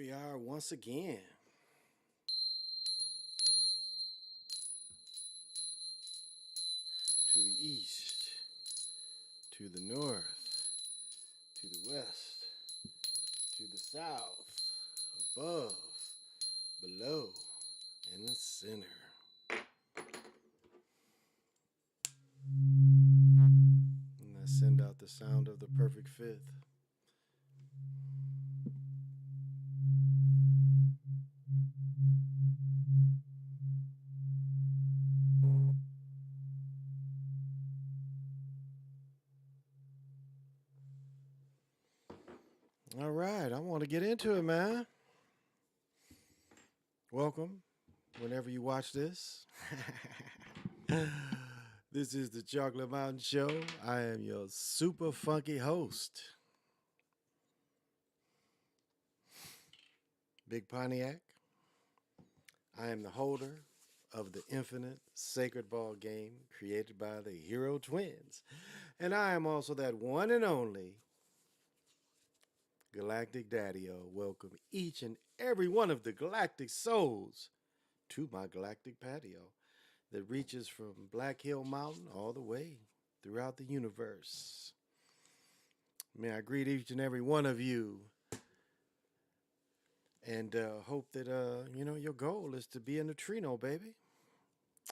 we are once again. To the east, to the north, to the west, to the south, above, below, in the center. And I send out the sound of the perfect fifth. All right, I want to get into it, man. Welcome, whenever you watch this. This is the Chocolate Mountain Show. I am your super funky host, Big Pontiac. I am the holder of the infinite sacred ball game created by the Hero Twins. And I am also that one and only Galactic Daddy-O. Welcome each and every one of the galactic souls to my galactic patio that reaches from Black Hill Mountain all the way throughout the universe. May I greet each and every one of you and hope that, your goal is to be a neutrino, baby.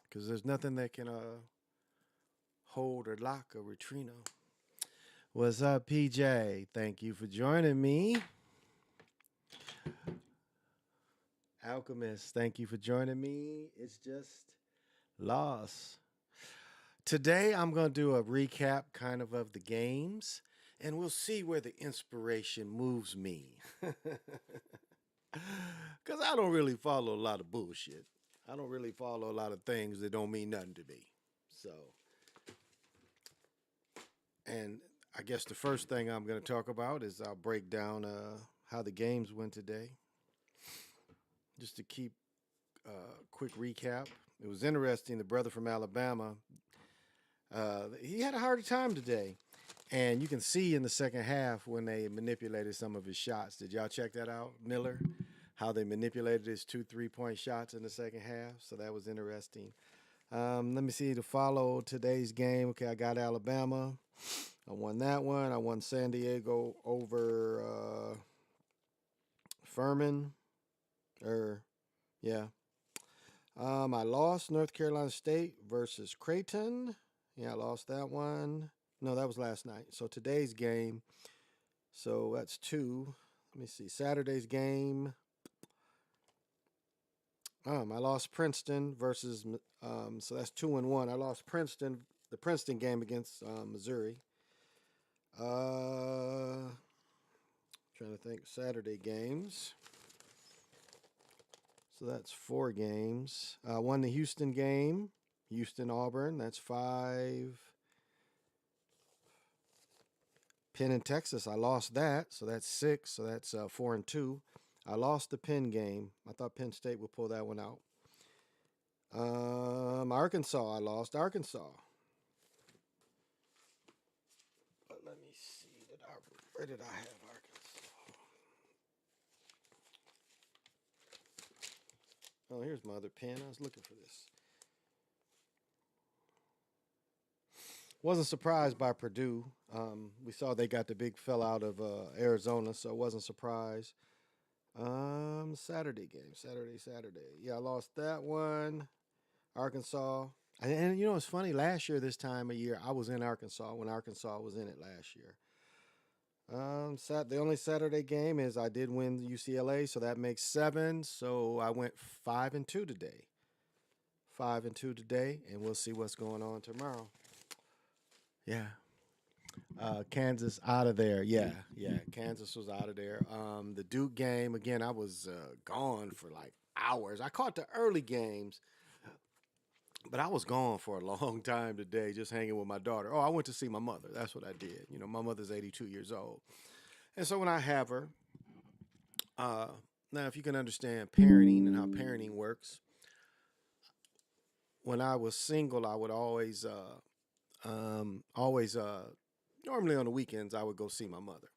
Because there's nothing that can hold or lock a neutrino. What's up, PJ? Thank you for joining me. Alchemist, thank you for joining me. It's just lost. Today, I'm going to do a recap kind of the games, and we'll see where the inspiration moves me. Because I don't really follow a lot of bullshit. I don't really follow a lot of things that don't mean nothing to me. So, and I guess the first thing I'm going to talk about is I'll break down how the games went today. Just to keep a quick recap. It was interesting. The brother from Alabama, he had a harder time today. And you can see in the second half when they manipulated some of his shots. Did y'all check that out, Miller? How they manipulated his 2 3-point shots in the second half. So that was interesting. Let me see to follow today's game. Okay, I got Alabama. I won that one. I won San Diego over Furman. Yeah. I lost North Carolina State versus Creighton. Yeah, I lost that one. No, that was last night. So today's game. So that's 2. Let me see. Saturday's game. I lost Princeton versus. So that's 2-1. I lost Princeton. The Princeton game against Missouri. Trying to think. Saturday games. So that's 4 games. I won the Houston game. Houston-Auburn. That's 5. Penn and Texas. I lost that. So that's 6. So that's 4-2. I lost the Penn game. I thought Penn State would pull that one out. Arkansas. I lost Arkansas. But let me see. Where did I have Arkansas? Oh, here's my other pen. I was looking for this. Wasn't surprised by Purdue. We saw they got the big fell out of Arizona, so I wasn't surprised. Saturday game. Saturday. Yeah, I lost that one. Arkansas. And it's funny. Last year, this time of year, I was in Arkansas when Arkansas was in it last year. The only Saturday game is I did win UCLA, so that makes 7. So I went 5-2 today. 5-2 today, and we'll see what's going on tomorrow. Yeah. Kansas out of there. Yeah. Kansas was out of there. The Duke game, again, I was gone for like hours. I caught the early games, but I was gone for a long time today, just hanging with my daughter. Oh, I went to see my mother. That's what I did. My mother's 82 years old. And so when I have her, now if you can understand parenting and how parenting works, when I was single, I would always normally on the weekends, I would go see my mother.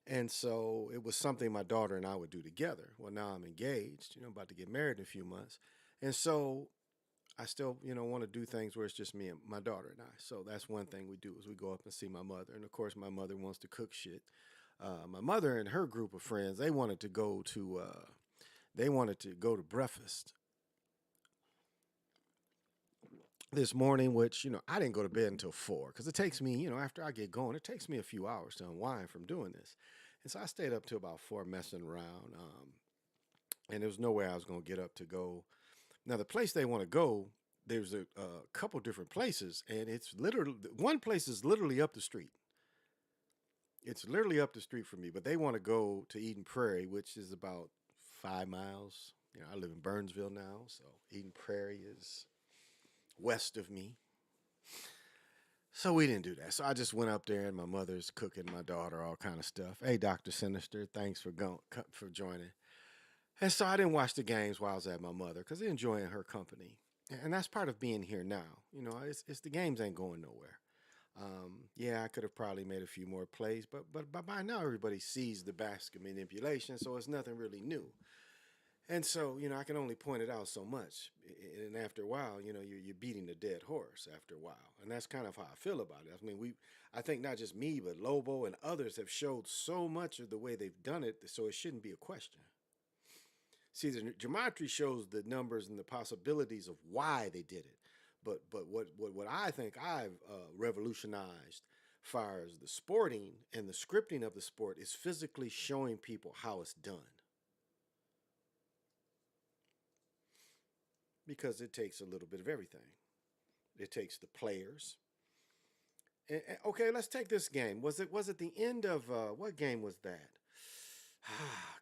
And so it was something my daughter and I would do together. Well, now I'm engaged, about to get married in a few months. And so I still, want to do things where it's just me and my daughter and I. So that's one thing we do is we go up and see my mother. And of course, my mother wants to cook shit. My mother and her group of friends, they wanted to go to breakfast this morning, which, I didn't go to bed until 4 because it takes me, after I get going, it takes me a few hours to unwind from doing this. And so I stayed up till about 4 messing around. And there was no way I was going to get up to go. Now, the place they want to go, there's a couple different places, and it's literally, one place is literally up the street. It's literally up the street from me, but they want to go to Eden Prairie, which is about 5 miles. I live in Burnsville now, so Eden Prairie is west of me. So we didn't do that. So I just went up there, and my mother's cooking my daughter all kind of stuff. Hey, Dr. Sinister, thanks for joining. And so I didn't watch the games while I was at my mother because I'm enjoying her company, and that's part of being here now. It's the games ain't going nowhere. Yeah, I could have probably made a few more plays, but by now everybody sees the basket manipulation, so it's nothing really new. And so, I can only point it out so much. And after a while, you're beating a dead horse after a while. And that's kind of how I feel about it. I mean, I think not just me, but Lobo and others have showed so much of the way they've done it, so it shouldn't be a question. See, the geometry shows the numbers and the possibilities of why they did it. But what I think I've revolutionized far as the sporting and the scripting of the sport is physically showing people how it's done. Because it takes a little bit of everything. It takes the players. Okay, let's take this game. Was it the end of what game was that?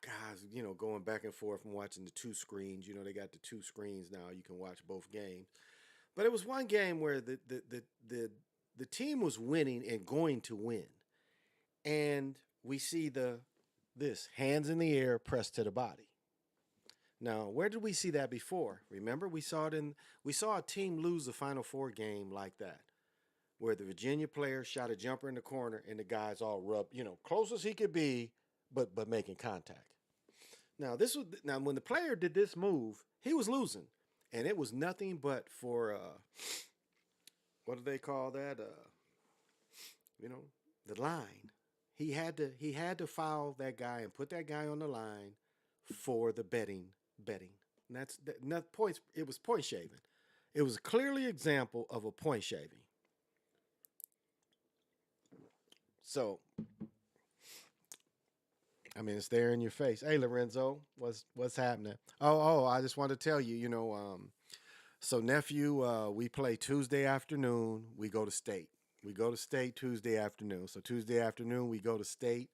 Guys, going back and forth and watching the two screens. They got the two screens now. You can watch both games. But it was one game where the team was winning and going to win, and we see this hands in the air, pressed to the body. Now, where did we see that before? Remember, we saw a team lose the Final Four game like that, where the Virginia player shot a jumper in the corner and the guys all rubbed, close as he could be, but making contact. Now when the player did this move, he was losing, and it was nothing but for what do they call that? The line. He had to foul that guy and put that guy on the line for the betting. And that's not points. It was point shaving. It was clearly an example of a point shaving. So, I mean, it's there in your face. Hey, Lorenzo, what's happening? Oh, I just wanted to tell you, so nephew, we play Tuesday afternoon. We go to state. We go to state Tuesday afternoon. So Tuesday afternoon, we go to state.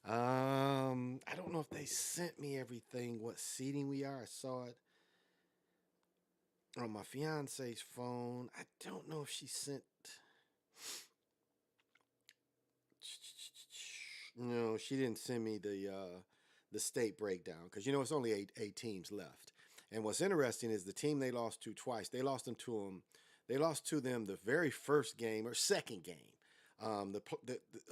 I don't know if they sent me everything, what seating we are. I saw it on my fiance's phone. I don't know if she sent. No, she didn't send me the state breakdown because it's only eight teams left. And what's interesting is the team they lost to twice. They lost to them the very first game or second game.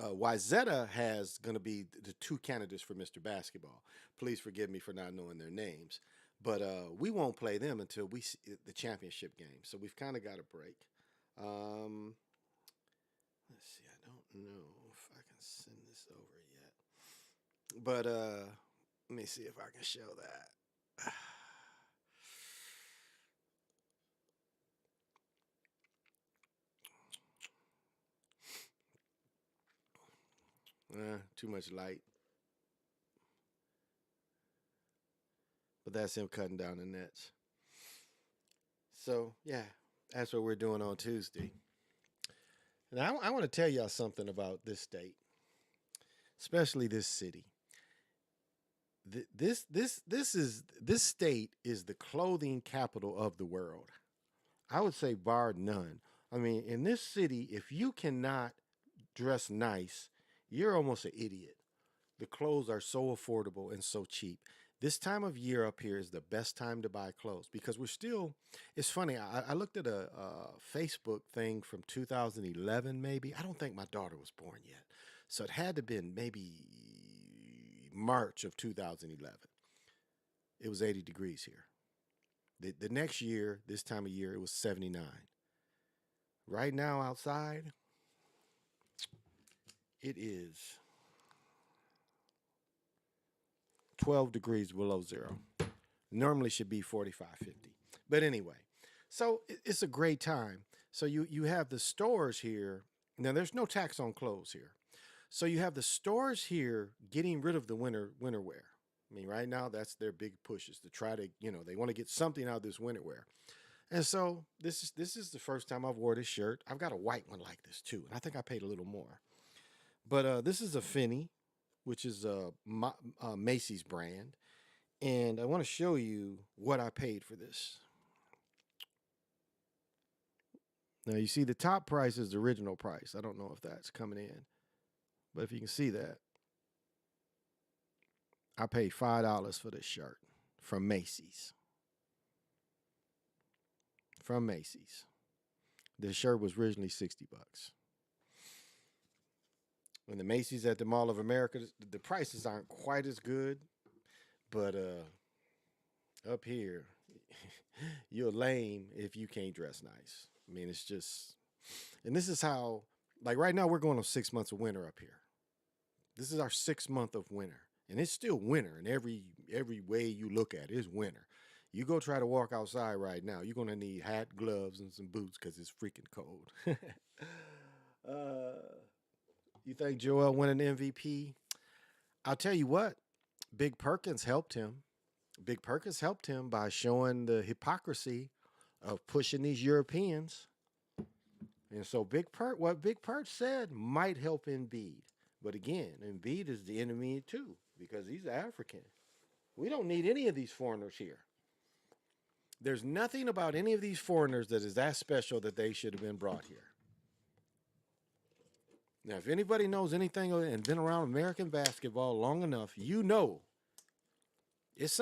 Wyzetta has going to be the two candidates for Mr. Basketball. Please forgive me for not knowing their names, but we won't play them until we see the championship game. So we've kind of got a break. Let's see. I don't know if I can send this over yet, but let me see if I can show that. Too much light. But that's him cutting down the nets. So, yeah, that's what we're doing on Tuesday. And I want to tell y'all something about this state, especially this city. This state is the clothing capital of the world. I would say bar none. I mean, in this city, if you cannot dress nice, you're almost an idiot. The clothes are so affordable and so cheap. This time of year up here is the best time to buy clothes because it's funny. I looked at a Facebook thing from 2011, maybe. I don't think my daughter was born yet. So it had to have been maybe March of 2011. It was 80 degrees here. The next year, this time of year, it was 79. Right now outside, it is 12 degrees below zero. Normally should be 45, 50. But anyway, so it's a great time. So you have the stores here. Now there's no tax on clothes here. So you have the stores here getting rid of the winter wear. I mean, right now that's their big push is to try to, they want to get something out of this winter wear. And so this is the first time I've wore this shirt. I've got a white one like this too, and I think I paid a little more. But this is a Finney, which is a Macy's brand, and I want to show you what I paid for this. Now you see the top price is the original price. I don't know if that's coming in, but if you can see that, I paid $5 for this shirt from Macy's. From Macy's. This shirt was originally $60. When the Macy's at the Mall of America, the prices aren't quite as good, but up here, you're lame if you can't dress nice. I mean, it's just, and this is how, like right now, we're going on 6 months of winter up here. This is our 6th month of winter, and it's still winter in every way you look at it. It's winter. You go try to walk outside right now, you're going to need hat, gloves, and some boots because it's freaking cold. You think Joel won an MVP? I'll tell you what, Big Perkins helped him. Big Perkins helped him by showing the hypocrisy of pushing these Europeans. And so what Big Perk said might help Embiid. But again, Embiid is the enemy too because he's African. We don't need any of these foreigners here. There's nothing about any of these foreigners that is that special that they should have been brought here. Now, if anybody knows anything and been around American basketball long enough, you know it's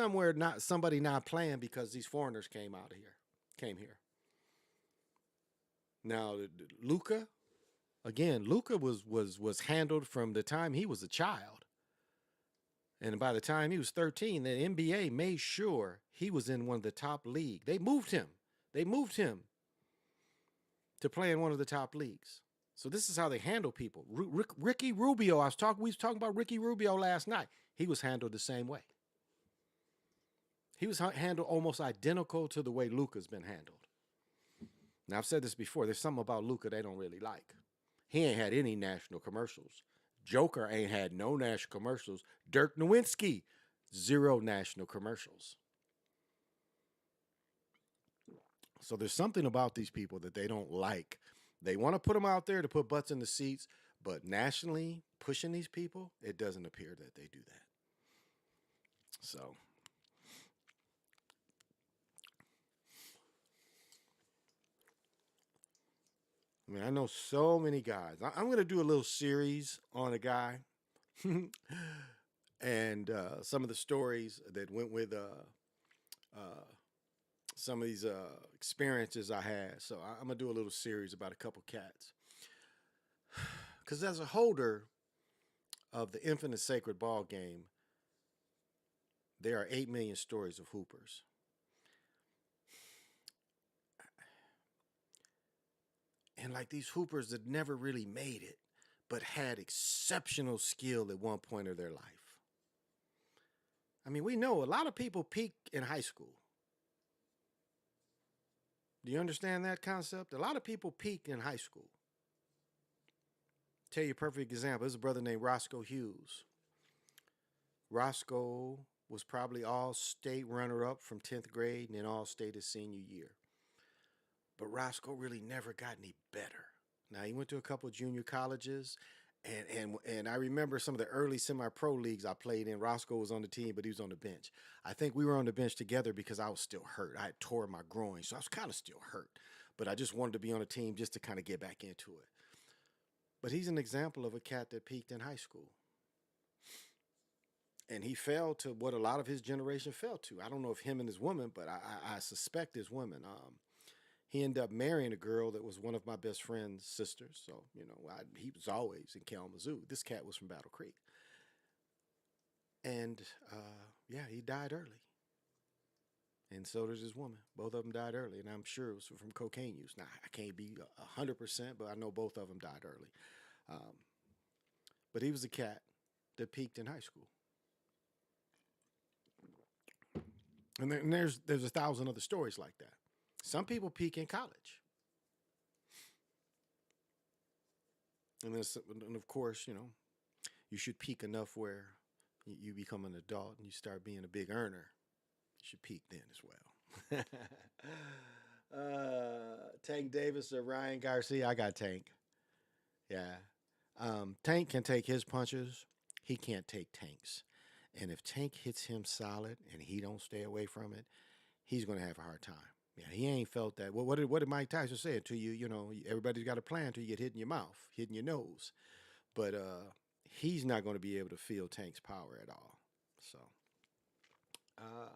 somebody not playing because these foreigners came here. Now, Luka, again, Luka was handled from the time he was a child. And by the time he was 13, the NBA made sure he was in one of the top leagues. They moved him to play in one of the top leagues. So this is how they handle people. Ricky Rubio, we was talking about Ricky Rubio last night. He was handled the same way. He was handled almost identical to the way Luka's been handled. Now, I've said this before. There's something about Luka they don't really like. He ain't had any national commercials. Joker ain't had no national commercials. Dirk Nowitzki, 0 national commercials. So there's something about these people that they don't like. They want to put them out there to put butts in the seats, but nationally pushing these people, it doesn't appear that they do that. So, I mean, I know so many guys. I'm going to do a little series on a guy and some of the stories that went with some of these experiences I had. So I'm going to do a little series about a couple cats. Because as a holder of the infinite sacred ball game, there are 8 million stories of hoopers. And like these hoopers that never really made it, but had exceptional skill at one point of their life. I mean, we know a lot of people peak in high school. Do you understand that concept? A lot of people peak in high school. Tell you a perfect example. There's a brother named Roscoe Hughes. Roscoe was probably all-state runner-up from 10th grade and then all-state his senior year. But Roscoe really never got any better. Now, he went to a couple of junior colleges, and I remember some of the early semi-pro leagues I played in. Roscoe was on the team, but he was on the bench. I think we were on the bench together because I was still hurt. I had tore my groin, so I was kind of still hurt. But I just wanted to be on a team just to kind of get back into it. But he's an example of a cat that peaked in high school. And he fell to what a lot of his generation fell to. I don't know if him and his woman, but I suspect his woman. He ended up marrying a girl that was one of my best friend's sisters. So, he was always in Kalamazoo. This cat was from Battle Creek. And yeah, he died early. And so does his woman. Both of them died early, and I'm sure it was from cocaine use. Now I can't be 100%, but I know both of them died early. Um, but he was a cat that peaked in high school, and there's a thousand other stories like that. Some people peak in college, and of course, you should peak enough where you become an adult and you start being a big earner. You should peak then as well. Tank Davis or Ryan Garcia? I got Tank. Yeah. Tank can take his punches. He can't take Tank's. And if Tank hits him solid and he don't stay away from it, he's going to have a hard time. Yeah, he ain't felt that. Well, what did Mike Tyson say to you? Everybody's got a plan until you get hit in your mouth, hit in your nose. But he's not going to be able to feel Tank's power at all. So, uh,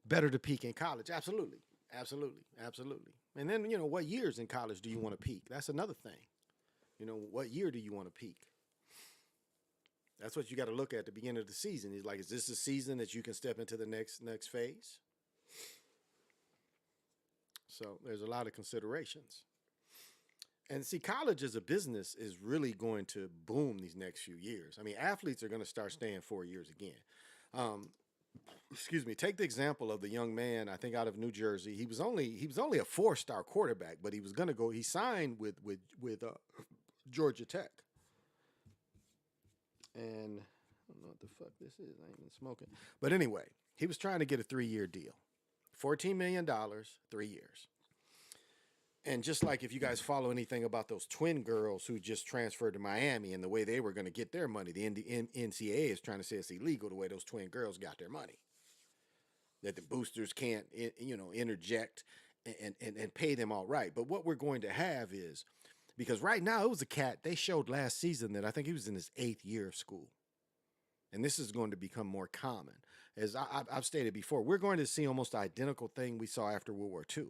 better to peak in college. Absolutely. Absolutely. Absolutely. And then, what years in college do you want to peak? That's another thing. What year do you want to peak? That's what you got to look at the beginning of the season. Is like, is this a season that you can step into the next phase? So there's a lot of considerations. And see, college as a business is really going to boom these next few years. I mean, athletes are going to start staying 4 years again. Um, excuse me. Take the example of the young man I think out of New Jersey. He was only a 4-star quarterback, but he was going to go. He signed with Georgia Tech, and I don't know what the fuck this is. I ain't been smoking, but anyway, he was trying to get a 3-year deal, $14 million, 3 years. And just like if you guys follow anything about those twin girls who just transferred to Miami and the way they were going to get their money, the NCAA is trying to say it's illegal the way those twin girls got their money. That the boosters can't, interject and pay them all right. But what we're going to have is, because right now it was a cat they showed last season that I think he was in his 8th year of school. And this is going to become more common. As I've stated before, we're going to see almost the identical thing we saw after World War II.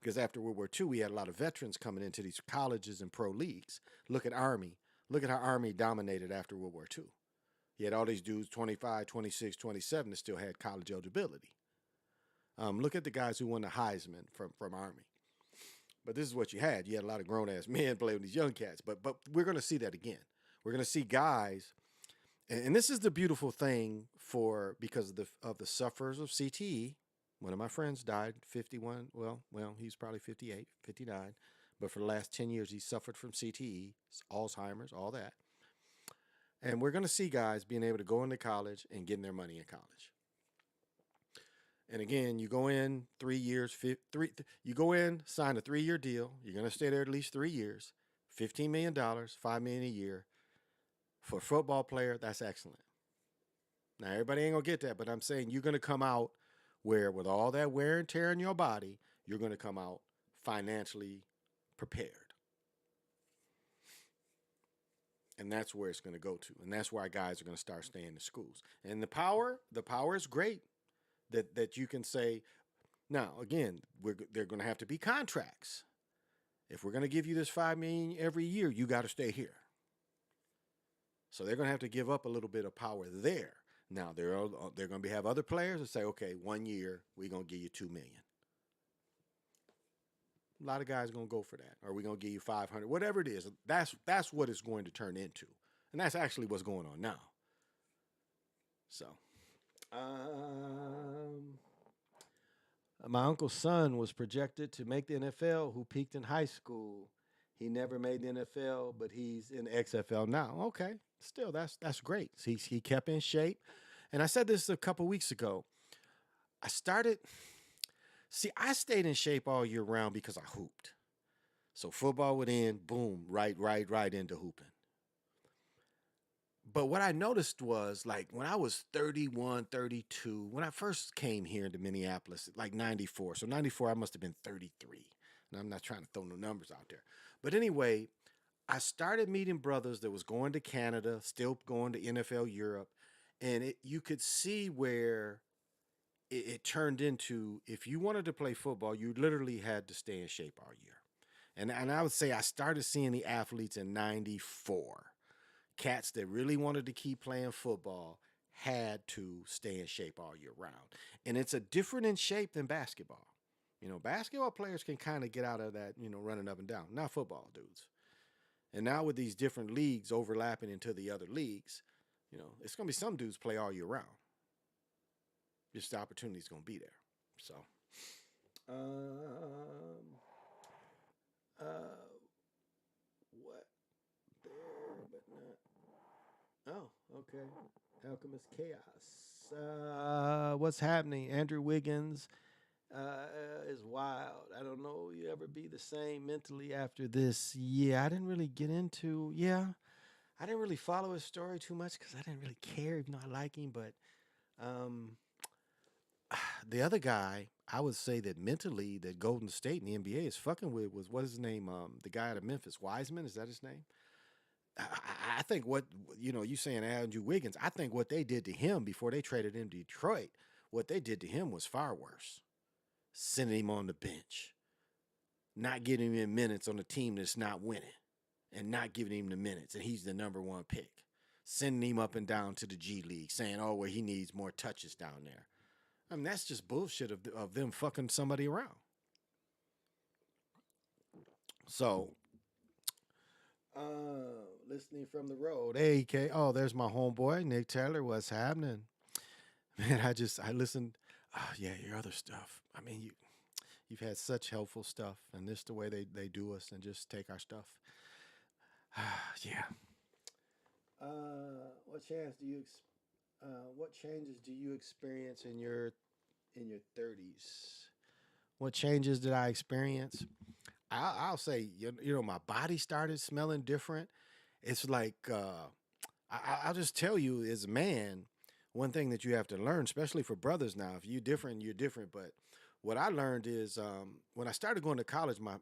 Because after World War II, we had a lot of veterans coming into these colleges and pro leagues. Look at Army. Look at how Army dominated after World War II. You had all these dudes, 25, 26, 27, that still had college eligibility. Look at the guys who won the Heisman from Army. But this is what you had. You had a lot of grown-ass men playing with these young cats. But we're going to see that again. We're going to see guys, and this is the beautiful thing because of the sufferers of CTE. One of my friends died 51. Well, he's probably 58, 59. But for the last 10 years, he suffered from CTE, Alzheimer's, all that. And we're going to see guys being able to go into college and getting their money in college. And again, you go in 3 years, you go in, sign a 3-year deal. You're going to stay there at least 3 years, $15 million, $5 million a year. For a football player, that's excellent. Now, everybody ain't going to get that, but I'm saying you're going to come out where with all that wear and tear in your body, you're going to come out financially prepared. And that's where it's going to go to. And that's why guys are going to start staying in schools. And the power is great that you can say, now, again, they're going to have to be contracts. If we're going to give you this $5 million every year, you got to stay here. So they're going to have to give up a little bit of power there. Now, they're going to have other players that say, okay, 1 year, we're going to give you $2 million. A lot of guys are going to go for that. Or we're going to give you 500, whatever it is. That's what it's going to turn into. And that's actually what's going on now. So, my uncle's son was projected to make the NFL who peaked in high school. He never made the NFL, but he's in the XFL now. Okay, still, that's great. He kept in shape. And I said this a couple weeks ago. I stayed in shape all year round because I hooped. So football would end, boom, right into hooping. But what I noticed was, like, when I was 31, 32, when I first came here to Minneapolis, like 94. So 94, I must have been 33. And I'm not trying to throw no numbers out there. But anyway, I started meeting brothers that was going to Canada, still going to NFL Europe. And you could see where it turned into, if you wanted to play football, you literally had to stay in shape all year. And I would say I started seeing the athletes in 94. Cats that really wanted to keep playing football had to stay in shape all year round. And it's a different in shape than basketball. Basketball players can kind of get out of that, running up and down. Not football dudes. And now with these different leagues overlapping into the other leagues, it's going to be some dudes play all year round. Just the opportunity's going to be there. So, what? There, but not. Oh, okay. Alchemist Chaos. What's happening? Andrew Wiggins is wild. I don't know you ever be the same mentally after this. Yeah, I didn't really get into. Yeah, I didn't really follow his story too much because I didn't really care, even though I like him. But um, the other guy, I would say that mentally, that Golden State and the NBA is fucking with was what is his name? The guy out of Memphis, Wiseman, is that his name? I think what you saying Andrew Wiggins. I think what they did to him before they traded him to Detroit, what they did to him was far worse. Sending him on the bench, not getting him minutes on a team that's not winning, and not giving him the minutes, and he's the number one pick. Sending him up and down to the G League, saying, "Oh, well, he needs more touches down there." I mean, that's just bullshit of them fucking somebody around. So, listening from the road. Hey, K. Oh, there's my homeboy, Nick Taylor. What's happening? Man, I listened. Oh, yeah, your other stuff. I mean, you've had such helpful stuff, and this the way they do us and just take our stuff. Yeah. What chance do you? What changes do you experience in your 30s? What changes did I experience? I'll say, my body started smelling different. It's like I'll just tell you, as a man, one thing that you have to learn, especially for brothers now, if you're different, you're different. But what I learned is when I started going to college, my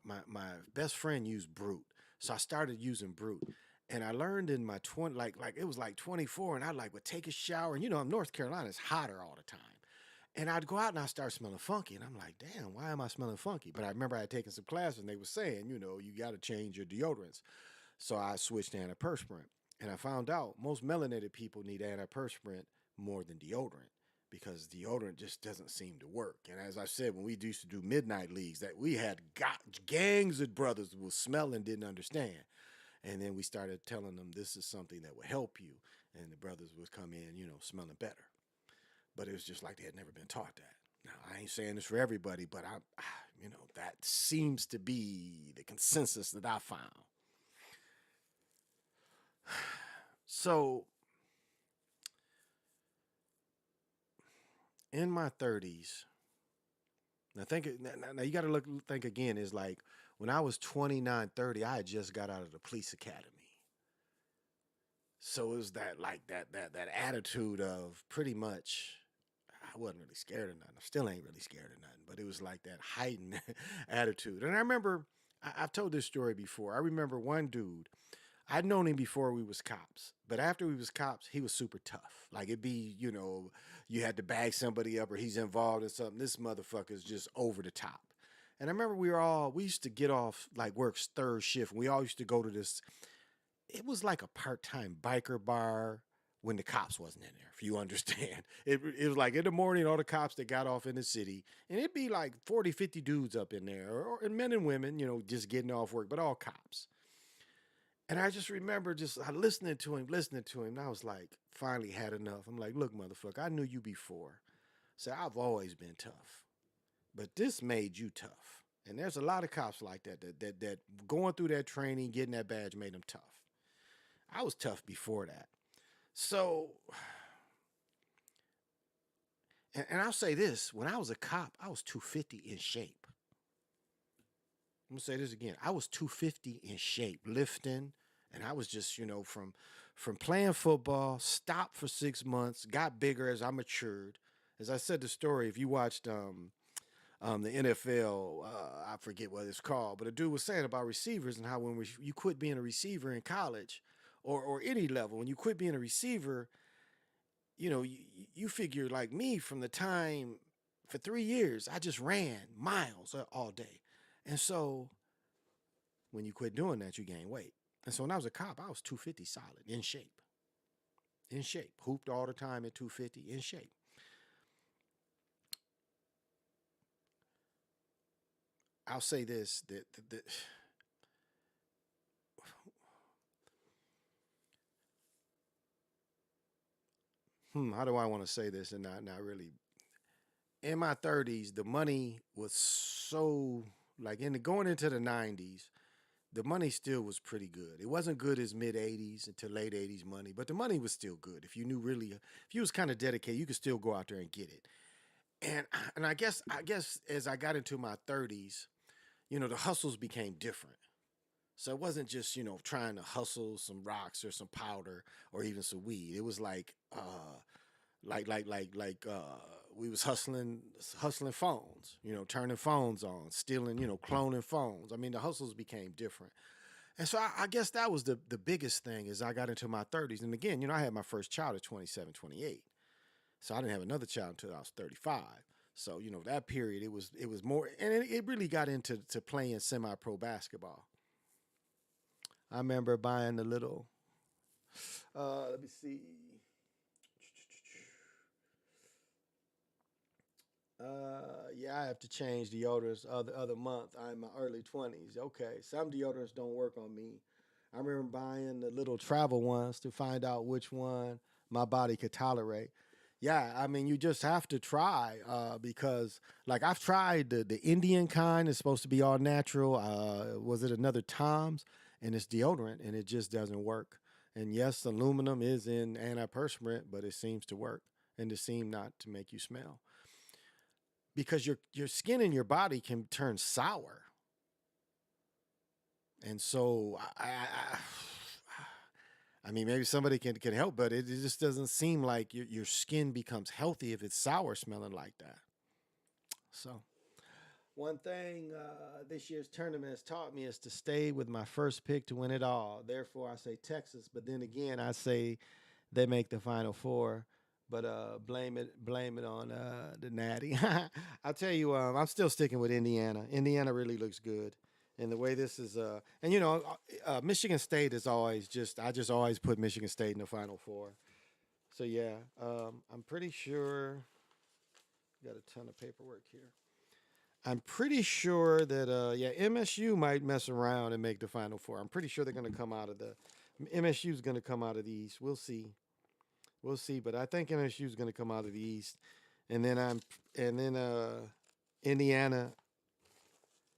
best friend used Brute. So I started using Brute. And I learned in my 20, like it was like 24, and I would take a shower. And in North Carolina, it's hotter all the time. And I'd go out and I start smelling funky. And I'm like, damn, why am I smelling funky? But I remember I had taken some classes and they were saying, you got to change your deodorants. So I switched to antiperspirant. And I found out most melanated people need antiperspirant more than deodorant because deodorant just doesn't seem to work. And as I said, when we used to do midnight leagues, that we had gangs of brothers who would smell and didn't understand. And then we started telling them this is something that will help you. And the brothers would come in, smelling better. But it was just like they had never been taught that. Now, I ain't saying this for everybody, but that seems to be the consensus that I found. So, in my 30s, now you got to think again, is like when I was 29, 30, I had just got out of the police academy. So it was that attitude of pretty much I wasn't really scared of nothing. I still ain't really scared of nothing, but it was like that heightened attitude. And I remember I've told this story before. I remember one dude. I'd known him before we was cops, but after we was cops, he was super tough. Like it'd be, you had to bag somebody up or he's involved in something. This motherfucker's just over the top. And I remember we used to get off like work's third shift. And we all used to go to this. It was like a part-time biker bar when the cops wasn't in there, if you understand. It was like in the morning, all the cops that got off in the city, and it'd be like 40, 50 dudes up in there, or men and women, just getting off work, but all cops. And I just remember listening to him, and I was like, finally had enough. I'm like, look, motherfucker, I knew you before. So I've always been tough. But this made you tough. And there's a lot of cops like that going through that training, getting that badge made them tough. I was tough before that. So, and I'll say this, when I was a cop, I was 250 in shape. I'm going to say this again. I was 250 in shape, lifting, and I was just, from playing football, stopped for 6 months, got bigger as I matured. As I said the story, if you watched the NFL, I forget what it's called, but a dude was saying about receivers and how when you quit being a receiver in college or any level, when you quit being a receiver, you figure like me from the time for 3 years, I just ran miles all day. And so when you quit doing that, you gain weight. And so when I was a cop, I was 250 solid in shape. in shape. Hooped all the time at 250, in shape. I'll say this that how do I want to say this and not really in my 30s, the money was so like in the going into the 90s, the money still was pretty good. It wasn't good as mid 80s until late 80s money, but the money was still good. If you knew really if you was kind of dedicated, you could still go out there and get it. And I guess as I got into my 30s, the hustles became different. So it wasn't just, trying to hustle some rocks or some powder or even some weed. It was like we was hustling phones, turning phones on, stealing, cloning phones. I mean, the hustles became different. And so I guess that was the biggest thing as I got into my 30s. And again, I had my first child at 27, 28. So I didn't have another child until I was 35. So, that period it was more and it really got into to playing semi-pro basketball. I remember buying the little let me see. Yeah, I have to change deodorants other month. I'm in my early 20s. Okay, some deodorants don't work on me. I remember buying the little travel ones to find out which one my body could tolerate. Yeah, I mean, you just have to try because, like, I've tried the Indian kind. It's supposed to be all natural. Was it another Tom's? And it's deodorant, and it just doesn't work. And yes, aluminum is in antiperspirant, but it seems to work, and it seems not to make you smell because your skin and your body can turn sour. And so I mean, maybe somebody can help, but it just doesn't seem like your skin becomes healthy if it's sour smelling like that. So, one thing this year's tournament has taught me is to stay with my first pick to win it all. Therefore, I say Texas, but then again, I say they make the Final Four. But blame it on the Natty. I'll tell you, I'm still sticking with Indiana. Indiana really looks good, and the way this is, and Michigan State is always I just always put Michigan State in the Final Four. So yeah, I'm pretty sure. Got a ton of paperwork here. I'm pretty sure that yeah, MSU might mess around and make the Final Four. I'm pretty sure they're going to come out of the MSU is going to come out of the East. We'll see. We'll see, but I think MSU is going to come out of the East, and then Indiana.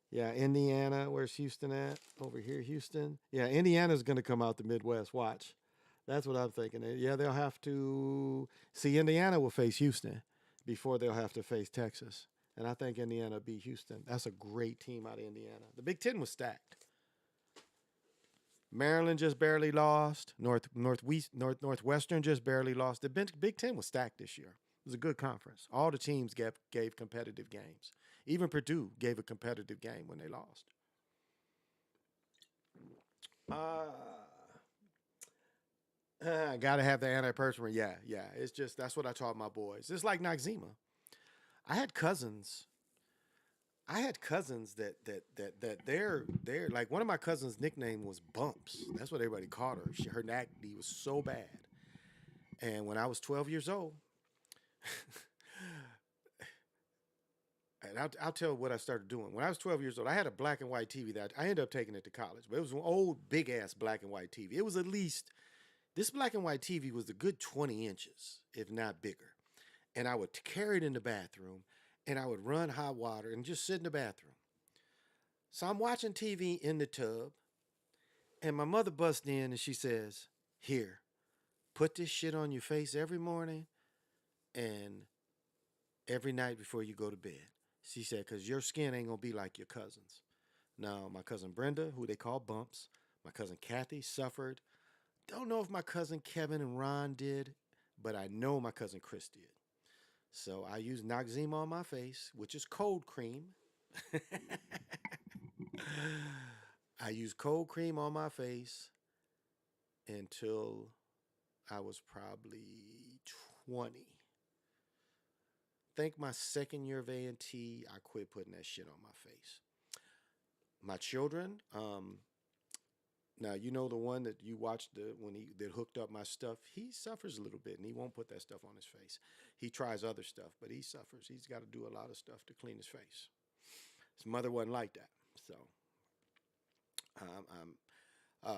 Yeah, Indiana. Where's Houston at? Over here, Houston. Yeah, Indiana's going to come out the Midwest. Watch. That's what I'm thinking. Yeah, they'll have to see Indiana will face Houston before they'll have to face Texas. And I think Indiana beat Houston. That's a great team out of Indiana. The Big Ten was stacked. Maryland just barely lost. Northwestern just barely lost. The Big Ten was stacked this year. It was a good conference. All the teams gave competitive games. Even Purdue gave a competitive game when they lost. Uh, gotta have the antiperspirant. Yeah, yeah. It's just that's what I taught my boys. It's like Noxzema. I had cousins. I had cousins that they're like one of my cousins' nickname was Bumps. That's what everybody called her. Her acne was so bad. And when I was 12 years old, and I'll tell what I started doing. When I was 12 years old, I had a black and white TV that I ended up taking it to college, but it was an old big ass black and white TV. It was at least this black and white TV was a good 20 inches, if not bigger. And I would carry it in the bathroom and I would run hot water and just sit in the bathroom. So I'm watching TV in the tub and my mother busts in and she says, "Here, put this shit on your face every morning and every night before you go to bed." She said, "Because your skin ain't going to be like your cousin's." Now, my cousin Brenda, who they call Bumps, my cousin Kathy suffered. Don't know if my cousin Kevin and Ron did, but I know my cousin Chris did. So I use Noxzema on my face, which is cold cream. I used cold cream on my face until I was probably 20. Think my second year of A&T, I quit putting that shit on my face. My children, Now you know the one that you watched when he that hooked up my stuff. He suffers a little bit, and he won't put that stuff on his face. He tries other stuff, but he suffers. He's got to do a lot of stuff to clean his face. His mother wasn't like that, so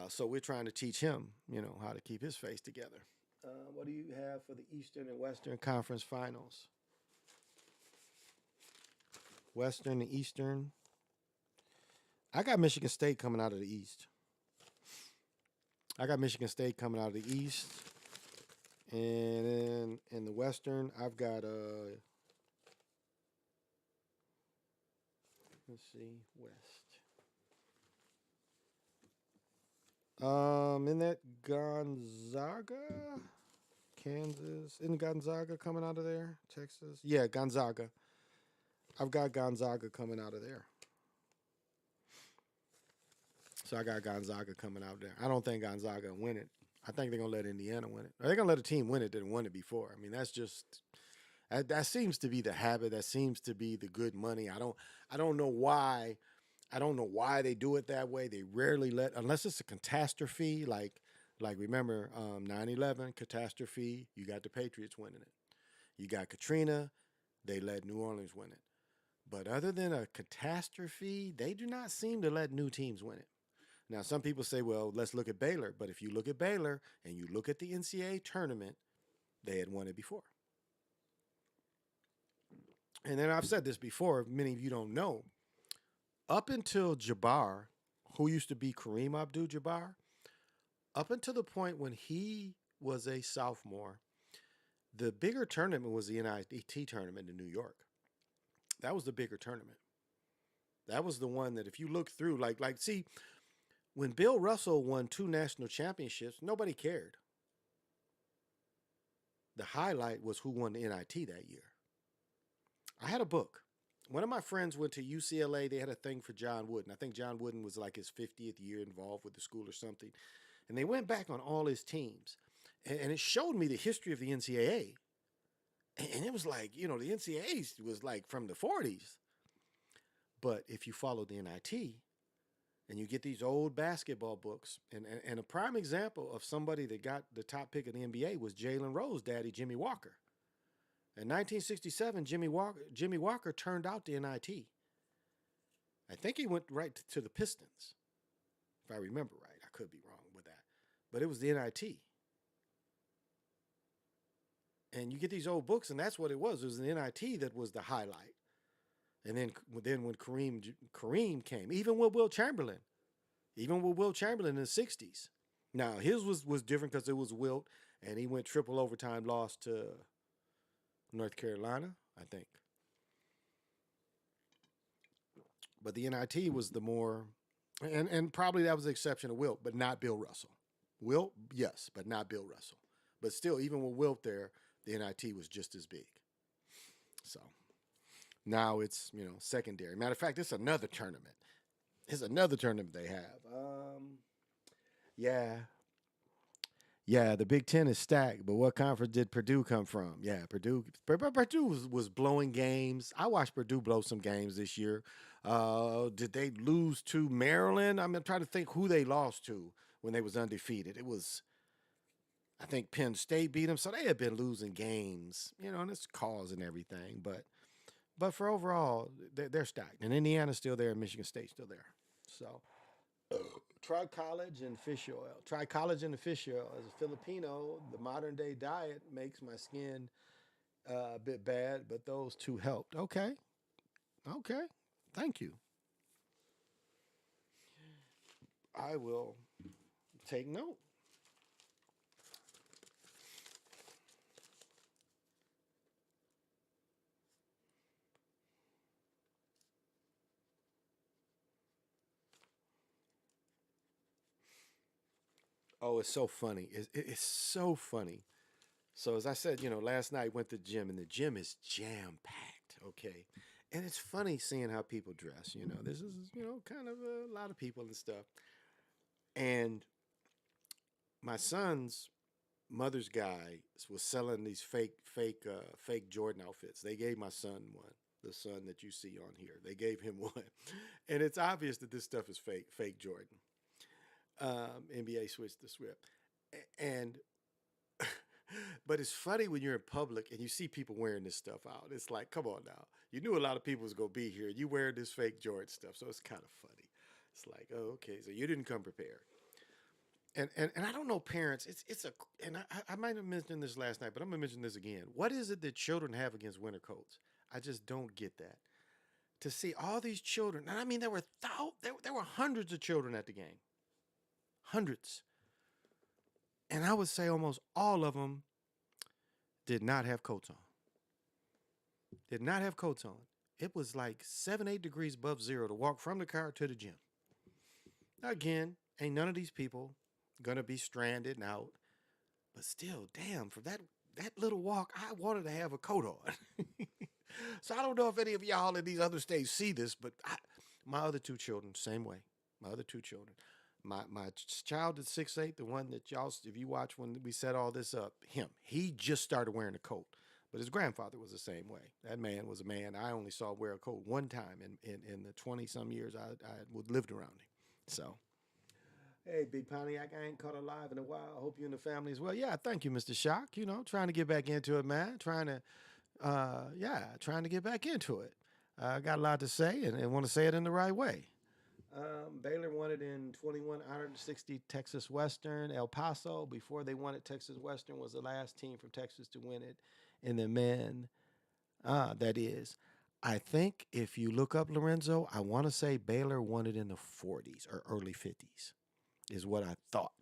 so we're trying to teach him, how to keep his face together. What do you have for the Eastern and Western Conference Finals? Western and Eastern. I got Michigan State coming out of the East. I got Michigan State coming out of the East. And then in the Western, I've got let's see, West. In that Gonzaga, Kansas, isn't Gonzaga coming out of there? Texas, yeah, Gonzaga. I've got Gonzaga coming out of there. So I got Gonzaga coming out there. I don't think Gonzaga will win it. I think they're gonna let Indiana win it. They're gonna let a team win it that didn't win it before. I mean, that's just that seems to be the habit. That seems to be the good money. I don't know why. I don't know why they do it that way. They rarely let, unless it's a catastrophe, like remember 9/11 catastrophe. You got the Patriots winning it. You got Katrina. They let New Orleans win it. But other than a catastrophe, they do not seem to let new teams win it. Now, some people say, well, let's look at Baylor. But if you look at Baylor and you look at the NCAA tournament, they had won it before. And then I've said this before, many of you don't know. Up until Jabbar, who used to be Kareem Abdul-Jabbar, up until the point when he was a sophomore, the bigger tournament was the NIT tournament in New York. That was the bigger tournament. That was the one that if you look through, see, when Bill Russell won 2 national championships, nobody cared. The highlight was who won the NIT that year. I had a book. One of my friends went to UCLA. They had a thing for John Wooden. I think John Wooden was like his 50th year involved with the school or something. And they went back on all his teams. And it showed me the history of the NCAA. And it was like, the NCAA was like from the 40s. But if you follow the NIT and you get these old basketball books, and a prime example of somebody that got the top pick of the NBA was Jalen Rose daddy, Jimmy Walker. In 1967, Jimmy Walker turned out the NIT. I think he went right to the Pistons, if I remember right. I could be wrong with that. But it was the NIT. And you get these old books, and that's what it was. It was the NIT that was the highlight. And then when Kareem came, even with Will Chamberlain in the 60s. Now, his was different because it was Wilt, and he went triple overtime, lost to North Carolina, I think. But the NIT was the more, and probably that was the exception of Wilt, but not Bill Russell. Wilt, yes, but not Bill Russell. But still, even with Wilt there, the NIT was just as big. So now it's, secondary. Matter of fact, it's another tournament. It's another tournament they have. Yeah. Yeah, the Big Ten is stacked, but what conference did Purdue come from? Yeah, Purdue was blowing games. I watched Purdue blow some games this year. Did they lose to Maryland? I'm trying to think who they lost to when they was undefeated. It was, I think Penn State beat them, so they had been losing games, and it's cause and everything. But for overall, they're stacked, and Indiana's still there, and Michigan State's still there. So. Tri-college and fish oil. Tri-college and the fish oil. As a Filipino, the modern day diet makes my skin a bit bad, but those two helped. Okay. Thank you. I will take note. Oh, it's so funny. It's so funny. So as I said, last night went to the gym, and the gym is jam packed. Okay, and it's funny seeing how people dress. This is kind of a lot of people and stuff. And my son's mother's guy was selling these fake Jordan outfits. They gave my son one, the son that you see on here. They gave him one, and it's obvious that this stuff is fake Jordan. NBA switched the script, and but it's funny when you're in public and you see people wearing this stuff out. It's like, come on now, you knew a lot of people was gonna be here. You wearing this fake Jordan stuff, so it's kind of funny. It's like, oh, okay, so you didn't come prepared. And I don't know, parents. It's a and I might have mentioned this last night, but I'm gonna mention this again. What is it that children have against winter coats? I just don't get that. To see all these children, and I mean, there were hundreds of children at the game, hundreds, and I would say almost all of them did not have coats on. Did not have coats on. It was like 7, 8 degrees above zero to walk from the car to the gym. Again, ain't none of these people gonna be stranded and out. But still, damn, for that little walk, I wanted to have a coat on. So I don't know if any of y'all in these other states see this, but my other two children, same way. My other two children. My child at 6'8", the one that y'all, if you watch when we set all this up, he just started wearing a coat. But his grandfather was the same way. That man was a man I only saw wear a coat one time in the 20-some years I lived around him. So, hey, Big Pontiac, I ain't caught alive in a while. I hope you and the family as well. Yeah, thank you, Mr. Shock. You know, trying to get back into it, man. Trying to get back into it. I got a lot to say and want to say it in the right way. Baylor won it in 21 160 Texas Western. El Paso, before they won it, Texas Western was the last team from Texas to win it in the men. That is. I think if you look up Lorenzo, I want to say Baylor won it in the 40s or early 50s, is what I thought.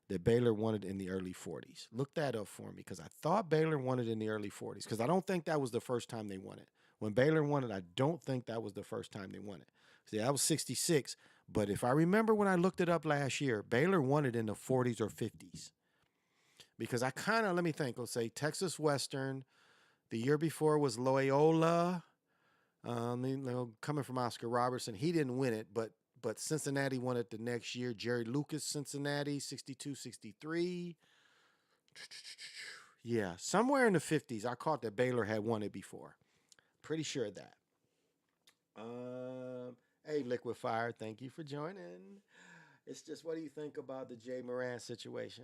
That Baylor won it in the early 40s. Look that up for me because I thought Baylor won it in the early 40s because I don't think that was the first time they won it. When Baylor won it, I don't think that was the first time they won it. See, that was 66. But if I remember when I looked it up last year, Baylor won it in the 40s or 50s. Because I kind of, let me think, let's say Texas Western. The year before was Loyola. Coming from Oscar Robertson. He didn't win it, but Cincinnati won it the next year. Jerry Lucas, Cincinnati, 62, 63. Yeah, somewhere in the 50s. I caught that Baylor had won it before. Pretty sure of that. Hey, Liquid Fire, thank you for joining. It's just, what do you think about the Jay Moran situation?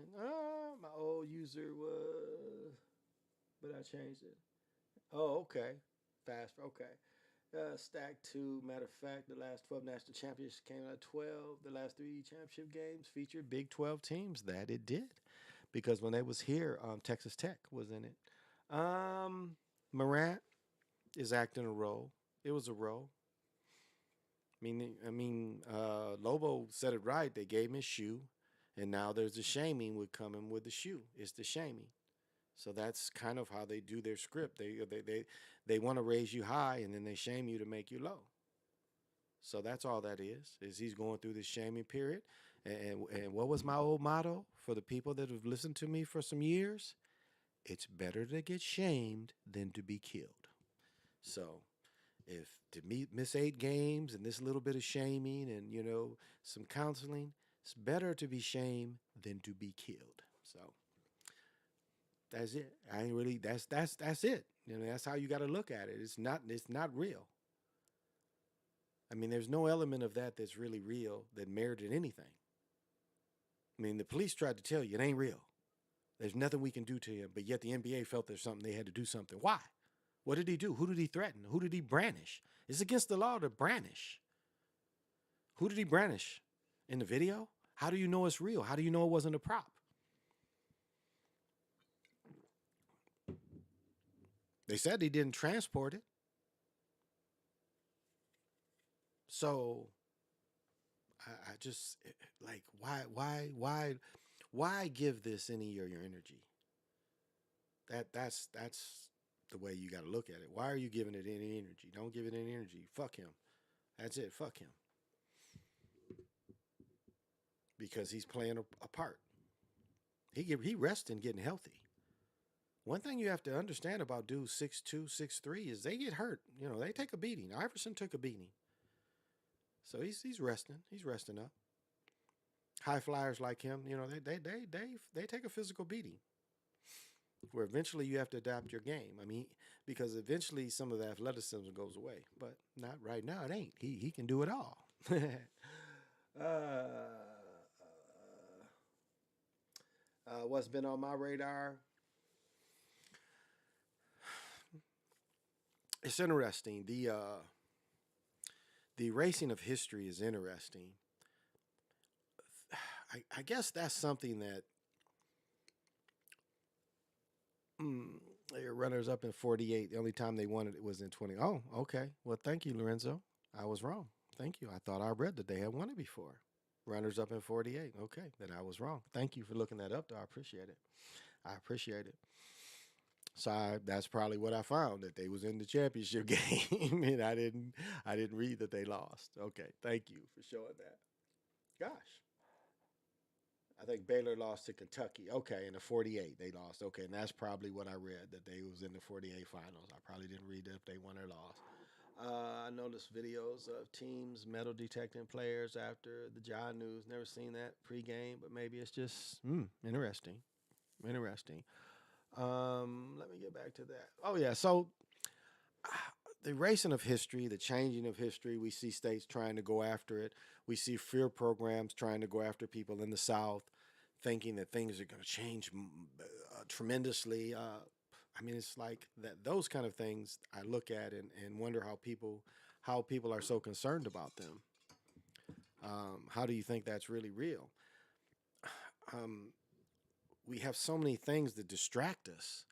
My old user was, but I changed it. Oh, okay. Fast, okay. Stack 2, matter of fact, the last 12 national championships came out of 12. The last 3 championship games featured Big 12 teams. That it did. Because when they was here, Texas Tech was in it. Morant is acting a role. It was a role. Lobo said it right. They gave him his shoe, and now there's the shaming with coming with the shoe. It's the shaming. So that's kind of how they do their script. They want to raise you high, and then they shame you to make you low. So that's all that is he's going through this shaming period. And what was my old motto for the people that have listened to me for some years? It's better to get shamed than to be killed. So if to miss 8 games and this little bit of shaming and, some counseling, it's better to be shamed than to be killed. So that's it. I ain't really, that's it. That's how you got to look at it. It's not real. I mean, there's no element of that that's really real that merited anything. I mean, the police tried to tell you it ain't real. There's nothing we can do to him, but yet the NBA felt there's something, they had to do something. Why? What did he do? Who did he threaten? Who did he brandish? It's against the law to brandish. Who did he brandish? In the video? How do you know it's real? How do you know it wasn't a prop? They said he didn't transport it. So I just like, why give this any of your energy? That's the way you got to look at it. Why are you giving it any energy? Don't give it any energy. Fuck him. That's it. Fuck him. Because he's playing a part. He resting, getting healthy. One thing you have to understand about dudes 6'2", 6'3" is they get hurt. They take a beating. Iverson took a beating. So he's resting. He's resting up. High flyers like him, they take a physical beating. Where eventually you have to adapt your game. I mean, because eventually some of the athleticism goes away, but not right now. It ain't. He can do it all. What's been on my radar? It's interesting. The racing of history is interesting. I guess that's something that mm, your runners up in 48. The only time they won it was in 20. Oh, okay. Well, thank you, Lorenzo. I was wrong. Thank you. I thought I read that they had won it before. Runners up in 48. Okay, then I was wrong. Thank you for looking that up, though. I appreciate it. I appreciate it. So that's probably what I found, that they was in the championship game, and I didn't read that they lost. Okay, thank you for showing that. Gosh, I think Baylor lost to Kentucky. Okay, in the 48 they lost. Okay, and that's probably what I read, that they was in the 48 finals. I probably didn't read if they won or lost. I noticed videos of teams metal detecting players after the John News. Never seen that pregame, but maybe it's just interesting. Interesting. Let me get back to that. Oh yeah, so the erasing of history, the changing of history, we see states trying to go after it. We see fear programs trying to go after people in the South, thinking that things are going to change tremendously. I mean, it's like that. Those kind of things I look at and wonder how people are so concerned about them. How do you think that's really real? Um, we have so many things that distract us,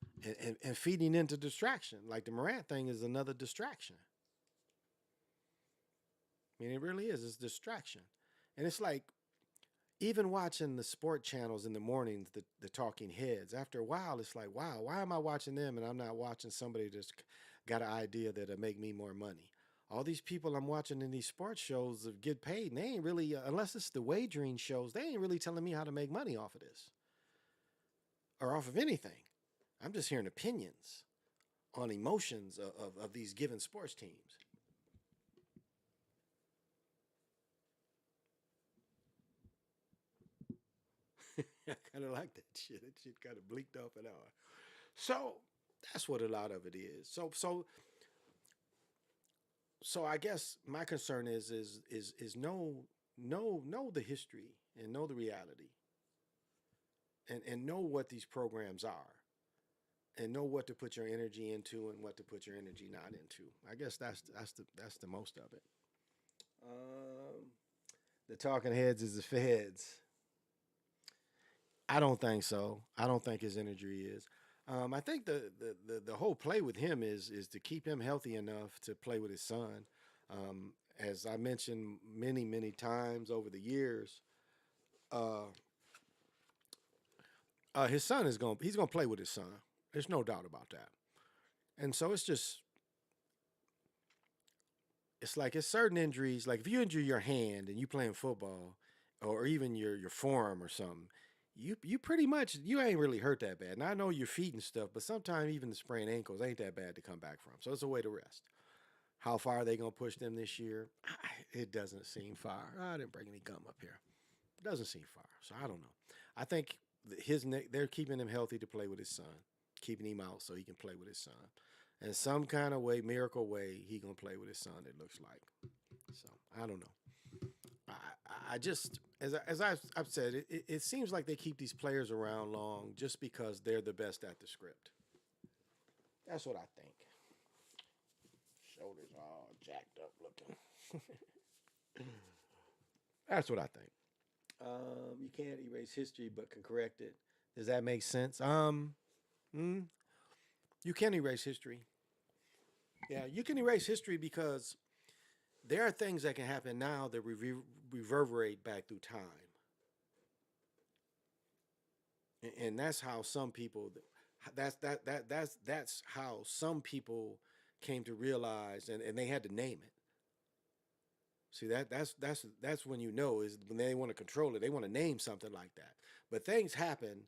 and feeding into distraction. Like the Morant thing is another distraction. I mean, it really is. It's distraction. And it's like, even watching the sport channels in the mornings, the talking heads, after a while, it's like, wow, why am I watching them and I'm not watching somebody that's got an idea that'll make me more money? All these people I'm watching in these sports shows that get paid, and they ain't really, unless it's the wagering shows, they ain't really telling me how to make money off of this or off of anything. I'm just hearing opinions on emotions of these given sports teams. I kind of like that shit. That shit kind of bleaked off an hour. So that's what a lot of it is. So I guess my concern is know the history and know the reality, and know what these programs are, and know what to put your energy into and what to put your energy not into. I guess that's the most of it. Um, the talking heads is the feds. I don't think so. I don't think his energy is. I think the whole play with him is to keep him healthy enough to play with his son. As I mentioned many times over the years, uh, his son he's gonna play with his son. There's no doubt about that. And so it's like it's certain injuries. Like if you injure your hand and you playing football, or even your forearm or something, you pretty much you ain't really hurt that bad. And I know your feet and stuff, but sometimes even the sprained ankles ain't that bad to come back from. So it's a way to rest. How far are they gonna push them this year? It doesn't seem far. I didn't bring any gum up here. It doesn't seem far. So I don't know. I think his neck they're keeping him healthy to play with his son, keeping him out so he can play with his son. In some kind of way, miracle way, he gonna play with his son. It looks like. So I don't know. I just, as I've said, it seems like they keep these players around long just because they're the best at the script. That's what I think. Shoulders all jacked up looking. That's what I think. You can't erase history but can correct it. Does that make sense? Mm, you can erase history. Yeah, you can erase history because there are things that can happen now that reverberate back through time, and that's how some people. That's how some people came to realize, and they had to name it. See that's when you know is when they want to control it. They want to name something like that. But things happen,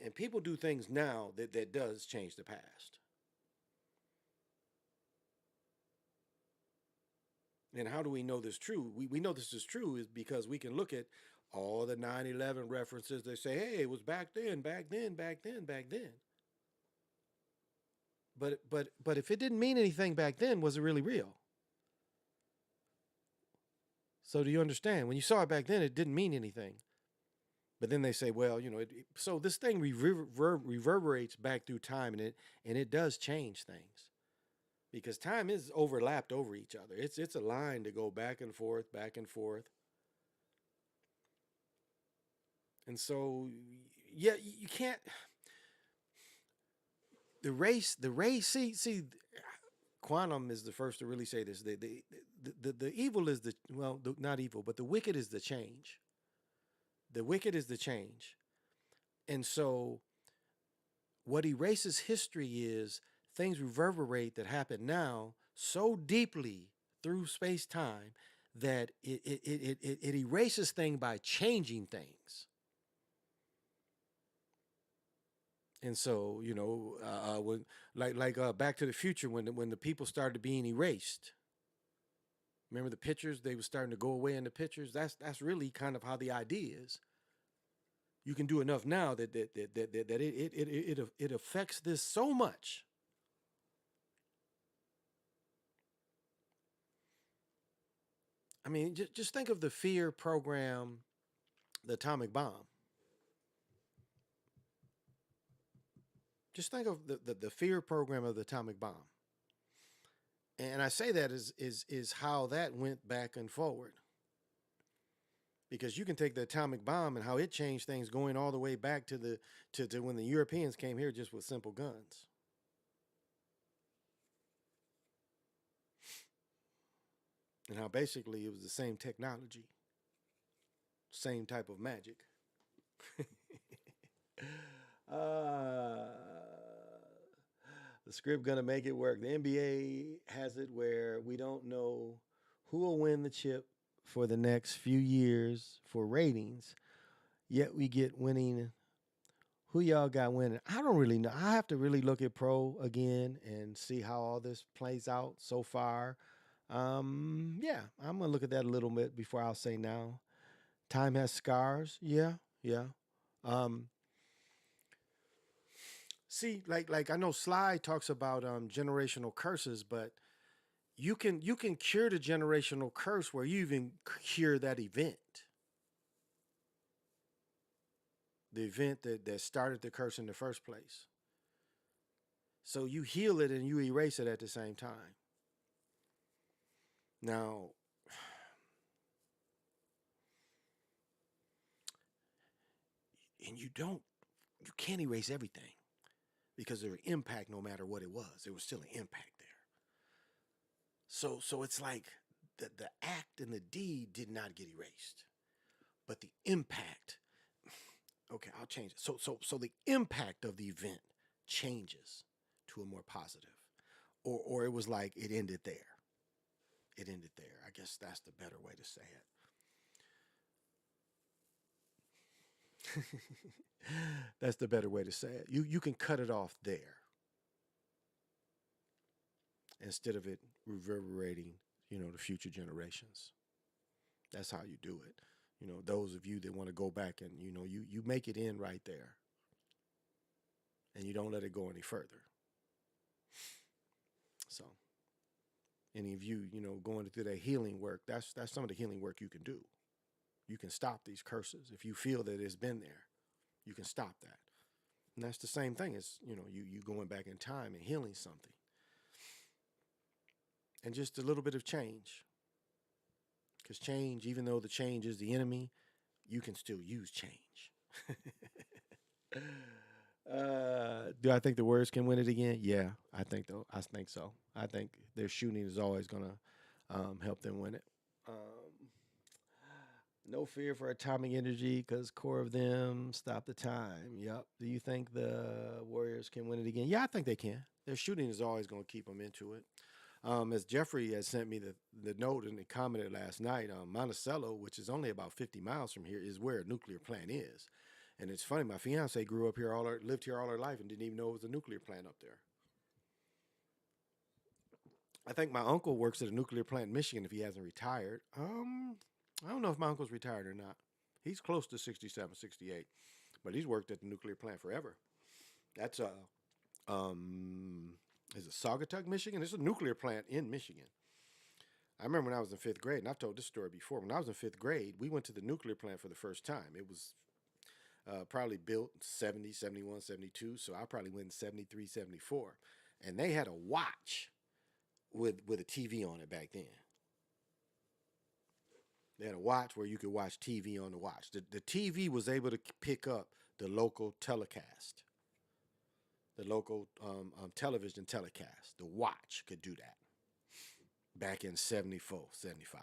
and people do things now that does change the past. And how do we know this true? We know this is true is because we can look at all the 9/11 references. They say, hey, it was back then, back then, back then, back then. But if it didn't mean anything back then, was it really real? So do you understand? When you saw it back then, it didn't mean anything. But then they say, well, so this thing reverberates back through time, and it does change things because time is overlapped over each other. It's a line to go back and forth, and so yeah, you can't. The race. See, quantum is the first to really say this. The evil is not evil, but the wicked is the change. The wicked is the change, and so what erases history is things reverberate that happen now so deeply through space time that it erases things by changing things. And so, when like Back to the Future, when the people started being erased. Remember the pictures? They were starting to go away in the pictures. That's really kind of how the idea is. You can do enough now that it affects this so much. I mean, just think of the fear program, the atomic bomb. Just think of the fear program of the atomic bomb. And I say that is how that went back and forward. Because you can take the atomic bomb and how it changed things going all the way back to when the Europeans came here just with simple guns. And how basically it was the same technology, same type of magic. uh, the script gonna make it work. The NBA has it where we don't know who will win the chip for the next few years for ratings, yet we get winning. Who y'all got winning? I don't really know. I have to really look at pro again and see how all this plays out so far. Yeah, I'm gonna look at that a little bit before I'll say now. Time has scars. Yeah, yeah. Um, See, like I know Sly talks about generational curses, but you can cure the generational curse where you even cure that event, the event that started the curse in the first place. So you heal it and you erase it at the same time. Now, and you can't erase everything because there's impact no matter what it was. There was still an impact there. So it's like the act and the deed did not get erased, but the impact. Okay, I'll change it. So the impact of the event changes to a more positive, or it was like it ended there. It ended there. I guess that's the better way to say it. That's the better way to say it. You can cut it off there instead of it reverberating, to future generations. That's how you do it. Those of you that want to go back and you make it in right there, and you don't let it go any further. So, any of you, going through that healing work, that's some of the healing work you can do. You can stop these curses if you feel that it's been there. You can stop that, and that's the same thing as you going back in time and healing something, and just a little bit of change. Because change, even though the change is the enemy, you can still use change. Do I think the words can win it again? Yeah, I think though. I think so. I think their shooting is always gonna help them win it. No fear for atomic energy because core of them stop the time. Yep. Do you think the Warriors can win it again? Yeah, I think they can. Their shooting is always going to keep them into it. As Jeffrey has sent me the note and he commented last night, Monticello, which is only about 50 miles from here, is where a nuclear plant is. And it's funny, my fiance grew up here lived here all her life and didn't even know it was a nuclear plant up there. I think my uncle works at a nuclear plant in Michigan if he hasn't retired. I don't know if my uncle's retired or not. He's close to 67, 68, but he's worked at the nuclear plant forever. That's is it Saugatuck, Michigan? It's a nuclear plant in Michigan. I remember when I was in fifth grade, and I've told this story before. When I was in fifth grade, we went to the nuclear plant for the first time. It was probably built 70, 71, 72. So I probably went 73, 74. And they had a watch with a TV on it back then. They had a watch where you could watch TV on the watch. The TV was able to pick up the local telecast, the local television telecast. The watch could do that back in 74, 75.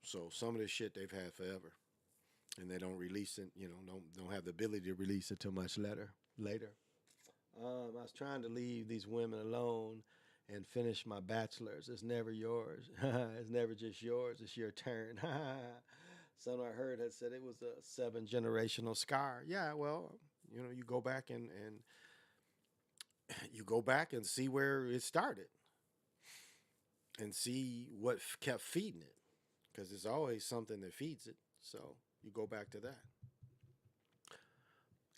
So some of this shit they've had forever, and they don't release it. Don't have the ability to release it too much later. I was trying to leave these women alone and finish my bachelor's. It's never yours. It's never just yours. It's your turn. Someone I heard had said it was a 7 generational scar. Yeah, well, you go back and you go back and see where it started and see what kept feeding it, because it's always something that feeds it. So you go back to that.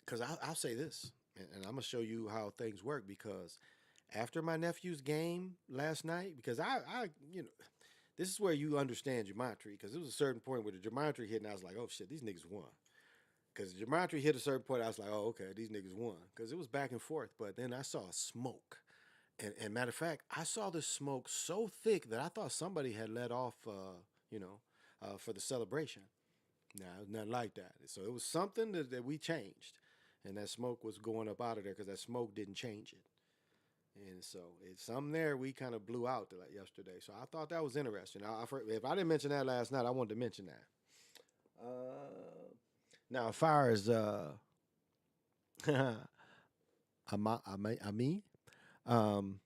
Because I'll say this, and I'm gonna show you how things work. Because after my nephew's game last night, because this is where you understand gematria. Because there was a certain point where the gematria hit, and I was like, oh shit, these niggas won. Because the gematria hit a certain point, I was like, oh okay, these niggas won. Because it was back and forth, but then I saw smoke, and matter of fact, I saw the smoke so thick that I thought somebody had let off, for the celebration. Nah, it was nothing like that. So it was something that we changed, and that smoke was going up out of there because that smoke didn't change it. And so it's something there we kind of blew out like yesterday. So I thought that was interesting. If I didn't mention that last night, I wanted to mention that. Now, as far as Ami, um,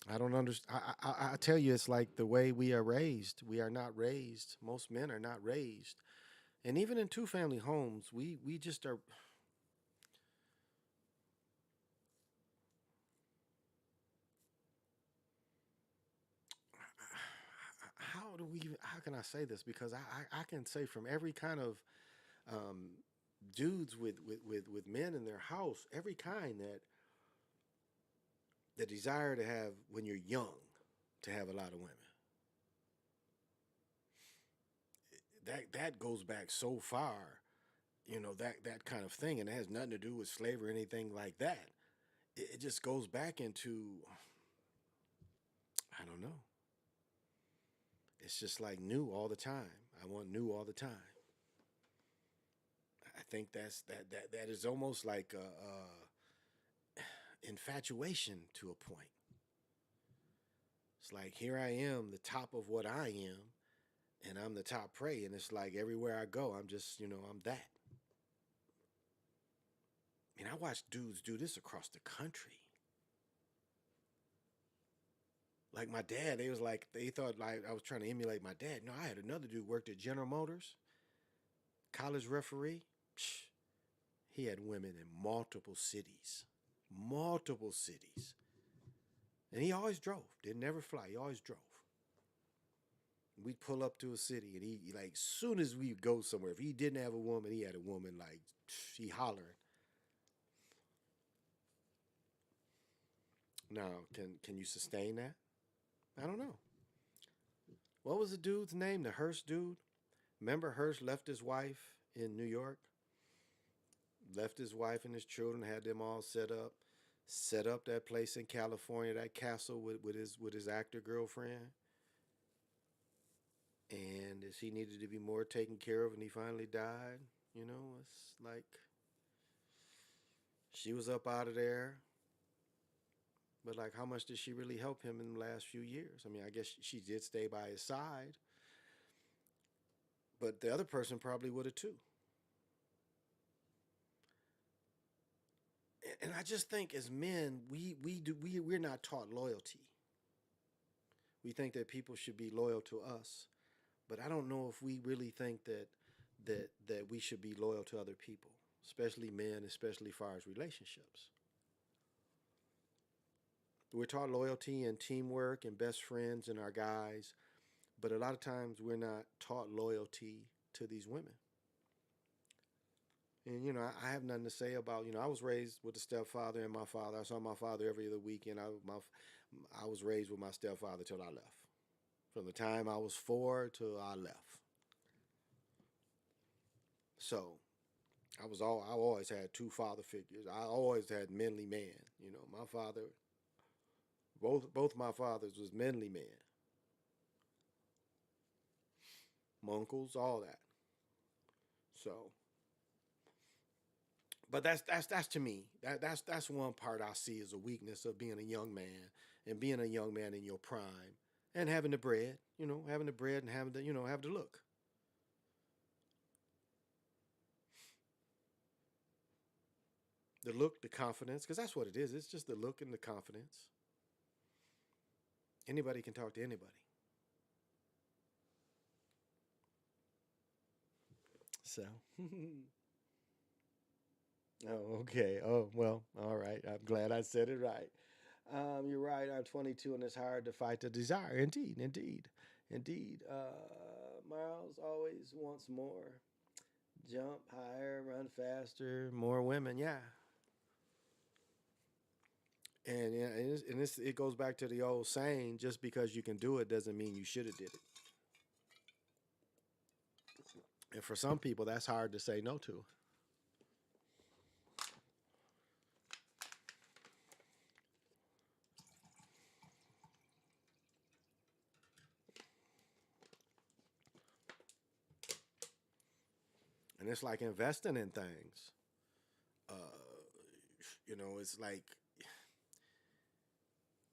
I don't understand. I tell you, it's like the way we are raised. We are not raised. Most men are not raised, and even in two-family homes, we just are. How do we? How can I say this? Because I can say from every kind of um, dudes with men in their house, every kind that the desire to have when you're young, to have a lot of women. That goes back so far, that kind of thing, and it has nothing to do with slavery or anything like that. It just goes back into, I don't know. It's just like new all the time. I want new all the time. I think that is almost like infatuation to a point. It's like here I am, the top of what I am, and I'm the top prey, and it's like everywhere I go, I'm just I'm that. I mean, I watch dudes do this across the country. Like my dad, they thought like I was trying to emulate my dad. No, I had another dude worked at General Motors, college referee. Psh, he had women in multiple cities, and he always drove. Didn't never fly. He always drove. We'd pull up to a city, and he like soon as we go somewhere, if he didn't have a woman, he had a woman. Like he hollering. Now, can you sustain that? I don't know. What was the dude's name? The Hearst dude. Remember, Hearst left his wife in New York, left his wife and his children, had them all set up that place in California, that castle with his actor girlfriend, and as he needed to be more taken care of, and he finally died. It's like she was up out of there, but like, how much did she really help him in the last few years? I mean, I guess she did stay by his side, but the other person probably would have too. And I just think as men, we're not taught loyalty. We think that people should be loyal to us, but I don't know if we really think that we should be loyal to other people, especially men, especially as far as relationships. We're taught loyalty and teamwork and best friends and our guys, but a lot of times we're not taught loyalty to these women. And I have nothing to say about. I was raised with a stepfather and my father. I saw my father every other weekend. I was raised with my stepfather till I left. From the time I was 4 till I left. So I always had two father figures. I always had manly man. My father, both my fathers was manly man. My uncles, all that. So, but that's to me. That's one part I see as a weakness of being a young man and being a young man in your prime and having the bread. Having the bread and having the have the look. The look, the confidence, because that's what it is. It's just the look and the confidence. Anybody can talk to anybody. So, oh, okay. Oh, well, all right. I'm glad I said it right. You're right. I'm 22 and it's hard to fight the desire. Indeed, indeed, indeed. Miles always wants more. Jump higher, run faster, more women. Yeah. And yeah, it goes back to the old saying: just because you can do it doesn't mean you should have did it. And for some people, that's hard to say no to. And it's like investing in things. Uh, it's like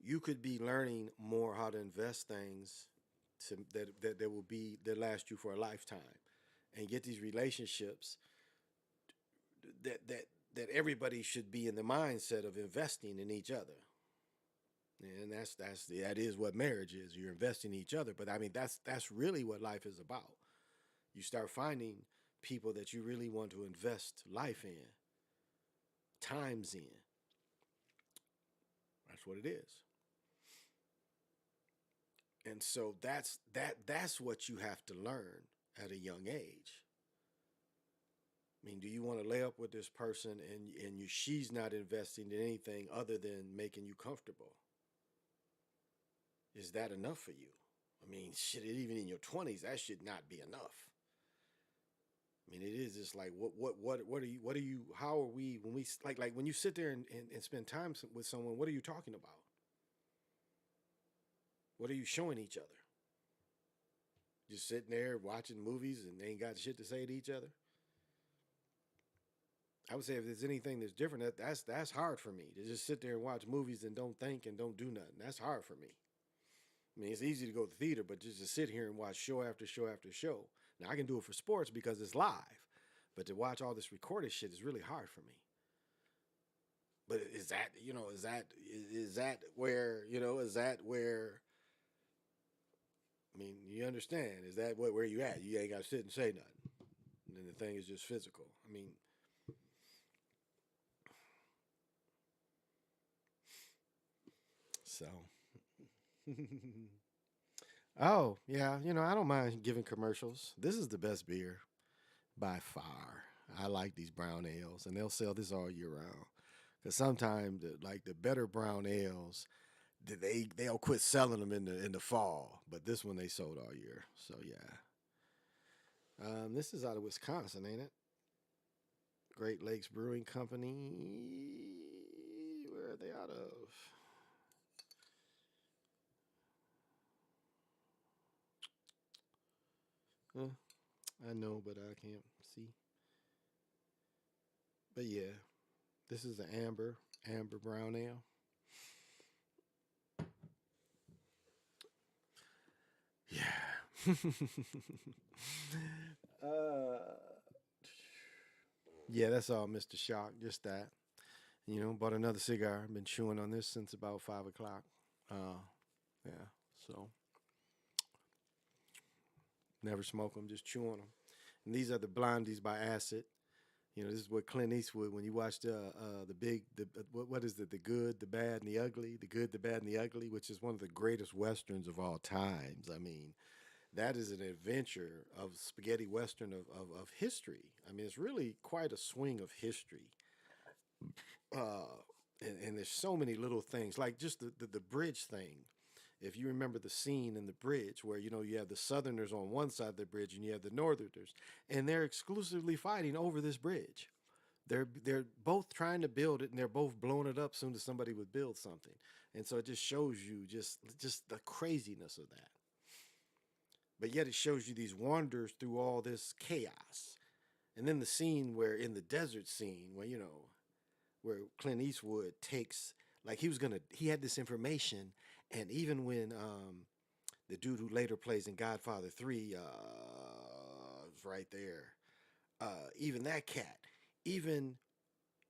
you could be learning more how to invest things that will be that last you for a lifetime, and get these relationships that that that everybody should be in the mindset of investing in each other. And that is what marriage is. You're investing in each other. But I mean, that's really what life is about. You start finding people that you really want to invest life in, times in. That's what it is. And so that's what you have to learn at a young age. I mean, do you want to lay up with this person she's not investing in anything other than making you comfortable? Is that enough for you? I mean, shit, even in your 20s, that should not be enough. I mean, it is just like what are you how are we when we like when you sit there and spend time with someone, what are you talking about? What are you showing each other? Just sitting there watching movies and they ain't got shit to say to each other. I would say if there's anything that's different, that's hard for me to just sit there and watch movies and don't think and don't do nothing. That's hard for me. I mean, it's easy to go to the theater, but just to sit here and watch show after show after show. Now I can do it for sports because it's live, but to watch all this recorded shit is really hard for me. But is that where is that where I mean, you understand? Is that where you at? You ain't got to sit and say nothing. And then the thing is just physical. I mean, so. Oh yeah, I don't mind giving commercials. This is the best beer by far. I like these brown ales, and they'll sell this all year round. Because sometimes, the better brown ales, they'll quit selling them in the fall. But this one they sold all year. So yeah, this is out of Wisconsin, ain't it? Great Lakes Brewing Company. Where are they out of? I know, but I can't see. But yeah, this is the amber brown ale. Yeah. uh, yeah, that's all, Mr. Shock. Just that. Bought another cigar. Been chewing on this since about 5 o'clock. Uh, yeah. So never smoke them, just chew on them. And these are the Blondies by Acid. This is what Clint Eastwood, when you watch what is it, the good, the bad, and the ugly, the good, the bad, and the ugly, which is one of the greatest westerns of all times. I mean, that is an adventure of spaghetti western of history. I mean, it's really quite a swing of history. Uh, and there's so many little things, like just the bridge thing. If you remember the scene in the bridge where you have the Southerners on one side of the bridge and you have the Northerners, and they're exclusively fighting over this bridge. They're both trying to build it, and they're both blowing it up soon as somebody would build something. And so it just shows you just the craziness of that. But yet it shows you these wanders through all this chaos. And then the scene where in the desert scene where Clint Eastwood takes, like, he had this information, and even when the dude who later plays in Godfather 3 was right there, even that cat, even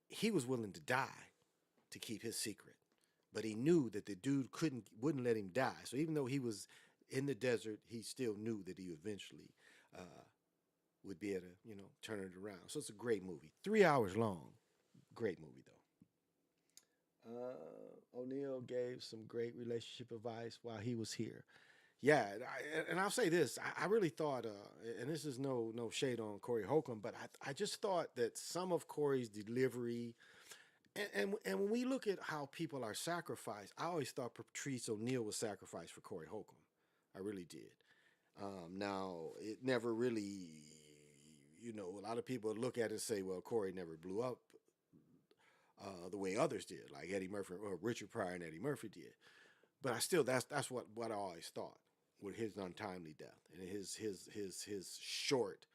he was willing to die to keep his secret, but he knew that the dude wouldn't let him die. So even though he was in the desert, he still knew that he eventually uh, would be able to turn it around. So it's a great movie, 3 hours long. Great movie though. O'Neill gave some great relationship advice while he was here. Yeah, and I'll say this: I really thought, and this is no shade on Corey Holcomb, but I just thought that some of Corey's delivery, and when we look at how people are sacrificed, I always thought Patrice O'Neill was sacrificed for Corey Holcomb. I really did. Now it never really, a lot of people look at it and say, well, Corey never blew up the way others did, like Eddie Murphy or Richard Pryor and Eddie Murphy did. But I still, that's what I always thought with his untimely death and his short,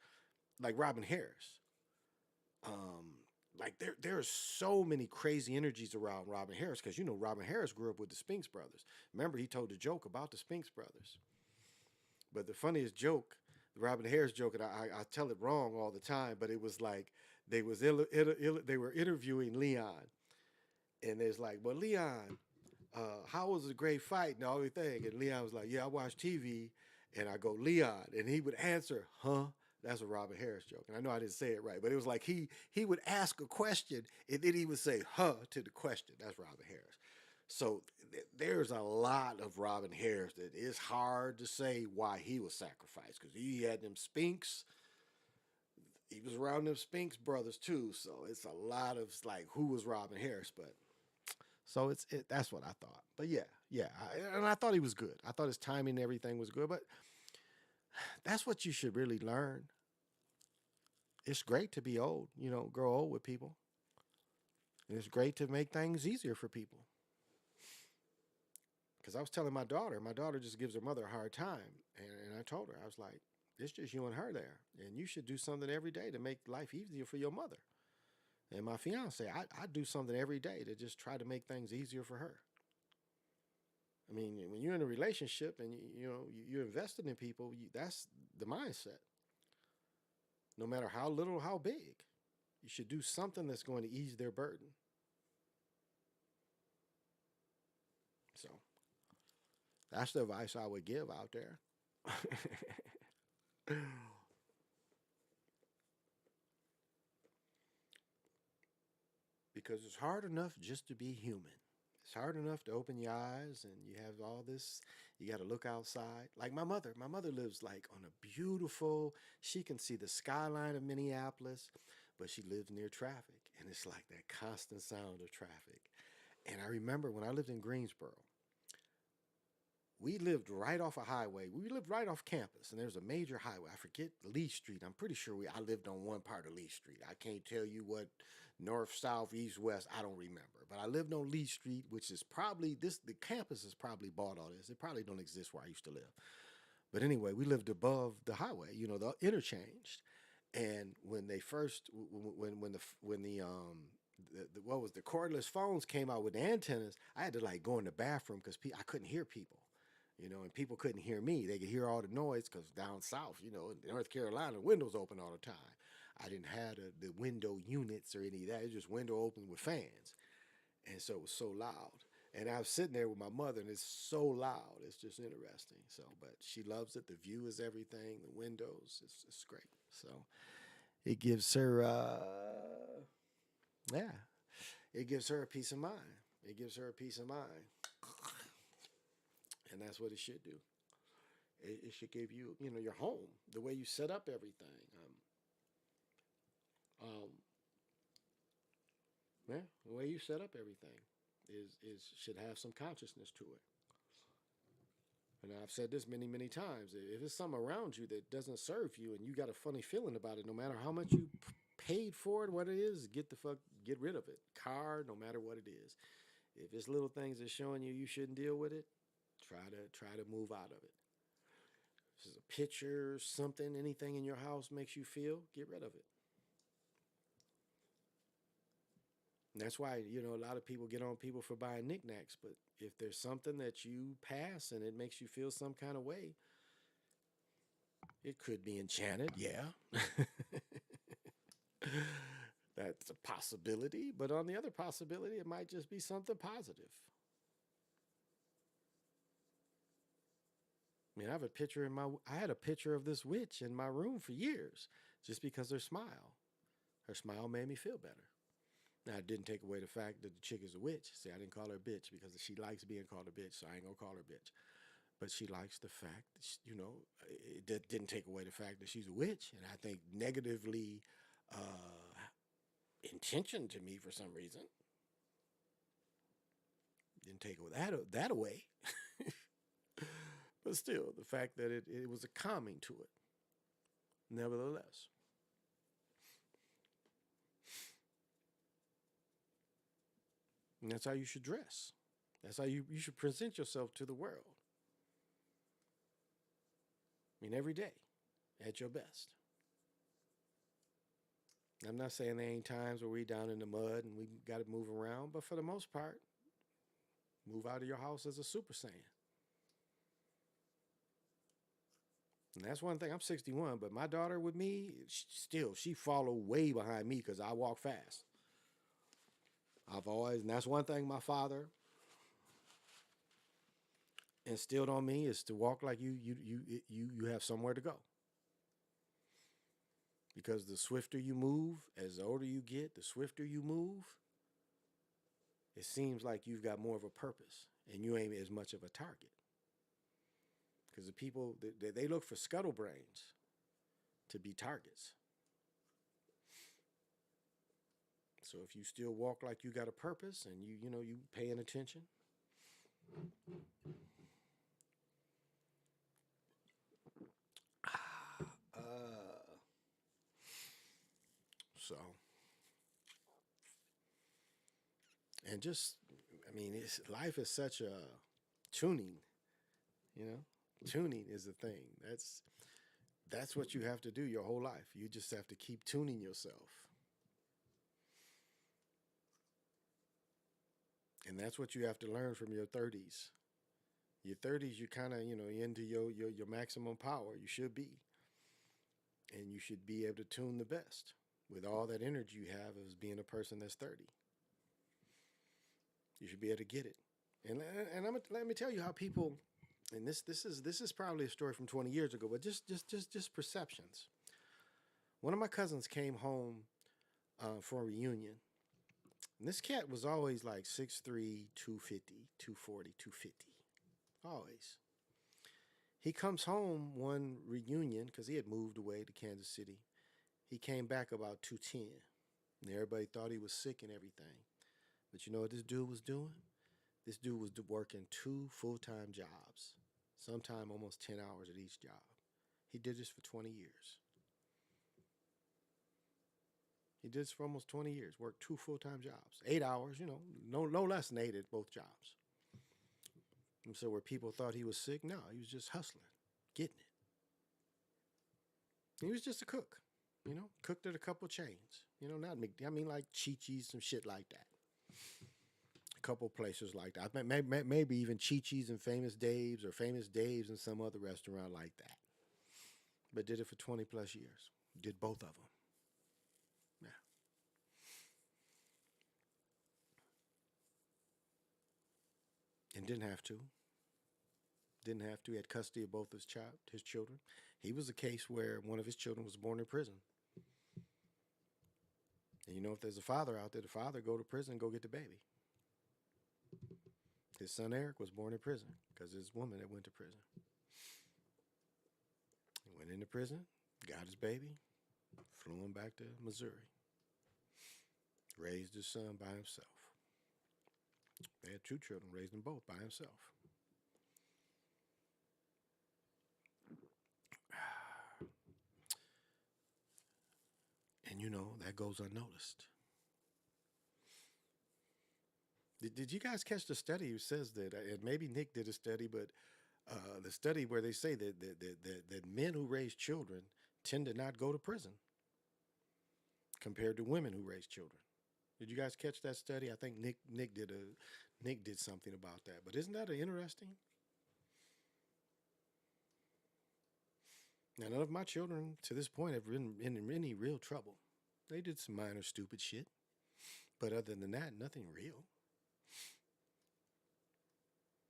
like Robin Harris. Like there are so many crazy energies around Robin Harris, because Robin Harris grew up with the Spinks brothers. Remember, he told a joke about the Spinks brothers. But the funniest joke, the Robin Harris joke, and I tell it wrong all the time, but it was like they were interviewing Leon, and there's like, well, Leon, how was the great fight and all everything? And Leon was like, yeah, I watch TV, and I go, Leon, and he would answer, huh? That's a Robin Harris joke, and I know I didn't say it right, but it was like he would ask a question, and then he would say, huh, to the question. That's Robin Harris. So there's a lot of Robin Harris that it's hard to say why he was sacrificed, because he had them Spinks. He was around them Spinks brothers too, so it's a lot of like who was Robin Harris, but so that's what I thought. But yeah, and I thought he was good. I thought his timing and everything was good, but that's what you should really learn. It's great to be old, grow old with people. And it's great to make things easier for people. Because I was telling my daughter just gives her mother a hard time. And I told her, I was like, it's just you and her there. And you should do something every day to make life easier for your mother. And my fiance, I do something every day to just try to make things easier for her. I mean, when you're in a relationship and you're invested in people, that's the mindset. No matter how little or how big, you should do something that's going to ease their burden. So that's the advice I would give out there. Because it's hard enough just to be human. It's hard enough to open your eyes and you have all this. You got to look outside. Like my mother. My mother lives like on a beautiful, she can see the skyline of Minneapolis, but she lives near traffic. And it's like that constant sound of traffic. And I remember when I lived in Greensboro, we lived right off a highway. We lived right off campus, and there's a major highway. I forget Lee Street. I'm pretty sure I lived on one part of Lee Street. I can't tell you what north, south, east, west. I don't remember. But I lived on Lee Street, which is probably this. The campus has probably bought all this. It probably don't exist where I used to live. But anyway, we lived above the highway. The interchange. And when they first, when what was the cordless phones came out with the antennas, I had to like go in the bathroom because I couldn't hear people. And people couldn't hear me. They could hear all the noise because down south, in North Carolina, windows open all the time. I didn't have the window units or any of that. It was just window open with fans. And so it was so loud. And I was sitting there with my mother, and it's so loud. It's just interesting. So, but she loves it. The view is everything. The windows, it's great. So it gives her, yeah, it gives her a peace of mind. It gives her a peace of mind. And that's what it should do. It should give you, you know, your home, the way you set up everything. Um, yeah, the way you set up everything is should have some consciousness to it. And I've said this many, many times. If it's something around you that doesn't serve you and you got a funny feeling about it, no matter how much you paid for it, what it is, get rid of it. Car, no matter what it is. If it's little things that's showing you shouldn't deal with it, try to move out of it. If it's a picture, something, anything in your house makes you feel, get rid of it. And that's why, you know, a lot of people get on people for buying knickknacks. But if there's something that you pass and it makes you feel some kind of way, it could be enchanted, yeah. That's a possibility. But on the other possibility, it might just be something positive. I mean, I had a picture of this witch in my room for years just because her smile made me feel better. Now, it didn't take away the fact that the chick is a witch. See, I didn't call her a bitch because she likes being called a bitch, so I ain't gonna call her a bitch. But she likes the fact that, you know, it didn't take away the fact that she's a witch. And I think negatively intentioned to me for some reason. Didn't take that away. But still, the fact that it was a calming to it, nevertheless. And that's how you should dress. That's how you should present yourself to the world. I mean, every day, at your best. I'm not saying there ain't times where we down in the mud and we got to move around, but for the most part, move out of your house as a Super Saiyan. And that's one thing. I'm 61, but my daughter with me, she follow way behind me because I walk fast. And that's one thing my father instilled on me is to walk like you have somewhere to go. Because the swifter you move, as the older you get, the swifter you move, it seems like you've got more of a purpose and you ain't as much of a target. Because the people, they look for scuttlebrains to be targets. So if you still walk like you got a purpose and you paying attention. So, and just, I mean, life is such a tuning, you know? Tuning is the thing. That's what you have to do your whole life. You just have to keep tuning yourself. And that's what you have to learn from your 30s. Your 30s, you kind of, you're into your maximum power. You should be. And you should be able to tune the best with all that energy you have as being a person that's 30. You should be able to get it. And let me tell you how people, and this is probably a story from 20 years ago, but just perceptions. One of my cousins came home for a reunion. And this cat was always like 6'3", 250, 240, 250. Always. He comes home one reunion because he had moved away to Kansas City. He came back about 210. And everybody thought he was sick and everything. But you know what this dude was doing? This dude was working 2 full-time jobs, sometime almost 10 hours at each job. He did this for 20 years. He did this for almost 20 years, worked 2 full-time jobs, 8 hours, no less than 8 at both jobs. And so where people thought he was sick, no, he was just hustling, getting it. He was just a cook, cooked at a couple chains, not I mean like Chi-Chi's, some shit like that. A couple places like that. Maybe even Chi-Chi's and Famous Dave's or Famous Dave's and some other restaurant like that. But did it for 20 plus years. Did both of them. Yeah. And didn't have to. He had custody of both his children. He was a case where one of his children was born in prison. And if there's a father out there, the father go to prison, go get the baby. His son Eric was born in prison because his woman had went to prison. Went into prison, got his baby, flew him back to Missouri, raised his son by himself. They had two children, raised them both by himself. And that goes unnoticed. Did you guys catch the study who says that? And maybe Nick did a study, but the study where they say that men who raise children tend to not go to prison compared to women who raise children. Did you guys catch that study? I think Nick did something about that. But isn't that interesting? Now, none of my children to this point have been in any real trouble. They did some minor stupid shit, but other than that, nothing real.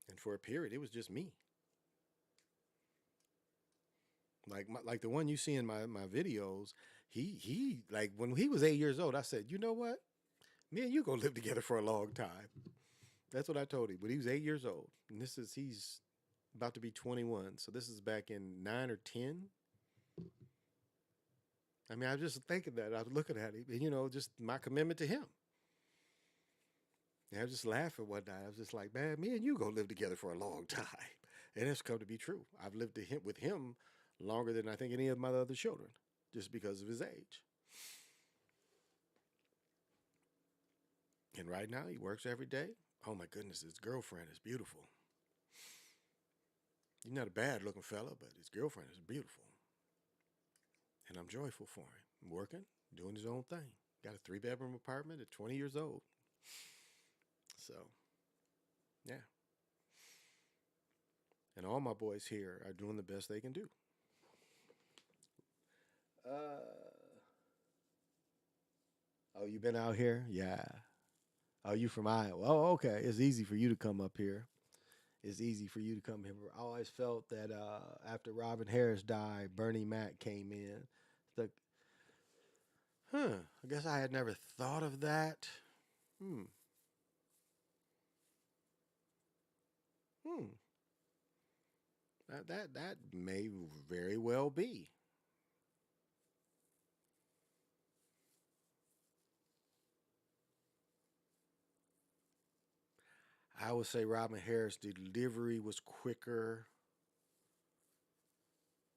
And for a period, it was just me. Like the one you see in my videos, he like when he was 8 years old, I said, you know what? Me and you gonna live together for a long time. That's what I told him when he was 8 years old. And he's about to be 21. So this is back in 9 or 10. I mean, I was just thinking that. I was looking at him, and just my commitment to him. And I was just laughing one night. I was just like, man, me and you gonna live together for a long time. And it's come to be true. I've lived with him longer than I think any of my other children, just because of his age. And right now, he works every day. Oh my goodness, his girlfriend is beautiful. He's not a bad looking fella, but his girlfriend is beautiful. And I'm joyful for him. Working, doing his own thing. Got a 3-bedroom apartment at 20 years old. So, yeah. And all my boys here are doing the best they can do. Oh, you been out here? Yeah. Oh, you from Iowa? Oh, okay. It's easy for you to come up here. It's easy for you to come here. I always felt that after Robin Harris died, Bernie Mac came in. It's like, I guess I had never thought of that. That may very well be. I would say Robin Harris' delivery was quicker,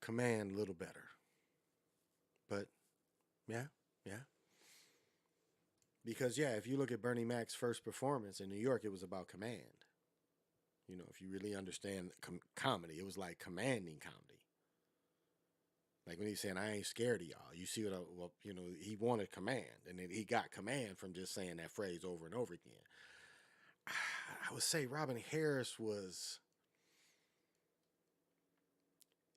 command a little better. But yeah. Because if you look at Bernie Mac's first performance in New York, it was about command. If you really understand comedy, it was like commanding comedy. Like when he's saying, I ain't scared of y'all. You see he wanted command. And then he got command from just saying that phrase over and over again. I would say Robin Harris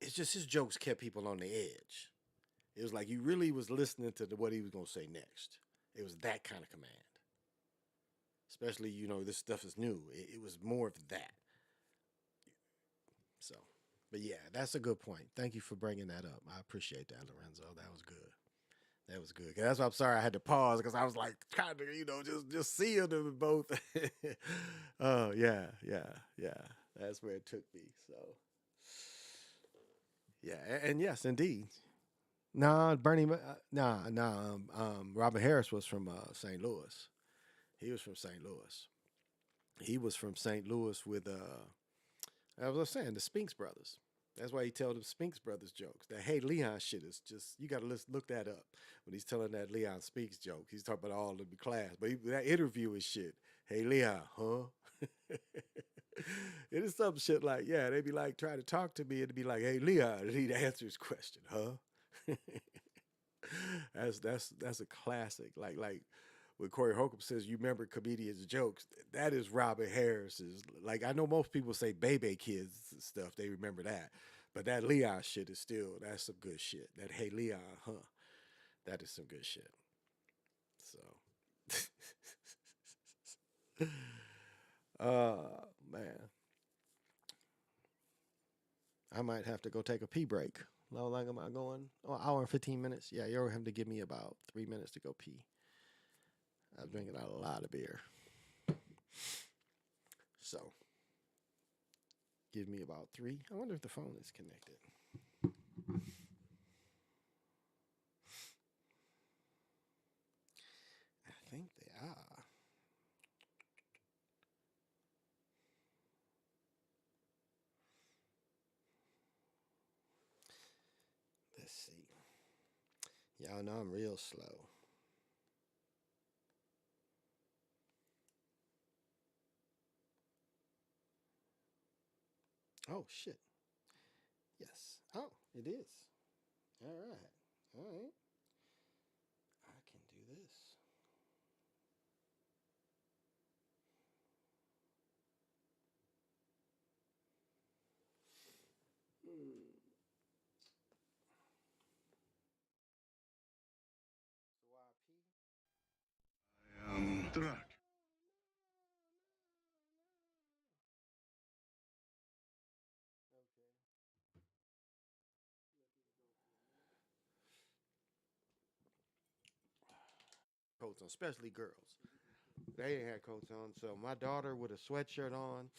it's just his jokes kept people on the edge. It was like you really was listening to what he was going to say next. It was that kind of command. Especially, this stuff is new. It was more of that. So, but yeah, that's a good point. Thank you for bringing that up. I appreciate that, Lorenzo. That was good. That was good. That's why I'm sorry I had to pause because I was like trying to, just see them both. Oh, yeah. That's where it took me. So, yeah. And yes, indeed. Nah, Robin Harris was from St. Louis. He was from St. Louis. He was from St. Louis with, I was saying, the Spinks brothers. That's why he tells the Spinks brothers jokes. That Hey Leon shit is just, you got to look that up. When he's telling that Leon Spinks joke, he's talking about all of the class. But that interview is shit. Hey Leon, huh? It is some shit like, they'd be like trying to talk to me and it'd be like, hey Leon, and he'd answer his question, huh? That's a classic. Like when Corey Holcomb says, you remember comedians' jokes, that is Robin Harris's. Like, I know most people say Bebe Kids stuff, they remember that. But that Leon shit is still, that's some good shit. That Hey Leon, huh? That is some good shit. So. Man. I might have to go take a pee break. How long am I going? Oh, hour and 15 minutes. Yeah, you're going to have to give me about 3 minutes to go pee. I'm drinking a lot of beer. So, give me about 3. I wonder if the phone is connected. Let's see. Y'all know I'm real slow. Oh, shit. Yes. Oh, it is. All right. All right. I can do this. Hmm. So I pee. Drag. Okay. Coats on, especially girls. They didn't have coats on. So my daughter with a sweatshirt on,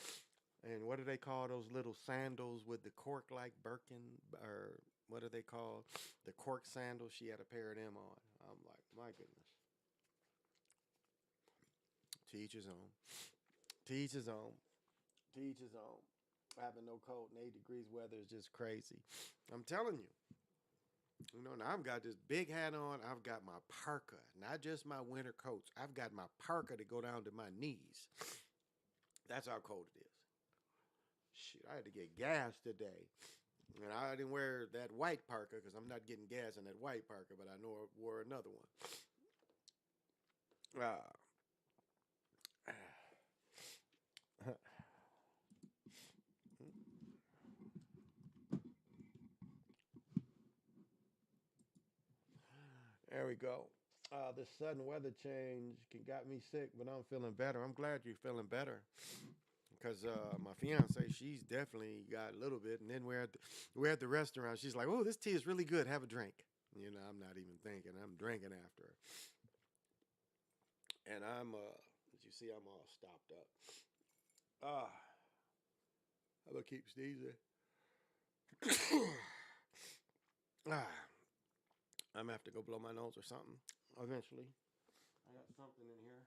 and what do they call those little sandals with the cork like Birkin, or what are they called? The cork sandals. She had a pair of them on. I'm like, my goodness. To each his own. To each his own. To each his own. Having no coat in 8 degrees weather is just crazy. I'm telling you. You know, now I've got this big hat on. I've got my parka, not just my winter coats. I've got my parka to go down to my knees. That's how cold it is. Shit, I had to get gas today. And I didn't wear that white parka because I'm not getting gas in that white parka, but I know I wore another one. Ah. There we go. This sudden weather change got me sick, but I'm feeling better. I'm glad you're feeling better because my fiance, she's definitely got a little bit. And then we're at the restaurant. She's like, "Oh, this tea is really good. Have a drink." You know, I'm not even thinking. I'm drinking after her, and as you see, I'm all stopped up. Ah, I'm gonna keep sneezing. ah, I'm gonna have to go blow my nose or something eventually. I got something in here.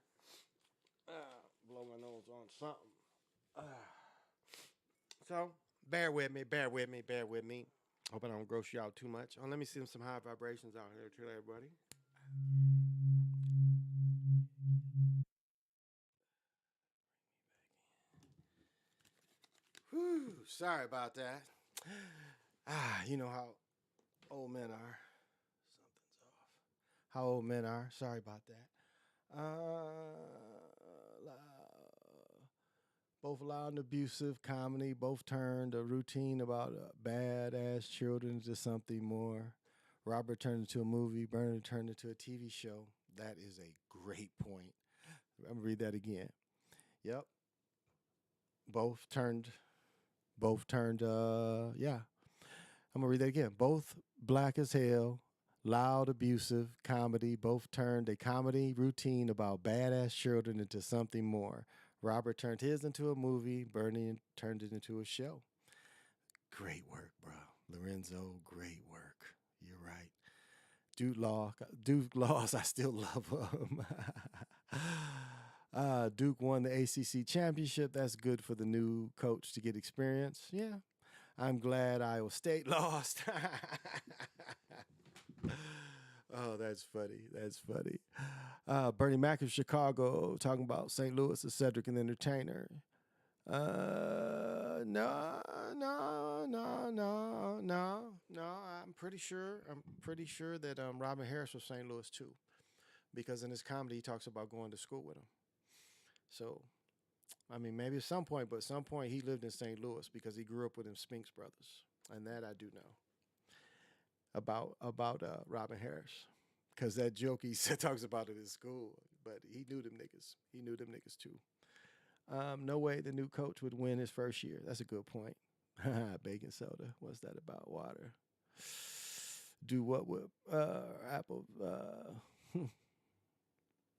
Blow my nose on something. Ah. So bear with me, bear with me, bear with me. Hope I don't gross you out too much. Oh, let me send some high vibrations out here to everybody. Whew, sorry about that. You know how old men are. Something's off. How old men are. Sorry about that. Both loud and abusive comedy. Both turned a routine about badass children into something more. Robert turned into a movie. Bernard turned into a TV show. That is a great point. I'm gonna read that again. Yep. Both turned. Both turned. Yeah. I'm gonna read that again. Both black as hell, loud, abusive comedy. Both turned a comedy routine about badass children into something more. Robert turned his into a movie. Bernie turned it into a show. Great work, bro. Lorenzo, great work. You're right. Duke lost. I still love him. Duke won the ACC championship. That's good for the new coach to get experience. Yeah, I'm glad Iowa State lost. Oh, that's funny. That's funny. Bernie Mac of Chicago talking about St. Louis as Cedric and the Entertainer. No, no, no, no, no, no. I'm pretty sure. I'm pretty sure that Robin Harris was St. Louis too, because in his comedy he talks about going to school with him. So, I mean, maybe at some point, but at some point he lived in St. Louis because he grew up with them Spinks brothers, and that I do know about Robin Harris, because that joke he said talks about it in school, but he knew them niggas. He knew them niggas too. No way the new coach would win his first year. That's a good point. Baking soda. What's that about? Water. Do what with apple?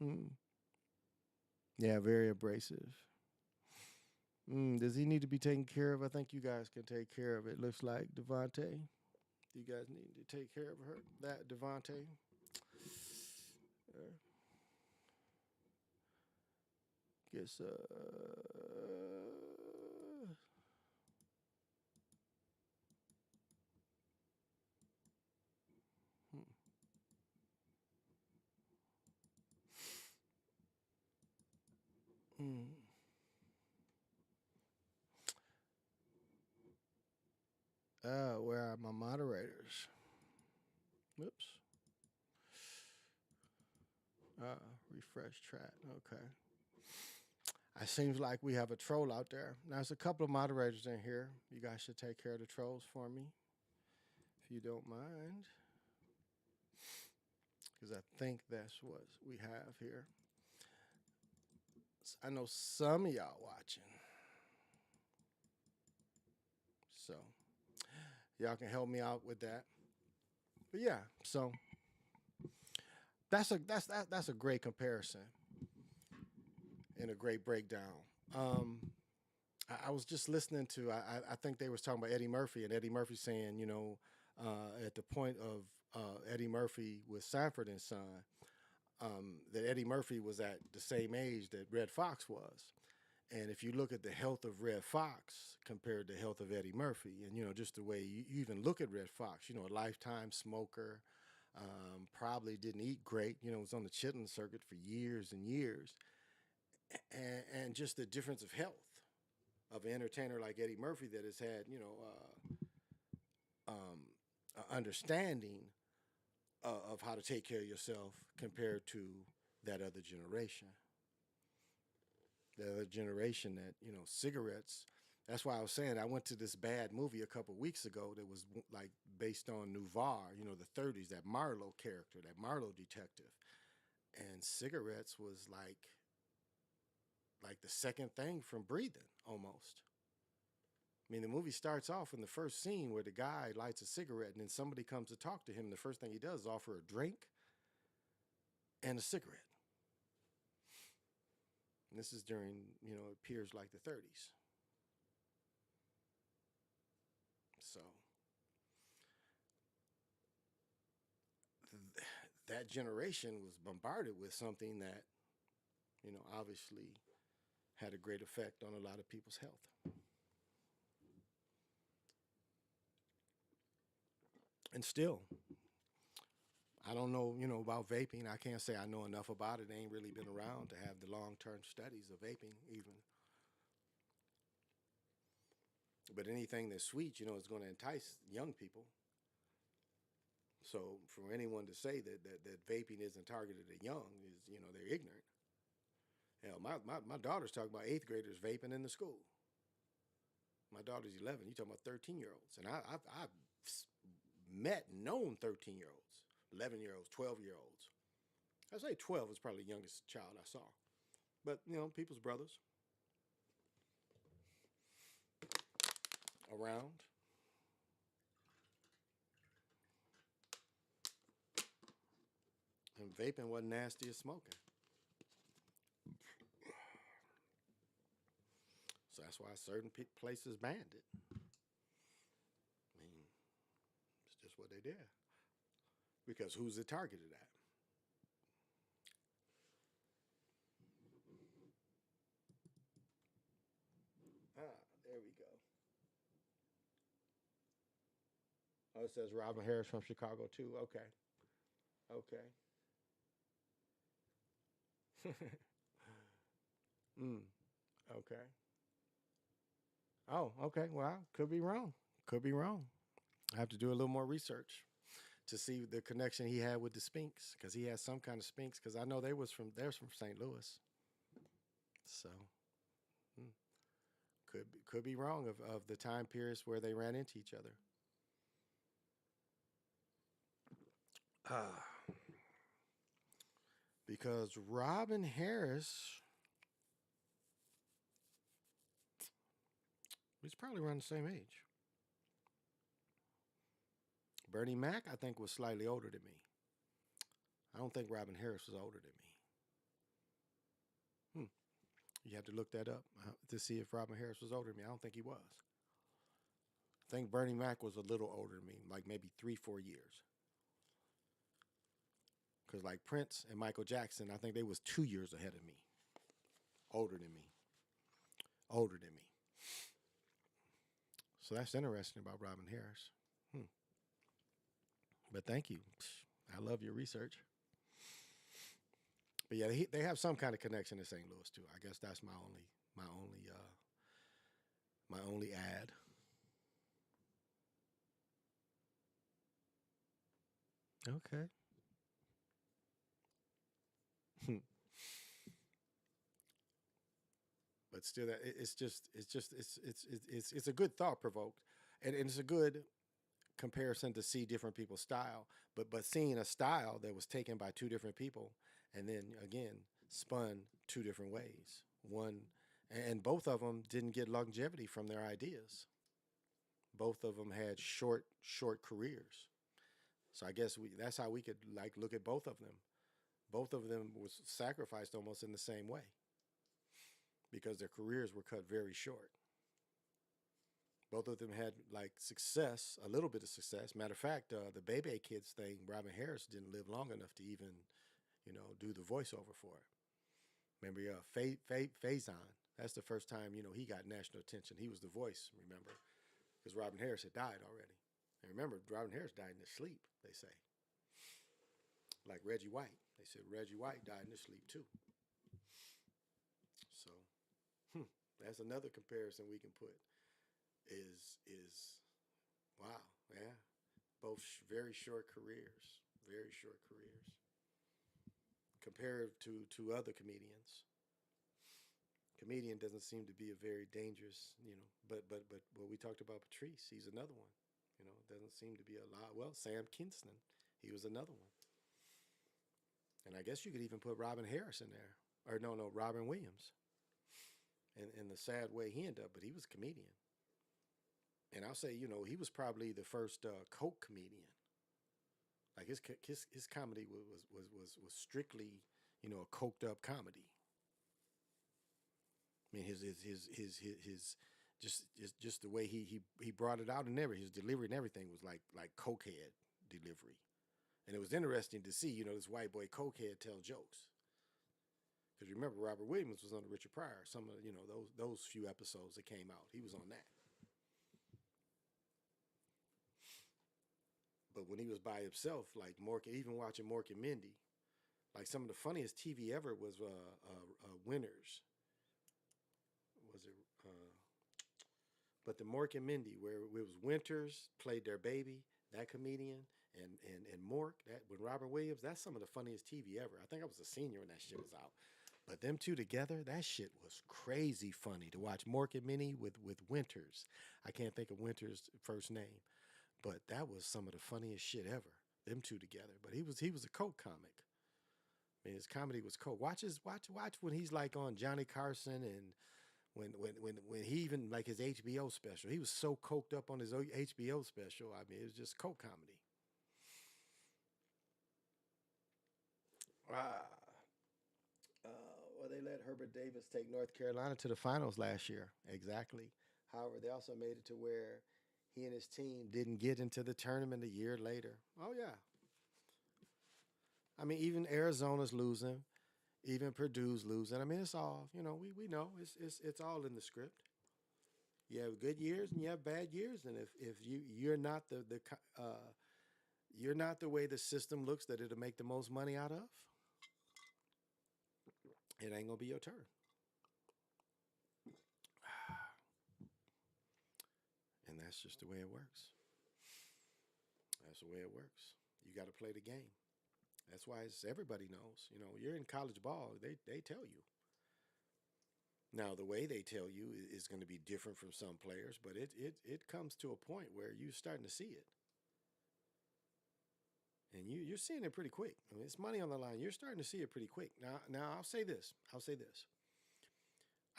Mm, yeah, very abrasive. Does he need to be taken care of? I think you guys can take care of it. Looks like Devontae. You guys need to take care of her. That Devontae. Uh, guess Where are my moderators? Whoops. Refresh chat. Okay. It seems like we have a troll out there. Now, there's a couple of moderators in here. You guys should take care of the trolls for me, if you don't mind. Because I think that's what we have here. I know some of y'all watching. So, y'all can help me out with that. But yeah, so that's a great comparison and a great breakdown. I was just listening to I think they was talking about Eddie Murphy, and Eddie Murphy saying, at the point of Eddie Murphy with Sanford and Son, that Eddie Murphy was at the same age that Red Fox was. And if you look at the health of Red Fox compared to the health of Eddie Murphy, and just the way you even look at Red Fox, a lifetime smoker, probably didn't eat great, was on the chitlin circuit for years and years, and just the difference of health of an entertainer like Eddie Murphy that has had, understanding of how to take care of yourself compared to that other generation. The other generation that, cigarettes. That's why I was saying I went to this bad movie a couple of weeks ago that was like based on Noir, the 30s, that Marlowe character, that Marlowe detective. And cigarettes was like the second thing from breathing almost. I mean, the movie starts off in the first scene where the guy lights a cigarette and then somebody comes to talk to him. The first thing he does is offer a drink and a cigarette. And this is during, it appears like the 30s. So that generation was bombarded with something that, obviously had a great effect on a lot of people's health. And still, I don't know, about vaping. I can't say I know enough about it. I ain't really been around to have the long-term studies of vaping even. But anything that's sweet, is going to entice young people. So for anyone to say that vaping isn't targeted at young is, they're ignorant. Hell, my daughter's talking about 8th graders vaping in the school. My daughter's 11. You talking about 13-year-olds. And I've met and known 13-year-olds, 11-year-olds, 12-year-olds. I say 12 is probably the youngest child I saw. But, people's brothers around. And vaping wasn't nasty as smoking. So that's why certain places banned it. I mean, it's just what they did. Because who's it targeted at? There we go. Oh, it says Robin Harris from Chicago too. Okay. Okay. Oh, okay. Well, could be wrong. Could be wrong. I have to do a little more research to see the connection he had with the Spinks, because he had some kind of Spinks. Because I know they're from St. Louis. So could be wrong of the time periods where they ran into each other. Because Robin Harris, he's probably around the same age. Bernie Mac, I think, was slightly older than me. I don't think Robin Harris was older than me. You have to look that up to see if Robin Harris was older than me. I don't think he was. I think Bernie Mac was a little older than me, like maybe 3-4 years. Because like Prince and Michael Jackson, I think they was 2 years ahead of me. Older than me. So that's interesting about Robin Harris. But thank you. I love your research. But yeah, they have some kind of connection to St. Louis too. I guess that's my only ad. Okay. But still, that it's a good thought provoked, and it's a good comparison to see different people's style. But seeing a style that was taken by two different people, and then again spun two different ways. One, and both of them didn't get longevity from their ideas. Both of them had short careers. So I guess that's how we could like look at both of them. Both of them was sacrificed almost in the same way because their careers were cut very short. Both of them had like success, a little bit of success. Matter of fact, the Bebe Kids thing, Robin Harris didn't live long enough to even, do the voiceover for it. Remember, Faison. That's the first time he got national attention. He was the voice. Remember, because Robin Harris had died already. And remember, Robin Harris died in his sleep. They say, like Reggie White. They said Reggie White died in his sleep too. So that's another comparison we can put. Is wow, yeah, both very short careers, very short careers compared to other comedians. Comedian doesn't seem to be a very dangerous, but what we talked about Patrice, he's another one. Doesn't seem to be a lot. Well, Sam Kinston, he was another one. And I guess you could even put Robin Harris in there, or no, Robin Williams. In the sad way he ended up, but he was a comedian. And I'll say, he was probably the first coke comedian. Like his comedy was strictly, a coked up comedy. I mean, his just the way he brought it out and everything, his delivery and everything was like cokehead delivery, and it was interesting to see, this white boy cokehead tell jokes. Because remember, Robert Williams was on the Richard Pryor. Some of those few episodes that came out, he was on that. But when he was by himself, like Mork, even watching Mork and Mindy, like some of the funniest TV ever was Winners. Was it? But the Mork and Mindy, where it was Winters played their baby, that comedian, and Mork, that with Robert Williams, that's some of the funniest TV ever. I think I was a senior when that shit was out. But them two together, that shit was crazy funny to watch Mork and Minnie with Winters. I can't think of Winters' first name, but that was some of the funniest shit ever. Them two together. But he was a coke comic. I mean, his comedy was coke. Watch when he's like on Johnny Carson and when he even like his HBO special. He was so coked up on his HBO special. I mean, it was just coke comedy. Ah. Uh, well, they let Herbert Davis take North Carolina to the finals last year. Exactly. However, they also made it to where he and his team didn't get into the tournament a year later. Oh yeah. I mean, even Arizona's losing, even Purdue's losing. I mean, it's all we know. It's all in the script. You have good years and you have bad years, and if you're not you're not the way the system looks that it'll make the most money out of, it ain't gonna be your turn. And that's just the way it works. That's the way it works. You got to play the game. That's why everybody knows. You're in college ball. They tell you. Now the way they tell you is going to be different from some players, but it comes to a point where you're starting to see it, and you're seeing it pretty quick. I mean, it's money on the line. You're starting to see it pretty quick. Now I'll say this.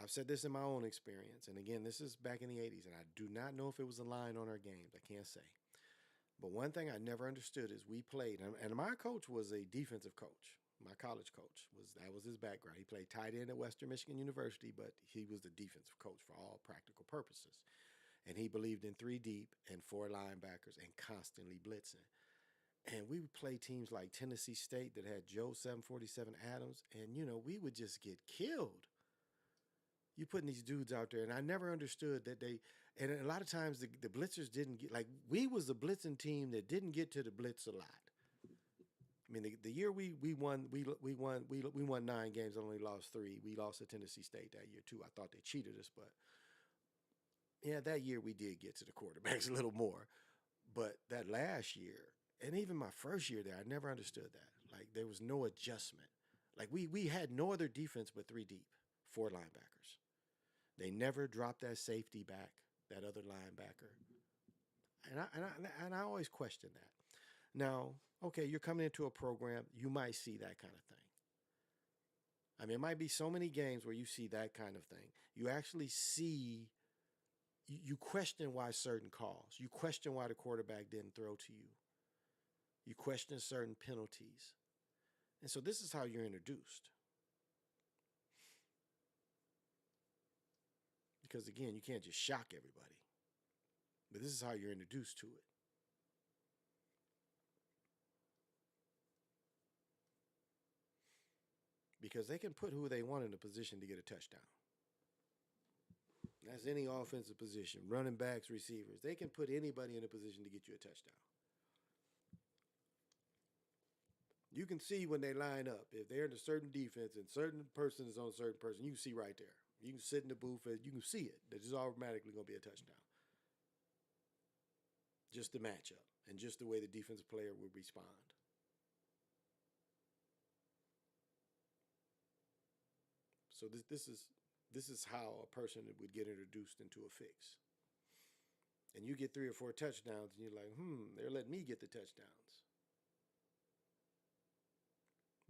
I've said this in my own experience, and again, this is back in the '80s, and I do not know if it was a line on our games. I can't say. But one thing I never understood is we played, and my coach was a defensive coach. My college coach was his background. He played tight end at Western Michigan University, but he was the defensive coach for all practical purposes. And he believed in three deep and four linebackers and constantly blitzing. And we would play teams like Tennessee State that had Joe 747 Adams, and we would just get killed. You putting these dudes out there, and I never understood that they. And a lot of times the blitzers didn't get, like, we was the blitzing team that didn't get to the blitz a lot. I mean, the year we won 9 games, only lost 3. We lost to Tennessee State that year too. I thought they cheated us, but yeah, that year we did get to the quarterbacks a little more. But that last year, And even my first year there, I never understood that. Like there was no adjustment. Like we had no other defense but three deep, four linebackers. They never dropped that safety back, that other linebacker. And I always question that. Now, okay, you're coming into a program, you might see that kind of thing. I mean, it might be so many games where you see that kind of thing. You actually see, you question why certain calls. You question why the quarterback didn't throw to you. You question certain penalties. And so this is how you're introduced. Because again, you can't just shock everybody. But this is how you're introduced to it. Because they can put who they want in a position to get a touchdown. That's any offensive position, running backs, receivers. They can put anybody in a position to get you a touchdown. You can see when they line up, if they're in a certain defense and certain person is on a certain person, you can see right there. You can sit in the booth, you can see it. That is automatically going to be a touchdown. Just the matchup and just the way the defensive player would respond. So this is how a person would get introduced into a fix. And you get 3 or 4 touchdowns, and you're like, they're letting me get the touchdowns.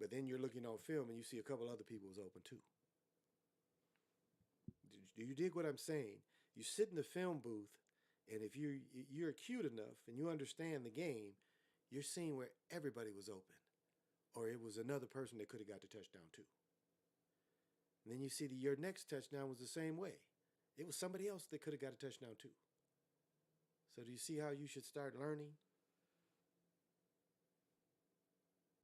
But then you're looking on film, and you see a couple other people was open too. Do you dig what I'm saying? You sit in the film booth, and if you're acute enough and you understand the game, you're seeing where everybody was open, or it was another person that could have got the touchdown too. And then you see that your next touchdown was the same way. It was somebody else that could have got a touchdown too. So do you see how you should start learning?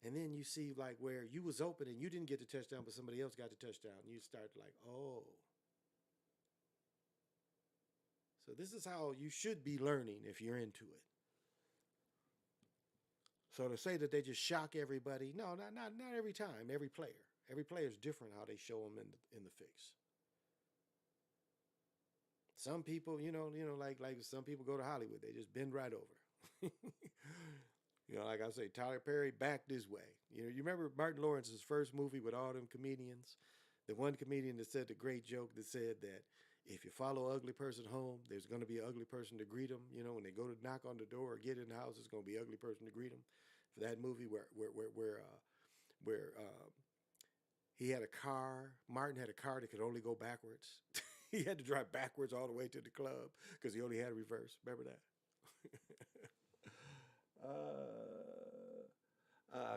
And then you see like where you was open and you didn't get the touchdown, but somebody else got the touchdown. And you start like, oh. So this is how you should be learning if you're into it. So to say that they just shock everybody, no, not every time, every player. Every player is different how they show them in the fix. Some people, like some people go to Hollywood, they just bend right over. Like I say, Tyler Perry back this way. You remember Martin Lawrence's first movie with all them comedians? The one comedian that said the great joke that said that if you follow an ugly person home, there's going to be an ugly person to greet them. When they go to knock on the door or get in the house, it's going to be an ugly person to greet them. For that movie where he had a car. Martin had a car that could only go backwards. He had to drive backwards all the way to the club because he only had a reverse. Remember that?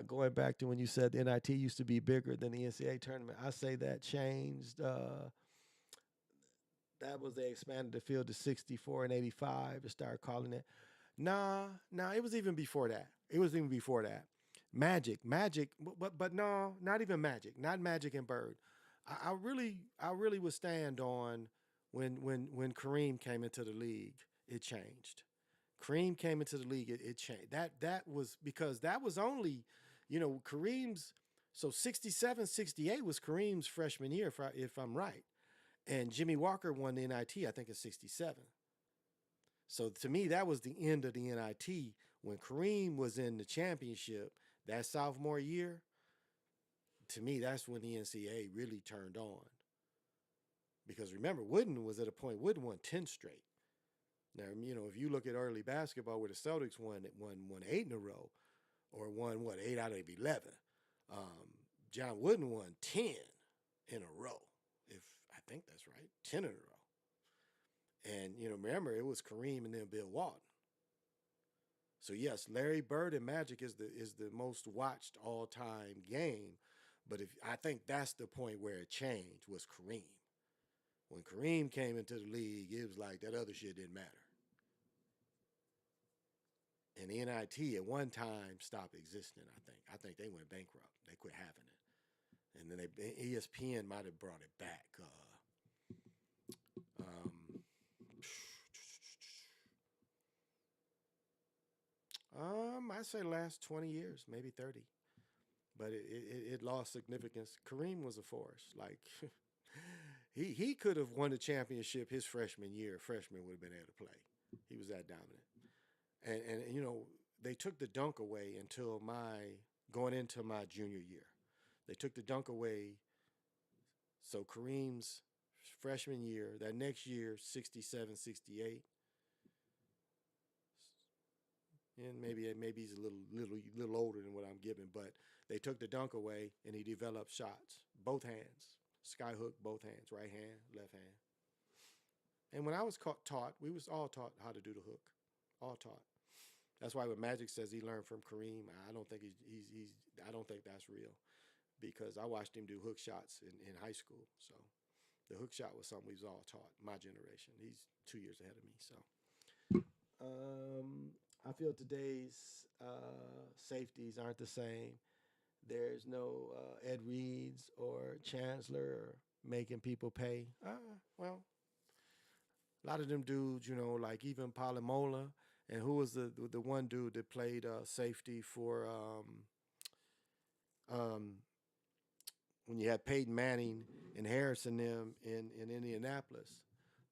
Going back to when you said the NIT used to be bigger than the NCAA tournament, I say that changed. That was they expanded the field to 64 and 85 to start calling it. Nah, it was even before that. Magic, but no, not even Magic, not Magic and Bird. I really would stand on when Kareem came into the league, it changed. Kareem came into the league, it changed. That was because that was only, Kareem's. So 67, 68 was Kareem's freshman year, if I'm right, and Jimmy Walker won the NIT, I think, in 67. So to me, that was the end of the NIT when Kareem was in the championship. That sophomore year, to me, that's when the NCAA really turned on. Because remember, Wooden was at a point, Wooden won 10 straight. Now, if you look at early basketball where the Celtics won 8 in a row, or won, 8 out of 11, John Wooden won 10 in a row. I think that's right, 10 in a row. And, remember, it was Kareem and then Bill Walton. So yes, Larry Bird and Magic is the most watched all-time game, but I think that's the point where it changed was Kareem. When Kareem came into the league, it was like that other shit didn't matter. And the NIT at one time stopped existing, I think. I think they went bankrupt. They quit having it. And then ESPN might have brought it back. I'd say last 20 years, maybe 30. But it lost significance. Kareem was a force. Like, he could have won the championship his freshman year. Freshman would have been able to play. He was that dominant. And they took the dunk away until my going into my junior year. They took the dunk away. So Kareem's freshman year, that next year, 67, 68, and maybe he's a little older than what I'm giving, but they took the dunk away and he developed shots, both hands, sky hook, both hands, right hand, left hand. And when I was taught, we was all taught how to do the hook, all taught. That's why when Magic says he learned from Kareem, I don't think he's I don't think that's real because I watched him do hook shots in high school. So the hook shot was something we was all taught. My generation. He's 2 years ahead of me. So I feel today's safeties aren't the same. There's no Ed Reeds or Chancellor making people pay. Well, a lot of them dudes, like even Palomola, and who was the one dude that played safety for um, when you had Peyton Manning and Harrison them in Indianapolis,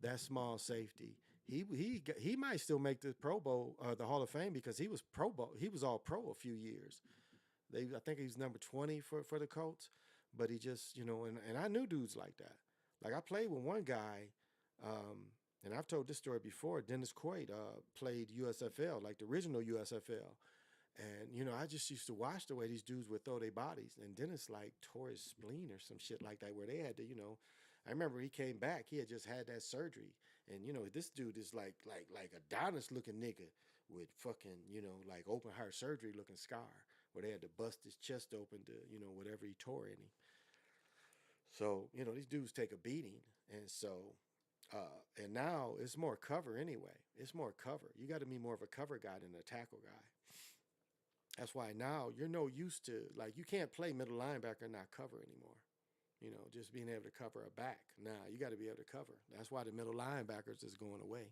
that small safety. He might still make the Pro Bowl, the Hall of Fame because he was Pro Bowl. He was all Pro a few years. I think he's number 20 for the Colts, but he just and I knew dudes like that. Like I played with one guy, and I've told this story before. Dennis Quaid played USFL, like the original USFL. And I just used to watch the way these dudes would throw their bodies. And Dennis like tore his spleen or some shit like that, where they had to. I remember he came back. He had just had that surgery, and this dude is like Adonis looking nigga with fucking like open heart surgery looking scar, where they had to bust his chest open to whatever he tore in him. So these dudes take a beating, and so. And now it's more cover anyway. It's more cover. You got to be more of a cover guy than a tackle guy. That's why now you're no use to, like, you can't play middle linebacker and not cover anymore. Just being able to cover a back. Now you got to be able to cover. That's why the middle linebackers is going away.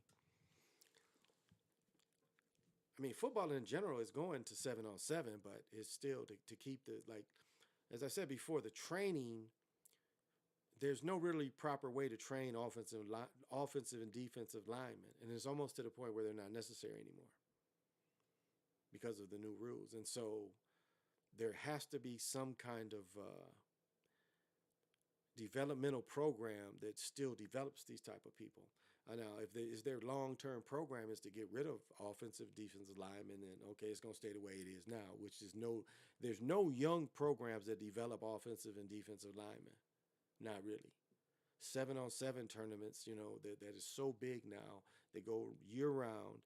I mean, football in general is going to 7-on-7, but it's still to keep the, like, as I said before, the training, there's no really proper way to train offensive and defensive linemen. And it's almost to the point where they're not necessary anymore because of the new rules. And so there has to be some kind of developmental program that still develops these type of people. Now, if their long-term program is to get rid of offensive, defensive linemen, then okay, it's going to stay the way it is now, which is there's no young programs that develop offensive and defensive linemen. Not really. 7-on-7 tournaments, that is so big now. They go year round.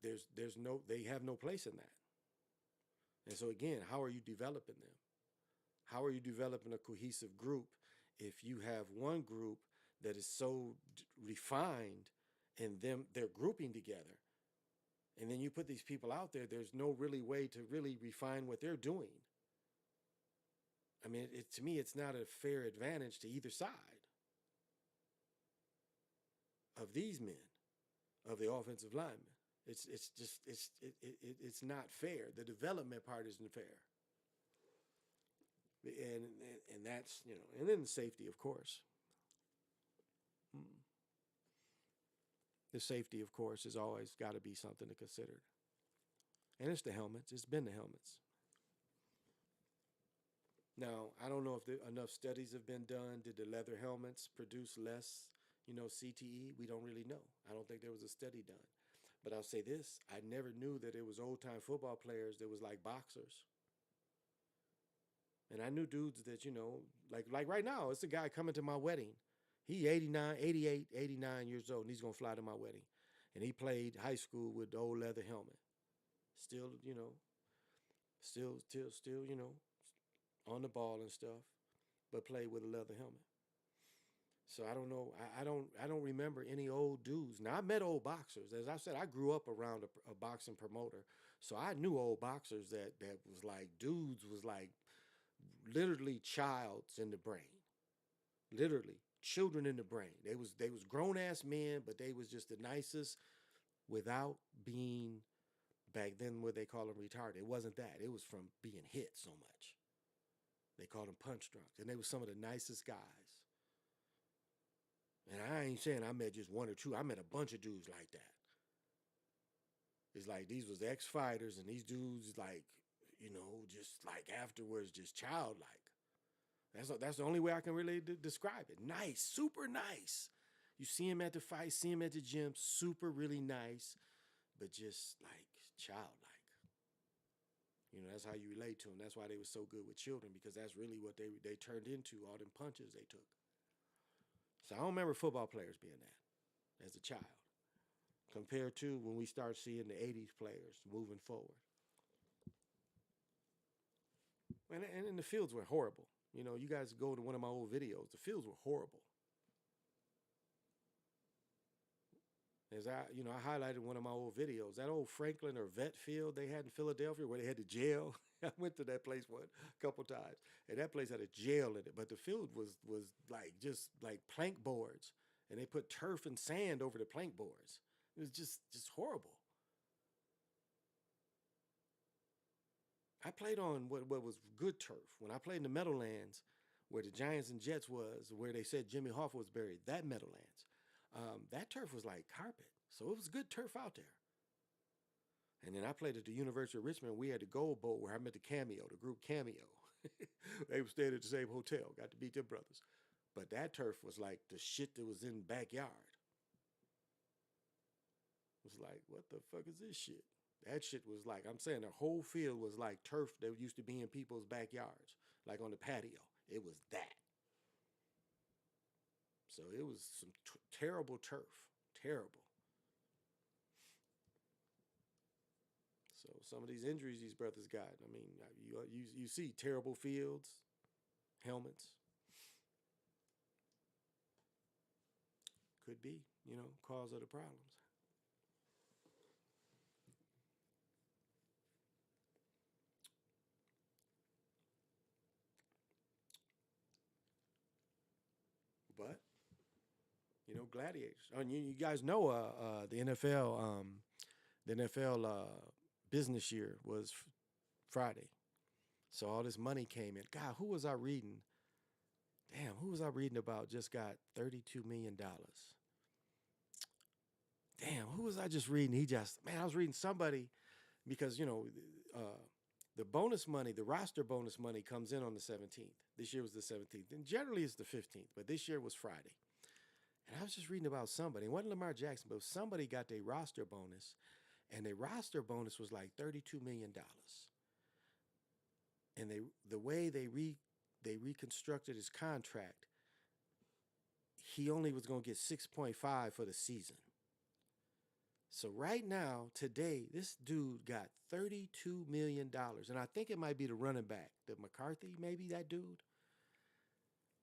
They have no place in that. And so again, how are you developing them? How are you developing a cohesive group if you have one group that is so refined and they're grouping together, and then you put these people out there, there's no really way to really refine what they're doing. I mean, to me, it's not a fair advantage to either side of these men, of the offensive linemen. It's not fair. The development part isn't fair. And that's, and then the safety, of course. The safety, of course, has always got to be something to consider. And it's the helmets. It's been the helmets. Now, I don't know if enough studies have been done. Did the leather helmets produce less, CTE? We don't really know. I don't think there was a study done. But I'll say this, I never knew that it was old-time football players that was like boxers. And I knew dudes that, like right now, it's a guy coming to my wedding. He 89, 88, 89 years old, and he's going to fly to my wedding. And he played high school with the old leather helmet. Still, still, on the ball and stuff, but played with a leather helmet. So I don't know. I don't remember any old dudes. Now I met old boxers. As I said, I grew up around a boxing promoter, so I knew old boxers that was like dudes was like literally childs in the brain, literally children in the brain. They was grown ass men, but they was just the nicest without being back then what they call them retarded. It wasn't that. It was from being hit so much. They called them punch drunks, and they were some of the nicest guys. And I ain't saying I met just one or two. I met a bunch of dudes like that. It's like these was ex fighters, and these dudes like, just like afterwards, just childlike. That's the only way I can really describe it. Nice, super nice. You see him at the fight, see him at the gym, super really nice, but just like childlike. That's how you relate to them. That's why they were so good with children, because that's really what they turned into, all them punches they took. So I don't remember football players being that as a child, compared to when we start seeing the 80s players moving forward. And the fields were horrible. You guys go to one of my old videos, the fields were horrible. As I highlighted one of my old videos, that old Franklin or Vet Field they had in Philadelphia where they had the jail. I went to that place a couple times, and that place had a jail in it. But the field was like just like plank boards, and they put turf and sand over the plank boards. It was just horrible. I played on what was good turf. When I played in the Meadowlands, where the Giants and Jets was, where they said Jimmy Hoffa was buried, that Meadowlands. That turf was like carpet. So it was good turf out there. And then I played at the University of Richmond. We had the Gold Bowl where I met the group Cameo. They were staying at the same hotel. Got to meet their brothers. But that turf was like the shit that was in the backyard. It was like, what the fuck is this shit? That shit was like, I'm saying the whole field was like turf that used to be in people's backyards, like on the patio. It was that. So it was some terrible turf. Terrible. So some of these injuries these brothers got, I mean, you see terrible fields, helmets. Could be, cause of the problems. But, gladiators. And you guys know the NFL business year was Friday. So all this money came in. God, who was I reading? Damn, who was I reading about just got $32 million? Damn, who was I just reading? I was reading somebody because, the bonus money, the roster bonus money comes in on the 17th. This year was the 17th. And generally it's the 15th, but this year was Friday. And I was just reading about somebody. It wasn't Lamar Jackson, but somebody got their roster bonus. And their roster bonus was like $32 million. And the way they reconstructed his contract, he only was going to get 6.5 for the season. So right now, today, this dude got $32 million. And I think it might be the running back, the McCarthy, maybe that dude.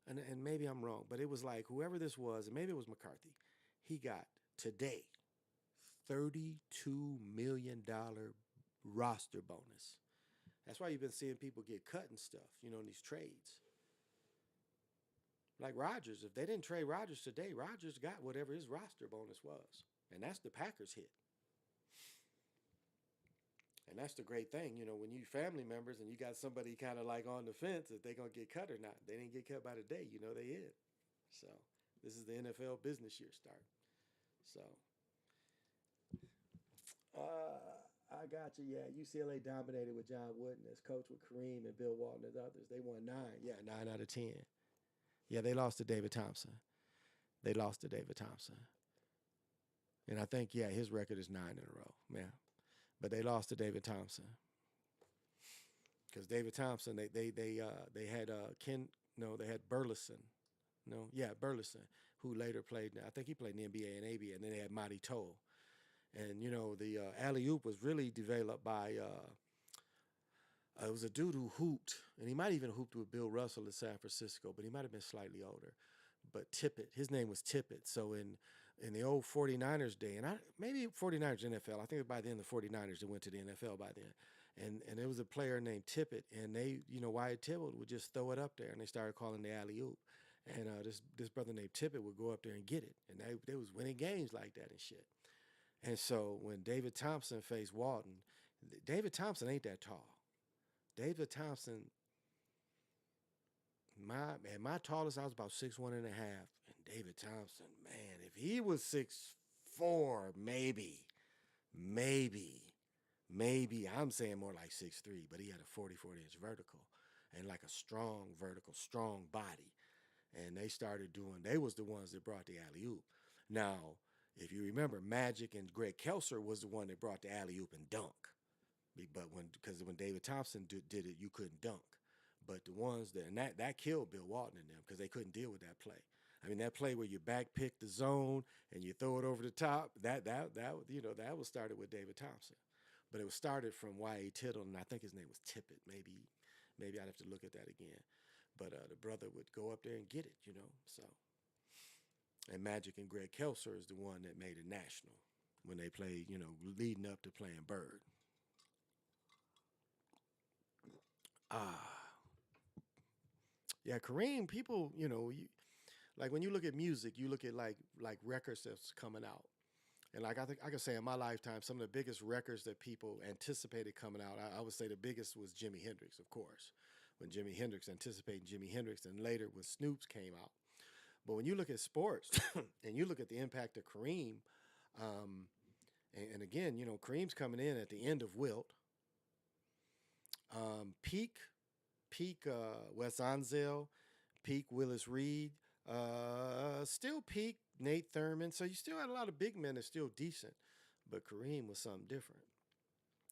And maybe I'm wrong, but it was like whoever this was, and maybe it was McCarthy, he got today $32 million roster bonus. That's why you've been seeing people get cut and stuff, in these trades. Like Rodgers, if they didn't trade Rodgers today, Rodgers got whatever his roster bonus was. And that's the Packers hit. And that's the great thing, when you family members and you got somebody kind of like on the fence if they're going to get cut or not. They didn't get cut by the day, they hit. So this is the NFL business year start. So I got you. Yeah, UCLA dominated with John Wooden as coach with Kareem and Bill Walton and others. They won 9. Yeah, 9 out of 10. Yeah, they lost to David Thompson. And I think, his record is 9 in a row. Yeah. But they lost to David Thompson. Because David Thompson, they had they had Burleson. Burleson, who later played, I think he played in the NBA and ABA, and then they had Marty Toll. And, the alley-oop was really developed by, it was a dude who hooped, and he might even hooped with Bill Russell in San Francisco, but he might have been slightly older. But Tippett, his name was Tippett. So in the old 49ers day, and maybe 49ers NFL, I think by then the 49ers went to the NFL by then. And there was a player named Tippett, and they, Wyatt Tibble would just throw it up there, and they started calling the alley-oop. And this brother named Tippett would go up there and get it. And they was winning games like that and shit. And so when David Thompson faced Walton, David Thompson ain't that tall. David Thompson, my tallest, I was about 6'1.5", and David Thompson, man, if he was 6'4", maybe maybe, maybe I'm saying more like 6'3", but he had a 40-inch vertical and like a strong vertical, strong body. And they started doing, they was the ones that brought the alley oop. Now, if you remember, Magic and Greg Kelser was the one that brought the alley oop and dunk. But because when David Thompson did it, you couldn't dunk. But the ones that, and that killed Bill Walton and them because they couldn't deal with that play. I mean, that play where you back pick the zone and you throw it over the top, that was started with David Thompson. But it was started from Y.A. Tittle, and I think his name was Tippett. Maybe I'd have to look at that again. But the brother would go up there and get it. So, and Magic and Greg Kelser is the one that made it national when they played, leading up to playing Bird. Ah, yeah, Kareem. People, like when you look at music, you look at like records that's coming out, and like I think I can say in my lifetime, some of the biggest records that people anticipated coming out, I would say the biggest was Jimi Hendrix, of course, when Jimi Hendrix anticipating Jimi Hendrix, and later when Snoop's came out. But when you look at sports and you look at the impact of Kareem, um, and again, Kareem's coming in at the end of Wilt, peak Wes Ansel, peak Willis Reed, still peak Nate Thurman. So you still had a lot of big men that's still decent, but Kareem was something different.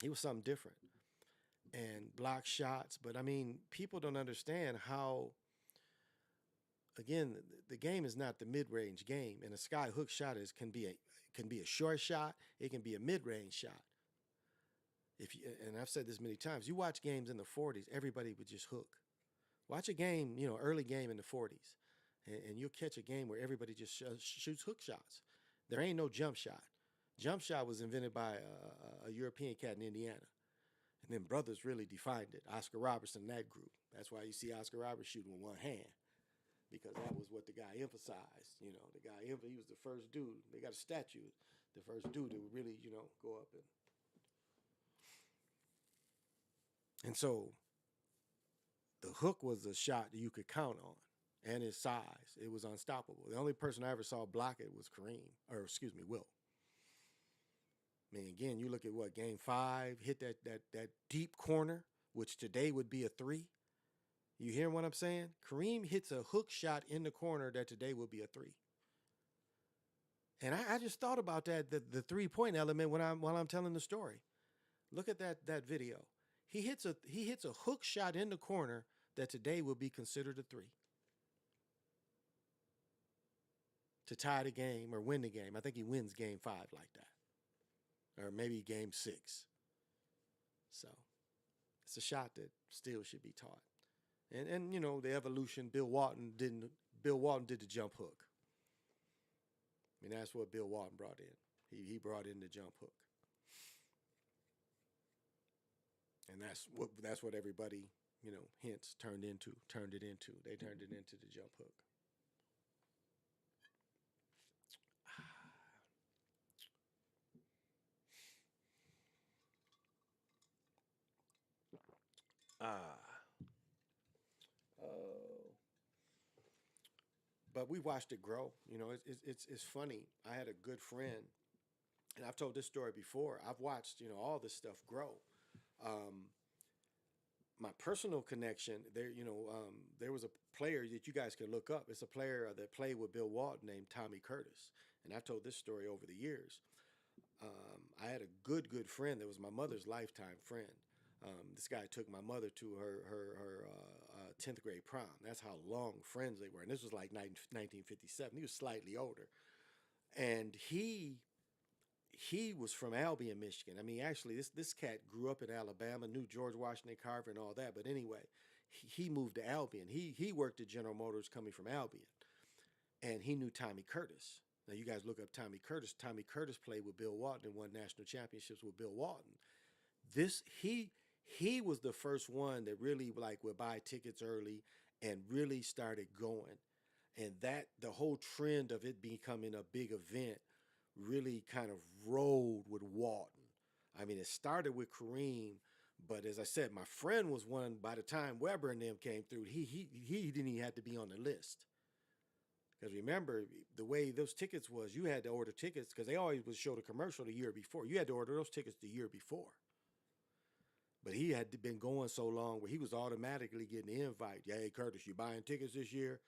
He was something different and block shots. But I mean, people don't understand how. Again, the game is not the mid-range game, and a sky hook shot can be a short shot. It can be a mid-range shot. And I've said this many times, you watch games in the 40s, everybody would just hook. Watch a game, early game in the 40s, and you'll catch a game where everybody just shoots hook shots. There ain't no jump shot. Jump shot was invented by a European cat in Indiana. And then brothers really defined it. Oscar Robertson, that group. That's why you see Oscar Robertson shooting with one hand, because that was what the guy emphasized. The guy, he was the first dude. They got a statue, the first dude that would really, go up and so the hook was a shot that you could count on, and his size. It was unstoppable. The only person I ever saw block it was Kareem, or excuse me, Wilt. I mean, again, you look at what Game 5 hit that deep corner, which today would be a 3. You hear what I'm saying? Kareem hits a hook shot in the corner that today would be a 3. And I just thought about that, the 3-point element while I'm telling the story. Look at that video. He hits a hook shot in the corner that today would be considered a 3. To tie the game or win the game. I think he wins Game 5 like that. Or maybe Game 6. So it's a shot that still should be taught. And the evolution, Bill Walton did the jump hook. I mean, that's what Bill Walton brought in. He brought in the jump hook. And that's what everybody, hence turned it into. They turned it into the jump hook. Oh. But we watched it grow. It's funny. I had a good friend, and I've told this story before. I've watched, all this stuff grow. Um, my personal connection there, there was a player that you guys can look up. It's a player that played with Bill Walton named Tommy Curtis, and I've told this story over the years. I had a good friend that was my mother's lifetime friend. This guy took my mother to her 10th grade prom. That's how long friends they were, and this was like 1957. He was slightly older, and he was from Albion, Michigan. I mean, actually, this cat grew up in Alabama, knew George Washington Carver and all that. But anyway, he moved to Albion. He worked at General Motors coming from Albion, and he knew Tommy Curtis. Now, you guys look up Tommy Curtis. Tommy Curtis played with Bill Walton and won national championships with Bill Walton. He was the first one that really would buy tickets early and really started going, and that the whole trend of it becoming a big event really kind of rolled with Walton. I mean, it started with Kareem, but as I said, my friend was one. By the time Weber and them came through, he didn't even have to be on the list. Because remember, the way those tickets was, you had to order tickets because they always would show the commercial the year before. You had to order those tickets the year before. But he had been going so long where he was automatically getting the invite. Yeah, hey Curtis, you buying tickets this year?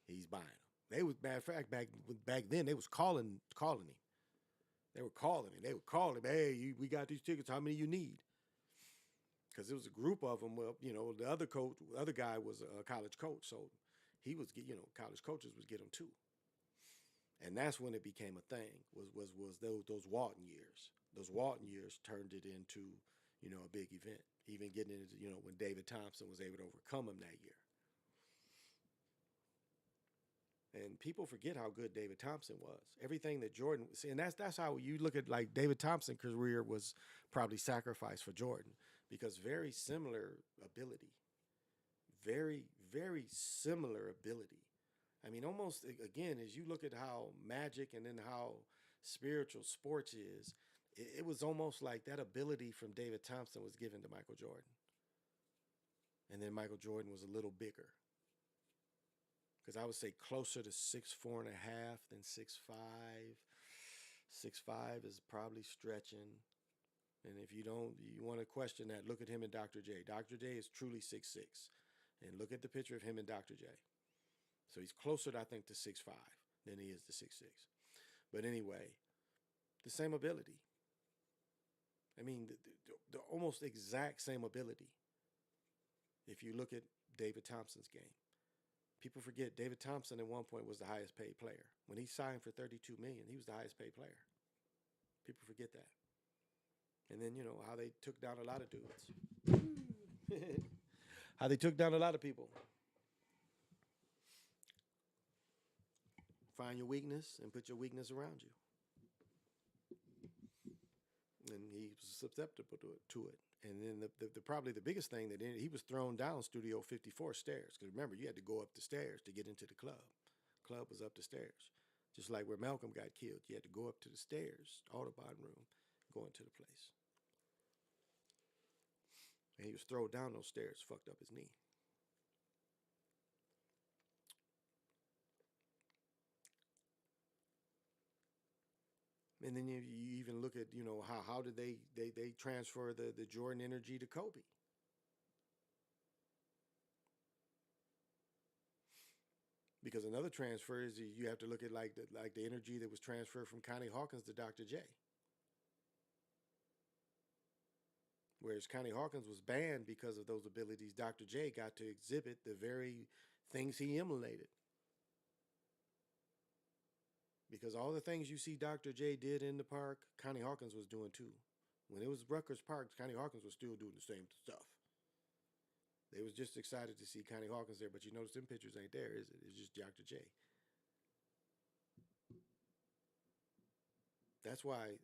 He's buying them. They was, matter of fact, back then they was calling him. They were calling him. They would call him. Hey, we got these tickets. How many you need? Because there was a group of them. Well, the other coach, the other guy was a college coach, so he was, college coaches would get them too. And that's when it became a thing. Was those Walton years? Those Walton years turned it into, a big event. Even getting into, when David Thompson was able to overcome him that year. And people forget how good David Thompson was. Everything that Jordan was, and that's how you look at, like, David Thompson's career was probably sacrificed for Jordan, because very similar ability. Very, very similar ability. I mean, almost, again, as you look at how Magic and then how spiritual sports is, it was almost like that ability from David Thompson was given to Michael Jordan. And then Michael Jordan was a little bigger. Because I would say closer to 6'4.5" than 6'5". 6'5" is probably stretching. And if you want to question that, look at him and Dr. J. Dr. J is truly 6'6". And look at the picture of him and Dr. J. So he's closer, I think, to 6'5" than he is to 6'6". But anyway, the same ability. I mean, the almost exact same ability. If you look at David Thompson's game. People forget David Thompson at one point was the highest paid player. When he signed for $32 million, he was the highest paid player. People forget that. And then, how they took down a lot of dudes. How they took down a lot of people. Find your weakness and put your weakness around you. And he was susceptible to it. And then the probably the biggest thing that he was thrown down Studio 54 stairs. Because remember, you had to go up the stairs to get into the club. Club was up the stairs. Just like where Malcolm got killed. You had to go up to the stairs, Audubon room, go into the place. And he was thrown down those stairs, fucked up his knee. And then you even look at, how did they transfer the Jordan energy to Kobe? Because another transfer is you have to look at like the energy that was transferred from Connie Hawkins to Dr. J. Whereas Connie Hawkins was banned because of those abilities, Dr. J got to exhibit the very things he emulated. Because all the things you see Dr. J did in the park, Connie Hawkins was doing too. When it was Rutgers Park, Connie Hawkins was still doing the same stuff. They was just excited to see Connie Hawkins there, but you notice them pictures ain't there, is it? It's just Dr. J. That's why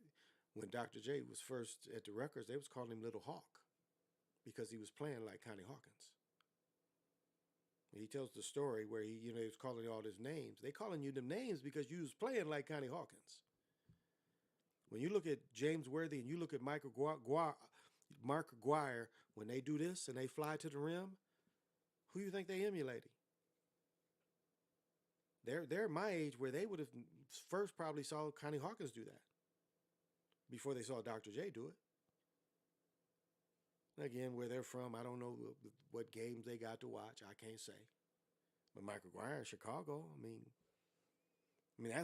when Dr. J was first at the Rutgers, they was calling him Little Hawk because he was playing like Connie Hawkins. He tells the story where he was calling all his names. They calling you them names because you was playing like Connie Hawkins. When you look at James Worthy and you look at Mark Aguirre, when they do this and they fly to the rim, who you think they emulating? They're my age where they would have first probably saw Connie Hawkins do that before they saw Dr. J do it. Again, where they're from, I don't know what games they got to watch. I can't say. But Michael Aguirre in Chicago, I mean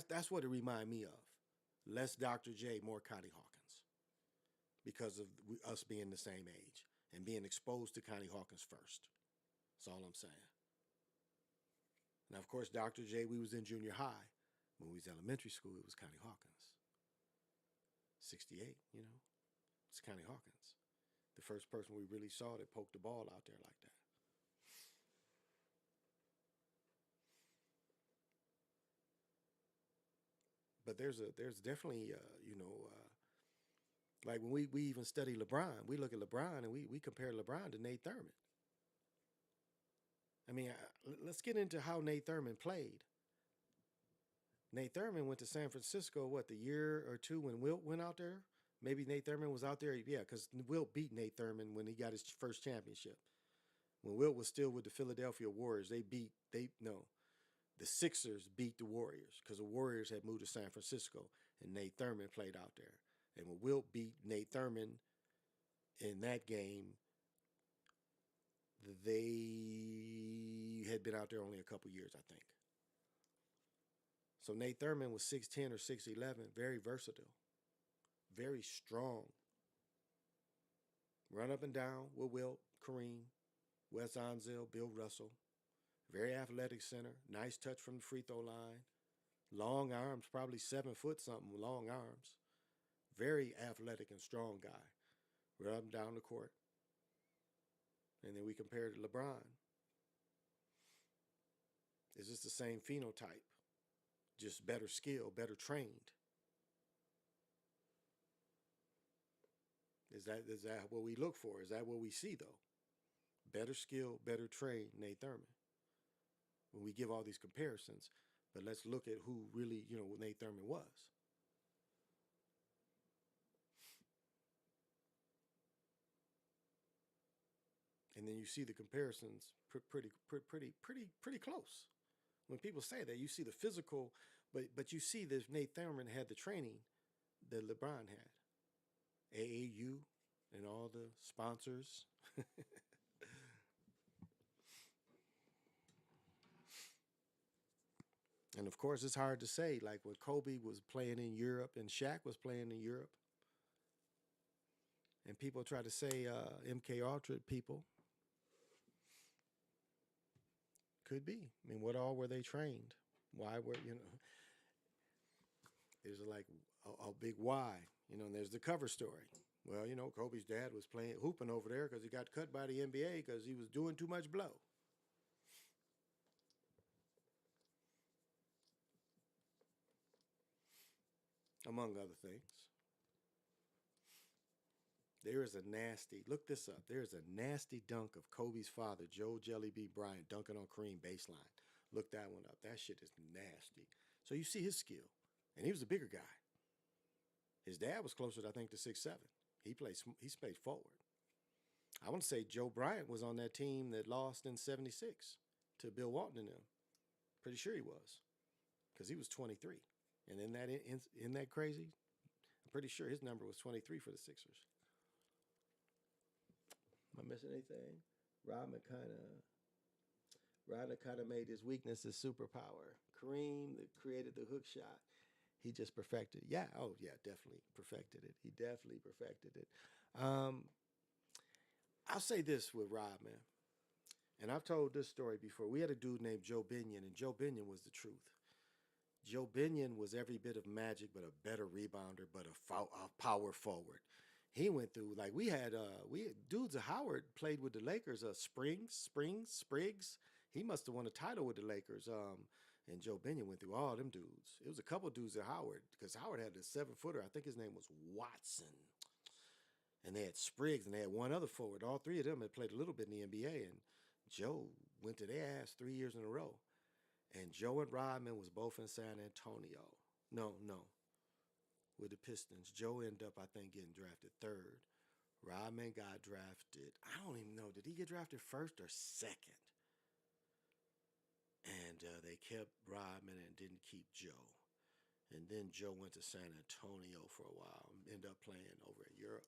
that's what it reminded me of. Less Dr. J, more Connie Hawkins, because of us being the same age and being exposed to Connie Hawkins first. That's all I'm saying. Now, of course, Dr. J, we was in junior high. When we was elementary school, it was Connie Hawkins. 68, it's Connie Hawkins. The first person we really saw that poked the ball out there like that. But there's definitely, like when we even study LeBron, we look at LeBron and we compare LeBron to Nate Thurman. I mean, let's get into how Nate Thurman played. Nate Thurman went to San Francisco, the year or two when Wilt went out there? Maybe Nate Thurman was out there. Yeah, because Wilt beat Nate Thurman when he got his first championship. When Wilt was still with the Philadelphia Warriors, The Sixers beat the Warriors because the Warriors had moved to San Francisco and Nate Thurman played out there. And when Wilt beat Nate Thurman in that game, they had been out there only a couple years, I think. So Nate Thurman was 6'10 or 6'11, very versatile, very strong. Run up and down with Wilt, Kareem, Wes Unseld, Bill Russell. Very athletic center, nice touch from the free throw line. Long arms, probably 7 foot something, long arms. Very athletic and strong guy. Run up and down the court. And then we compared to LeBron. Is this the same phenotype? Just better skill, better trained. Is that what we look for? Is that what we see, though? Better skill, better trained Nate Thurman. When we give all these comparisons, but let's look at who really, Nate Thurman was. And then you see the comparisons pretty close. When people say that, you see the physical, but you see that Nate Thurman had the training that LeBron had. AAU and all the sponsors. And of course, it's hard to say, like when Kobe was playing in Europe and Shaq was playing in Europe. And people try to say MK Ultra people. Could be. I mean, what all were they trained? Why were, there's like a big why, and there's the cover story. Well, Kobe's dad was hooping over there because he got cut by the NBA because he was doing too much blow. Among other things. There is a nasty, look this up, there is a nasty dunk of Kobe's father, Joe Jelly B. Bryant, dunking on Kareem baseline. Look that one up. That shit is nasty. So you see his skill. And he was a bigger guy. His dad was closer, I think, to 6'7". He played forward. I want to say Joe Bryant was on that team that lost in 76 to Bill Walton and them. Pretty sure he was. Because he was 23. And in that crazy? I'm pretty sure his number was 23 for the Sixers. Am I missing anything? Rodman kind of made his weakness his superpower. Kareem that created the hook shot. He just perfected it. Yeah, oh yeah, definitely perfected it. He definitely perfected it. I'll say this with Rodman, and I've told this story before. We had a dude named Joe Binion, and Joe Binion was the truth. Joe Binion was every bit of Magic, but a better rebounder, but a power forward. He went through, like we had dudes at Howard played with the Lakers, Spriggs. He must have won a title with the Lakers. And Joe Binion went through all them dudes. It was a couple dudes at Howard because Howard had a 7-footer. I think his name was Watson. And they had Spriggs and they had one other forward. All three of them had played a little bit in the NBA. And Joe went to their ass 3 years in a row. And Joe and Rodman was both in San Antonio. No. With the Pistons. Joe ended up, I think, getting drafted third. Rodman got drafted. I don't even know. Did he get drafted first or second? And they kept Rodman and didn't keep Joe. And then Joe went to San Antonio for a while and ended up playing over in Europe.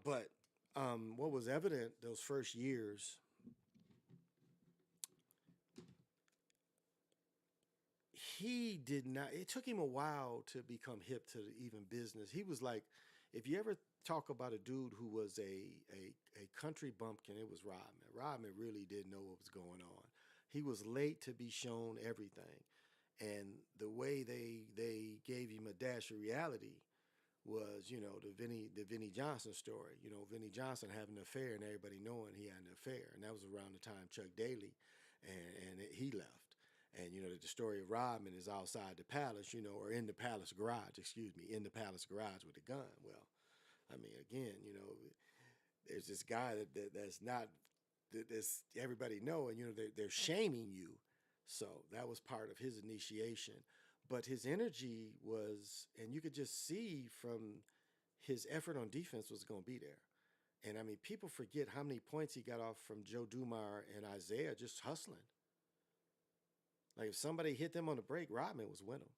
But what was evident those first years, he did not, it took him a while to become hip to even business. He was like, if you ever talk about a dude who was a country bumpkin, it was Rodman. Rodman really didn't know what was going on. He was late to be shown everything. And the way they gave him a dash of reality was, the Vinnie Johnson story. Vinnie Johnson having an affair and everybody knowing he had an affair. And that was around the time Chuck Daly and he left. And, the story of Rodman is outside the palace, or in the palace garage, in the palace garage with a gun. Well, I mean, again, there's this guy that's not, that's everybody know, and, they're shaming you. So that was part of his initiation. But his energy was, and you could just see from his effort on defense was going to be there. And, I mean, people forget how many points he got off from Joe Dumars and Isaiah just hustling. Like if somebody hit them on the break, Rodman was with them.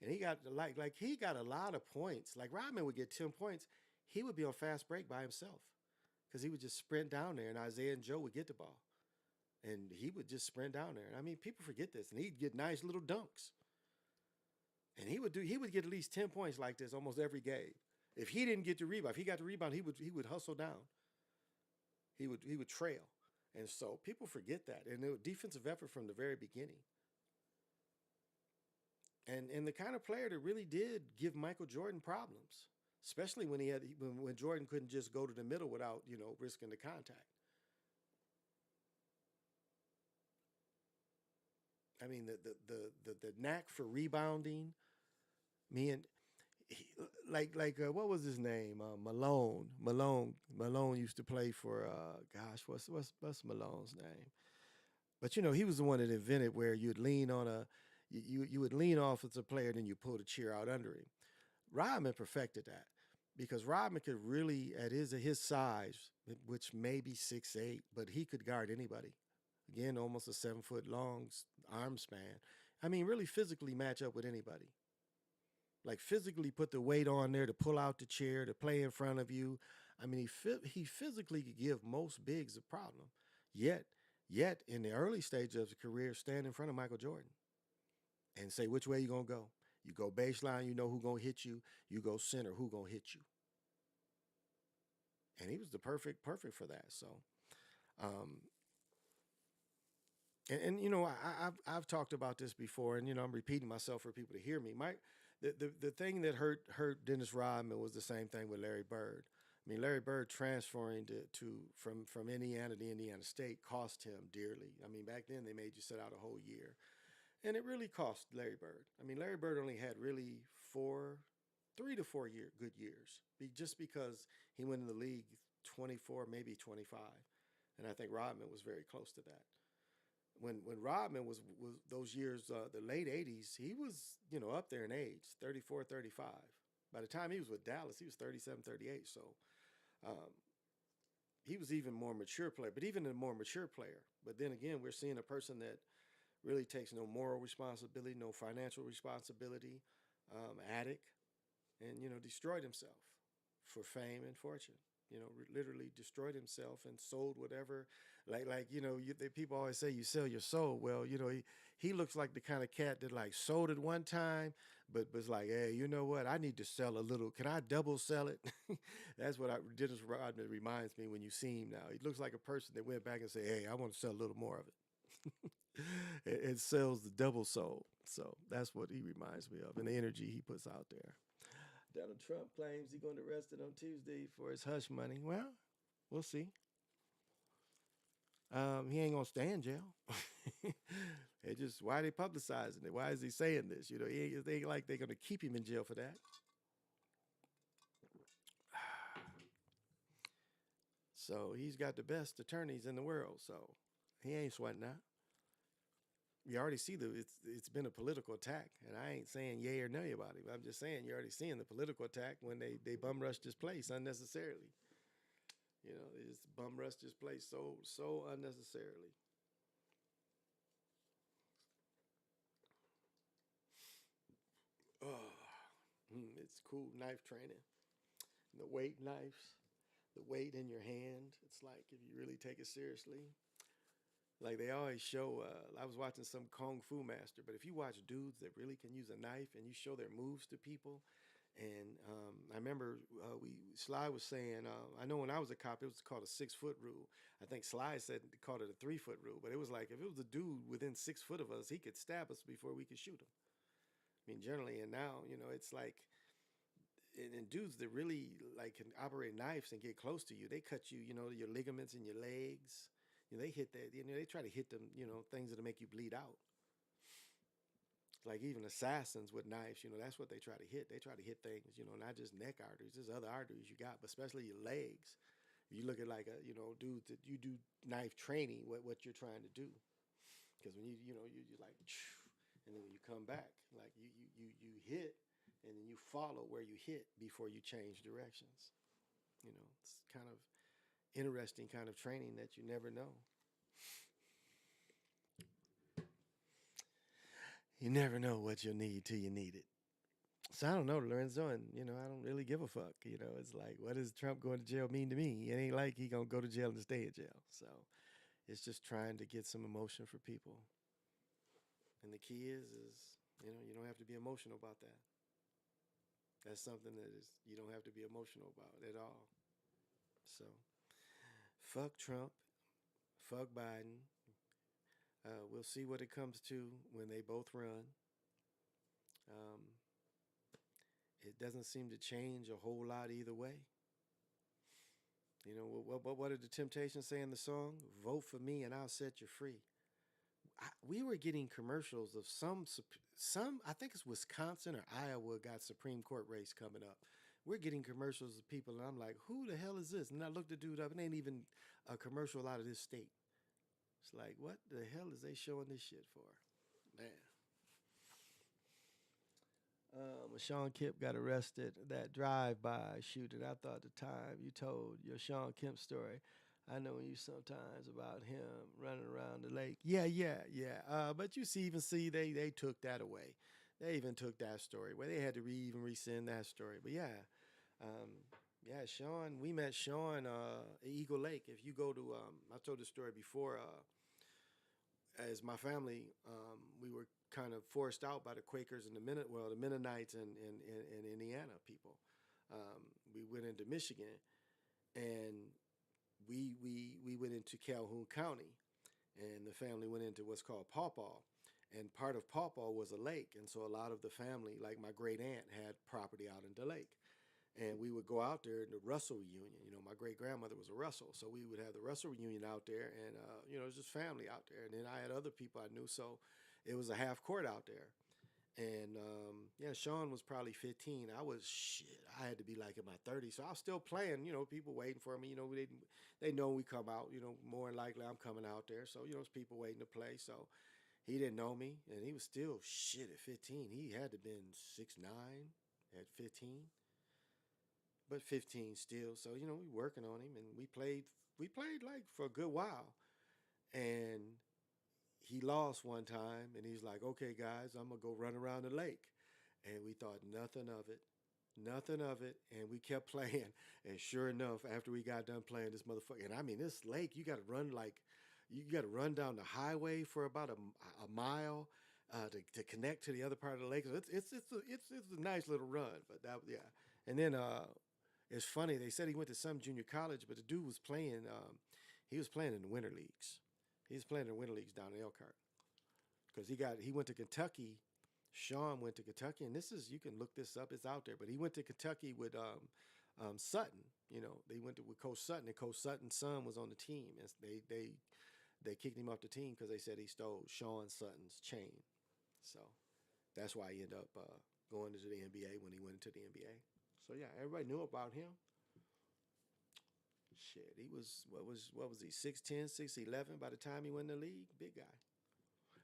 And he got like he got a lot of points. Like Rodman would get 10 points. He would be on fast break by himself. Because he would just sprint down there and Isaiah and Joe would get the ball. And he would just sprint down there. And I mean, people forget this. And he'd get nice little dunks. And he would get at least 10 points like this almost every game. If he didn't get the rebound, if he got the rebound, he would hustle down. He would trail. And so people forget that. And it was defensive effort from the very beginning. And the kind of player that really did give Michael Jordan problems, especially when Jordan couldn't just go to the middle without risking the contact. I mean the knack for rebounding. Me and he, what was his name? Malone. Malone used to play for gosh, what's Malone's name? But he was the one that invented where you'd lean on you would lean off as a player, then you pull the chair out under him. Rodman perfected that because Rodman could really, at his size, which may be 6'8", but he could guard anybody. Again, almost a 7 foot long arm span. I mean, really physically match up with anybody. Like physically put the weight on there to pull out the chair to play in front of you. I mean, he physically could give most bigs a problem. Yet in the early stage of his career, stand in front of Michael Jordan and say which way you gonna go. You go baseline, you know who gonna hit you. You go center, who gonna hit you. And he was the perfect for that. So, um, I've talked about this before, and I'm repeating myself for people to hear me. The thing that hurt Dennis Rodman was the same thing with Larry Bird. I mean, Larry Bird transferring from Indiana to Indiana State cost him dearly. I mean, back then they made you sit out a whole year, and it really cost Larry Bird. I mean, Larry Bird only had really 3 to 4 good years, just because he went in the league 24, maybe 25, and I think Rodman was very close to that. When Rodman was those years, the late 80s, he was, up there in age, 34, 35. By the time he was with Dallas, he was 37, 38. So um, he was even more mature player, but even a more mature player. But then again, we're seeing a person that really takes no moral responsibility, no financial responsibility, addict, and, destroyed himself for fame and fortune. Literally destroyed himself and sold whatever. People always say you sell your soul. Well, he looks like the kind of cat that like sold it one time, but was like, hey, you know what? I need to sell a little. Can I double sell it? That's what Dennis Rodman reminds me when you see him now. He looks like a person that went back and said, hey, I want to sell a little more of it. It sells the double soul. So that's what he reminds me of, and the energy he puts out there. Donald Trump claims he's going to arrest it on Tuesday for his hush money. Well, we'll see. He ain't gonna stay in jail. Why are they publicizing it? Why is he saying this? They ain't like they're gonna keep him in jail for that. So he's got the best attorneys in the world. So he ain't sweating that. You already see it's been a political attack, and I ain't saying yay or nay about it. I'm just saying you're already seeing the political attack when they bum rushed this place unnecessarily. They just bum rushed this place so unnecessarily. Oh, it's cool knife training. The weight knives, the weight in your hand. It's like if you really take it seriously. Like they always show, I was watching some Kung Fu master, but if you watch dudes that really can use a knife and you show their moves to people, and I remember Sly was saying, I know when I was a cop, it was called a 6 foot rule. I think Sly said called it a 3 foot rule, but it was like if it was a dude within 6 foot of us, he could stab us before we could shoot him. I mean, generally, and now it's like, and dudes that really like can operate knives and get close to you, they cut you, your ligaments in your legs. They hit that, they try to hit them, things that'll make you bleed out. Like even assassins with knives, that's what they try to hit. They try to hit things, not just neck arteries. There's other arteries you got, but especially your legs. You look at like dudes that you do knife training, what you're trying to do. Because when you're like, and then when you come back, like you hit, and then you follow where you hit before you change directions. It's kind of interesting kind of training that you never know. You never know what you'll need till you need it. So I don't know, Lorenzo, and I don't really give a fuck. It's like, what does Trump going to jail mean to me? It ain't like he gonna go to jail and stay in jail. So it's just trying to get some emotion for people. And the key is you don't have to be emotional about that. That's something that is you don't have to be emotional about at all. So fuck Trump, fuck Biden. We'll see what it comes to when they both run. Um, it doesn't seem to change a whole lot either way. What did the Temptations say in the song? Vote for me and I'll set you free. We were getting commercials of some. I think it's Wisconsin or Iowa got Supreme Court race coming up. We're getting commercials of people, and I'm like, who the hell is this? And I looked the dude up, and it ain't even a commercial out of this state. It's like, what the hell is they showing this shit for? Man. When Sean Kemp got arrested, that drive-by shooting, I thought at the time you told your Sean Kemp story. I know you sometimes about him running around the lake. Yeah. But you see, they took that away. They even took that story where they had to even rescind that story. But Sean, we met Sean at Eagle Lake. If you go to, I told the story before. As my family, we were kind of forced out by the Quakers and the Mennonites and Indiana people. We went into Michigan, and we went into Calhoun County, and the family went into what's called Pawpaw, and part of Pawpaw was a lake, and so a lot of the family, like my great aunt, had property out in the lake. And we would go out there in the Russell reunion. My great grandmother was a Russell, so we would have the Russell reunion out there, and it was just family out there. And then I had other people I knew, so it was a half court out there. And Sean was probably 15. I was shit. I had to be like in my 30s, so I was still playing. People waiting for me. They know we come out. More than likely I'm coming out there. So there's people waiting to play. So he didn't know me, and he was still shit at 15. He had to been 6'9" at 15. But 15 still. So we working on him, and we played like for a good while, and he lost one time, and he's like, okay guys, I'm gonna go run around the lake, and we thought nothing of it, and we kept playing, and sure enough, after we got done playing this motherfucker, and I mean this lake, you got to run down the highway for about a mile. To connect to the other part of the lake, so it's a nice little run, but and then it's funny. They said he went to some junior college, but the dude was playing. He was playing in the winter leagues. He was playing in the winter leagues down in Elkhart because he went to Kentucky. Sean went to Kentucky, and you can look this up. It's out there. But he went to Kentucky with Sutton. They went with Coach Sutton, and Coach Sutton's son was on the team, and they kicked him off the team because they said he stole Sean Sutton's chain. So that's why he ended up going into the NBA when he went into the NBA. So yeah, everybody knew about him. Shit, he was what was he 6'10", 6'11" by the time he went in the league? Big guy.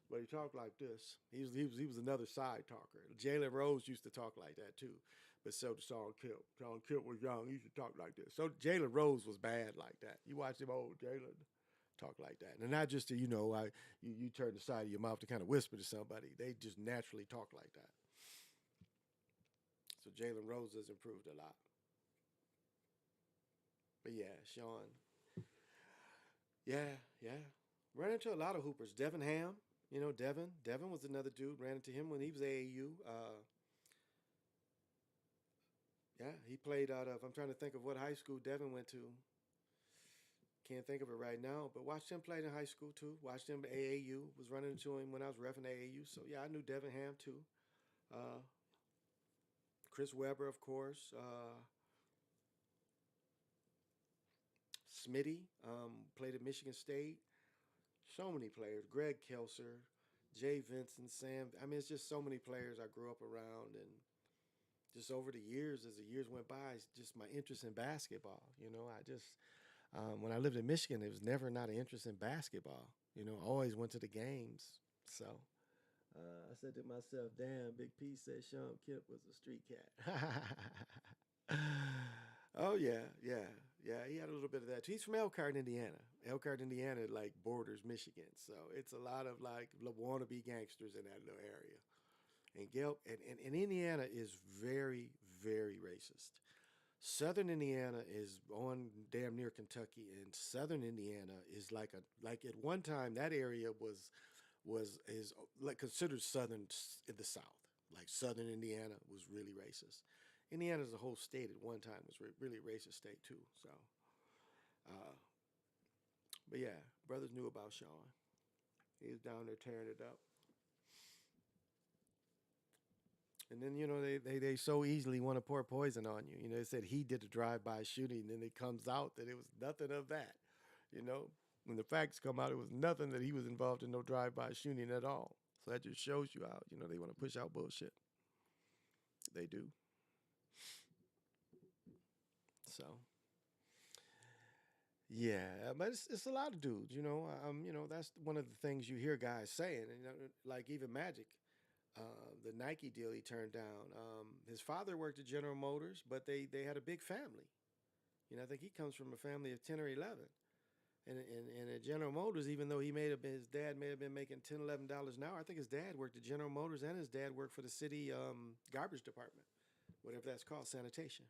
But he talked like this. He was another side talker. Jalen Rose used to talk like that too. But so did Sean Kemp. Sean Kemp was young. He used to talk like this. So Jalen Rose was bad like that. You watch him old Jalen talk like that. And not just to, you turn the side of your mouth to kind of whisper to somebody. They just naturally talk like that. So Jalen Rose has improved a lot. But yeah, Sean. Yeah. Ran into a lot of hoopers. Devin Ham, Devin. Devin was another dude. Ran into him when he was AAU. Yeah, he played out of, I'm trying to think of what high school Devin went to. Can't think of it right now, but watched him play in high school too. Watched him at AAU. Was running into him when I was reffing AAU. So yeah, I knew Devin Ham too. Chris Webber, of course. Smitty played at Michigan State. So many players. Greg Kelser, Jay Vincent, Sam. I mean, it's just so many players I grew up around, and just over the years, as the years went by, it's just my interest in basketball. I just when I lived in Michigan, it was never not an interest in basketball. I always went to the games. So I said to myself, damn, Big P said Sean Kemp was a street cat. Oh, yeah. Yeah, he had a little bit of that. He's from Elkhart, Indiana. Elkhart, Indiana, like borders Michigan, so it's a lot of like wannabe gangsters in that little area. And and Indiana is very, very racist. Southern Indiana is on damn near Kentucky, and Southern Indiana is like at one time that area was is like considered Southern in the South. Like Southern Indiana was really racist. Indiana as a whole state at one time was really racist state too. So, uh, but yeah, brothers knew about Sean. He was down there tearing it up. And then they so easily want to pour poison on you. They said he did a drive-by shooting, and then it comes out that it was nothing of that. You know, when the facts come out, it was nothing that he was involved in no drive-by shooting at all. So that just shows you how they want to push out bullshit. They do. So yeah, but it's a lot of dudes. That's one of the things you hear guys saying. And, like even Magic. The Nike deal he turned down. His father worked at General Motors, but they had a big family. I think he comes from a family of 10 or 11. And at General Motors, even though his dad may have been making $10, $11 an hour, I think his dad worked at General Motors and his dad worked for the city garbage department, whatever that's called, sanitation.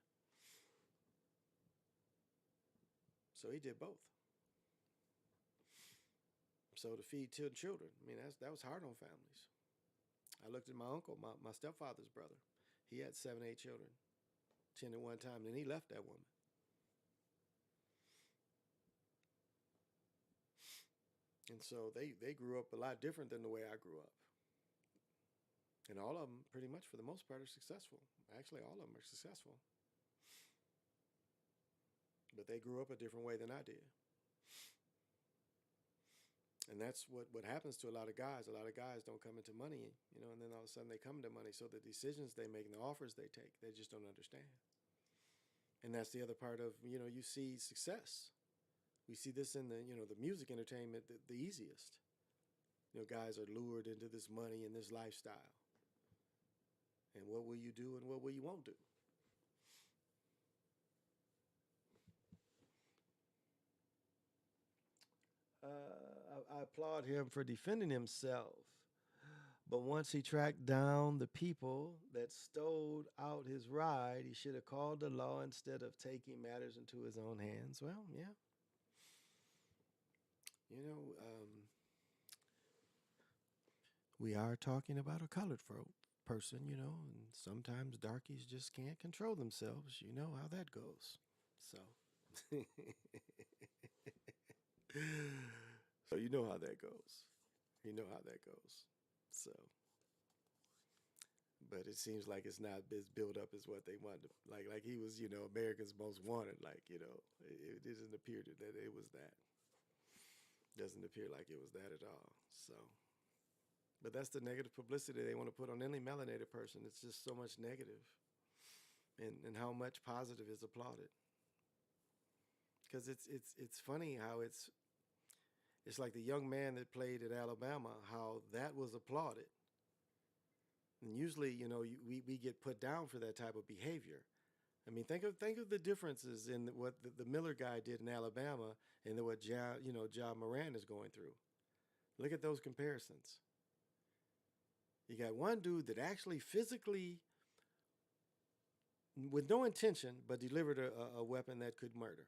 So he did both. So to feed 10 children, I mean, that was hard on families. I looked at my uncle, my stepfather's brother. He had 7, 8 children, 10 at one time. Then he left that woman. And so they grew up a lot different than the way I grew up. And all of them, pretty much for the most part, are successful. Actually, all of them are successful. But they grew up a different way than I did. And that's what happens to a lot of guys. A lot of guys don't come into money, and then all of a sudden they come into money. So the decisions they make and the offers they take, they just don't understand. And that's the other part of, you see success. We see this in the music entertainment the easiest. Guys are lured into this money and this lifestyle. And what will you do and what will you won't do? I applaud him for defending himself. But once he tracked down the people that stole out his ride, he should have called the law instead of taking matters into his own hands. Well, yeah. You know, we are talking about a colored person, and sometimes darkies just can't control themselves. You know how that goes. So, so you know how that goes. You know how that goes. So, but it seems like it's not as built up as what they wanted. Like he was, America's most wanted. Like it doesn't appear that it was that. Doesn't appear like it was that at all. So, but that's the negative publicity they want to put on any melanated person. It's just so much negative, and how much positive is applauded. Because it's funny how it's like the young man that played at Alabama, how that was applauded. And usually, we get put down for that type of behavior. I mean, think of the differences in what the Miller guy did in Alabama and what Ja Moran is going through. Look at those comparisons. You got one dude that actually physically, with no intention, but delivered a weapon that could murder.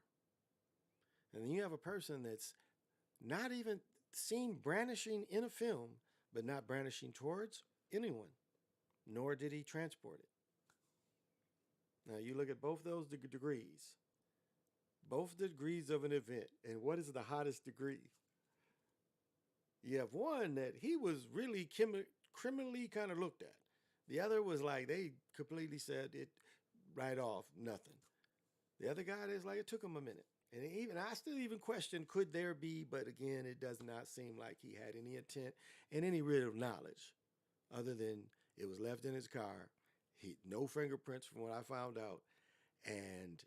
And then you have a person that's not even seen brandishing in a film, but not brandishing towards anyone, nor did he transport it. Now you look at both those degrees, both degrees of an event, and what is the hottest degree? You have one that he was really criminally kind of looked at. The other was like they completely said it right off, nothing. The other guy is like it took him a minute. And even I still even question could there be, but again, it does not seem like he had any intent and any real knowledge other than it was left in his car. No fingerprints from what I found out. And,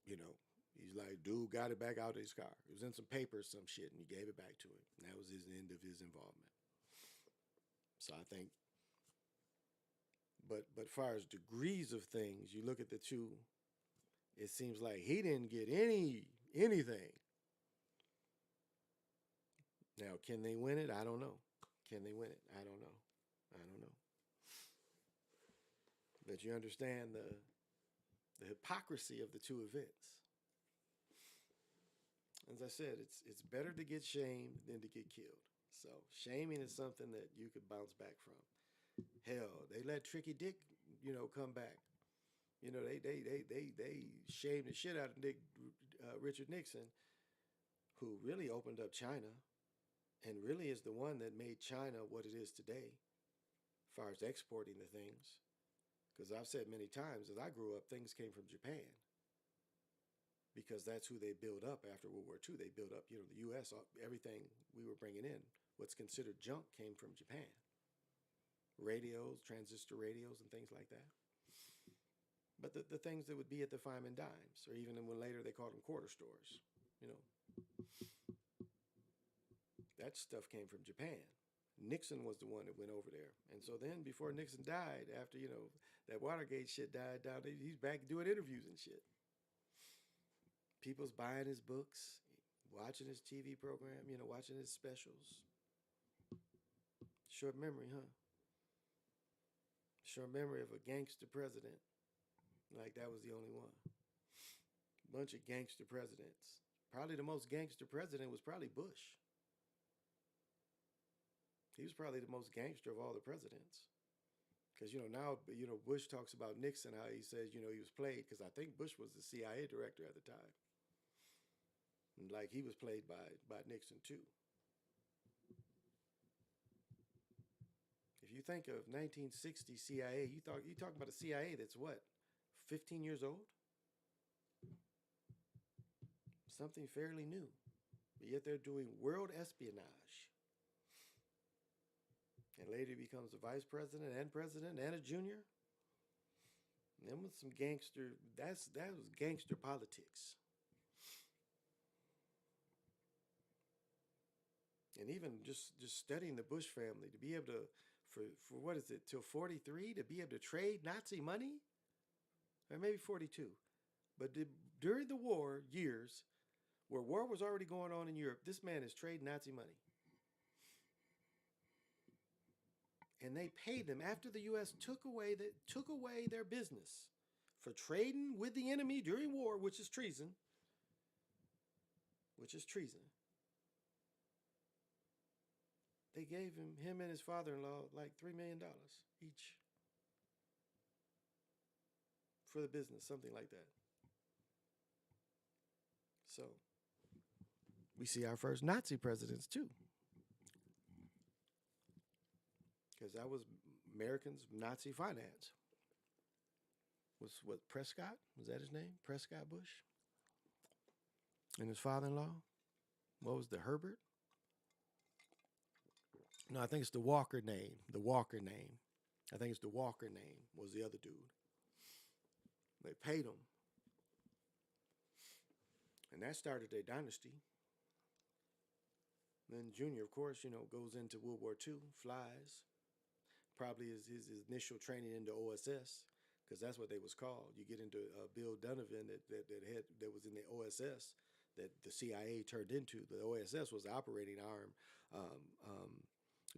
he's like, dude got it back out of his car. It was in some papers, some shit, and he gave it back to him. And that was his end of his involvement. So I think, but as far as degrees of things, you look at the two, it seems like he didn't get anything. Now, can they win it? I don't know. Can they win it? I don't know. I don't know. But you understand the hypocrisy of the two events. As I said, it's better to get shamed than to get killed. So shaming is something that you could bounce back from. Hell, they let Tricky Dick, come back. They shamed the shit out of Richard Nixon, who really opened up China, and really is the one that made China what it is today, as far as exporting the things. Because I've said many times, as I grew up, things came from Japan. Because that's who they built up after World War II. They built up, the U.S., everything we were bringing in, what's considered junk came from Japan. Radios, transistor radios, and things like that. But the things that would be at the Fireman Dimes, or even when later they called them quarter stores, that stuff came from Japan. Nixon was the one that went over there. And so then before Nixon died, after, that Watergate shit died down, he's back doing interviews and shit. People's buying his books, watching his TV program, watching his specials. Short memory, huh? Short memory of a gangster president. Like that was the only one. Bunch of gangster presidents. Probably the most gangster president was probably Bush. He was probably the most gangster of all the presidents. Because, now, Bush talks about Nixon, how he says, he was played, because I think Bush was the CIA director at the time. And like he was played by Nixon too. If you think of 1960 CIA, you talk about a CIA that's what, 15 years old? Something fairly new. But yet they're doing world espionage. And later he becomes a vice president and a junior. And then with some gangster, that was gangster politics. And even just studying the Bush family, to be able to, for what is it, till 43, to be able to trade Nazi money? Or maybe 42. But during the war years, where war was already going on in Europe, this man is trading Nazi money. And they paid them after the U.S. took away their business for trading with the enemy during war, which is treason. They gave him and his father-in-law like $3 million each for the business, something like that. So we see our first Nazi presidents too. Because that was Americans' Nazi finance. Was what, Prescott? Was that his name? Prescott Bush? And his father-in-law? What was the Herbert? No, I think it's the Walker name. The Walker name. I think it's the Walker name was the other dude. They paid him. And that started their dynasty. Then Junior, of course, goes into World War II, flies. Probably his initial training into OSS, because that's what they was called. You get into Bill Donovan that was in the OSS that the CIA turned into. The OSS was the operating arm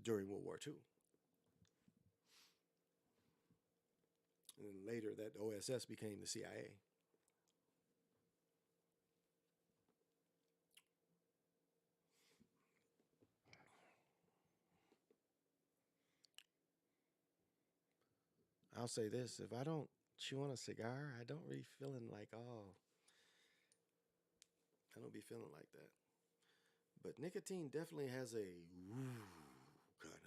during World War II. And later that OSS became the CIA. I'll say this, if I don't chew on a cigar, I don't really feeling like, I don't be feeling like that. But nicotine definitely has a kind of.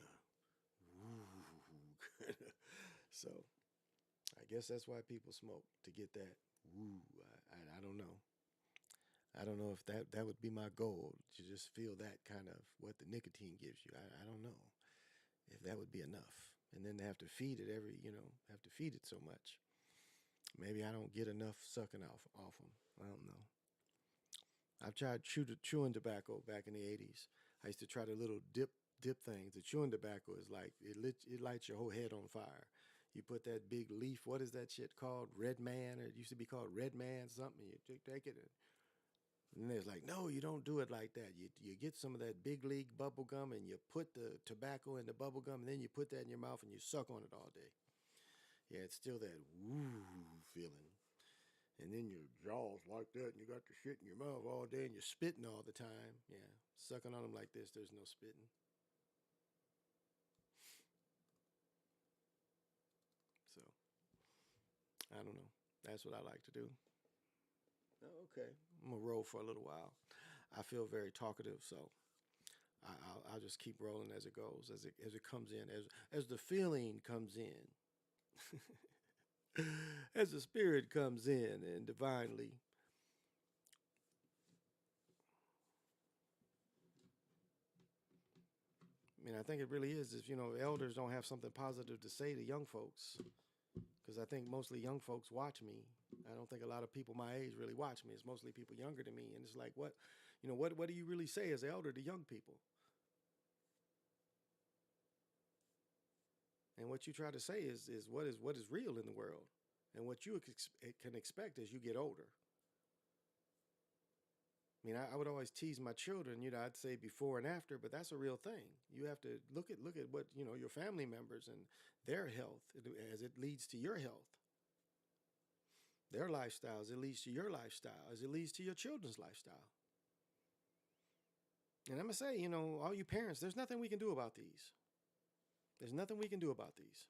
So I guess that's why people smoke, to get that woo. I don't know. I don't know if that would be my goal, to just feel that kind of what the nicotine gives you. I don't know if that would be enough. And then they have to feed it have to feed it so much. Maybe I don't get enough sucking off them. I don't know. I've tried chewing tobacco back in the 80s. I used to try the little dip things. The chewing tobacco is like, it lights your whole head on fire. You put that big leaf. What is that shit called? Red Man. It used to be called Red Man something. You take it and it's like, no, you don't do it like that. You get some of that big league bubble gum and you put the tobacco in the bubble gum and then you put that in your mouth and you suck on it all day. Yeah, it's still that woo feeling. And then your jaw's like that and you got the shit in your mouth all day and you're spitting all the time. Yeah, sucking on them like this, there's no spitting. So, I don't know. That's what I like to do. Oh, okay. I'm going to roll for a little while. I feel very talkative, so I'll just keep rolling as it goes, as it comes in, as the feeling comes in, as the spirit comes in, and divinely. I mean, I think it really is. If elders don't have something positive to say to young folks, because I think mostly young folks watch me. I don't think a lot of people my age really watch me. It's mostly people younger than me, and it's like, what do you really say as an elder to young people? And what you try to say is what is real in the world, and what you can expect as you get older. I mean, I would always tease my children. I'd say before and after, but that's a real thing. You have to look at what your family members and their health as it leads to your health, their lifestyle as it leads to your lifestyle, as it leads to your children's lifestyle. And I'm gonna say, all you parents, there's nothing we can do about these. There's nothing we can do about these.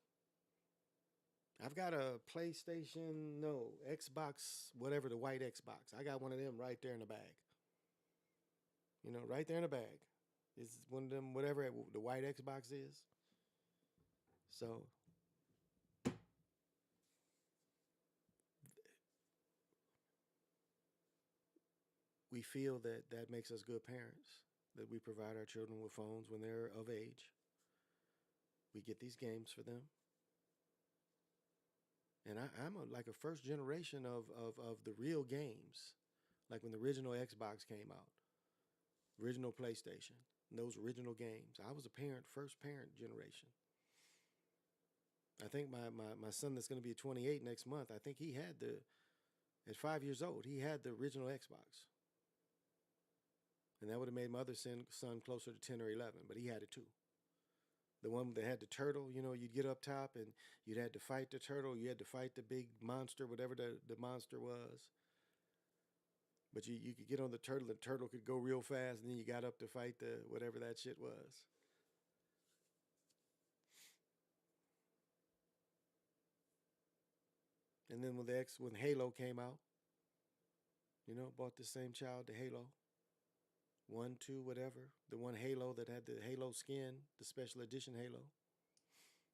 I've got a PlayStation, no, Xbox, whatever, the white Xbox. I got one of them right there in the bag. Right there in the bag. It's one of them, whatever the white Xbox is. So we feel that that makes us good parents, that we provide our children with phones when they're of age. We get these games for them. And I'm like a first generation of the real games, like when the original Xbox came out, original PlayStation, those original games. I was a first parent generation. I think my son that's going to be 28 next month, I think he had at 5 years old, he had the original Xbox. And that would have made my other son closer to 10 or 11, but he had it too. The one that had the turtle, you'd get up top and you'd had to fight the turtle. You had to fight the big monster, whatever the monster was. But you could get on the turtle could go real fast, and then you got up to fight the whatever that shit was. And then when Halo came out, bought the same child the Halo. 1, 2, whatever. The one Halo that had the Halo skin, the special edition Halo.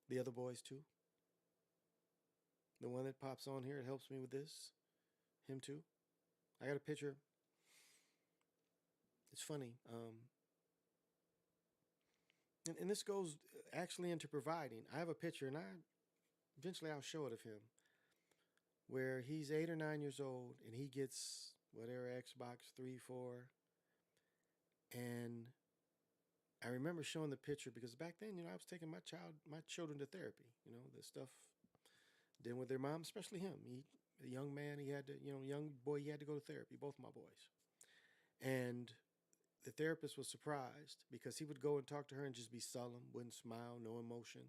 The other boys too. The one that pops on here, it helps me with this. Him too. I got a picture. It's funny. And this goes actually into providing. I have a picture, and eventually I'll show it of him, where he's 8 or 9 years old, and he gets whatever Xbox 3, 4, and I remember showing the picture because back then, I was taking my children to therapy. The stuff dealing with their mom, especially him. A young man, he had to, young boy, he had to go to therapy. Both my boys, and the therapist was surprised because he would go and talk to her and just be sullen, wouldn't smile, no emotion.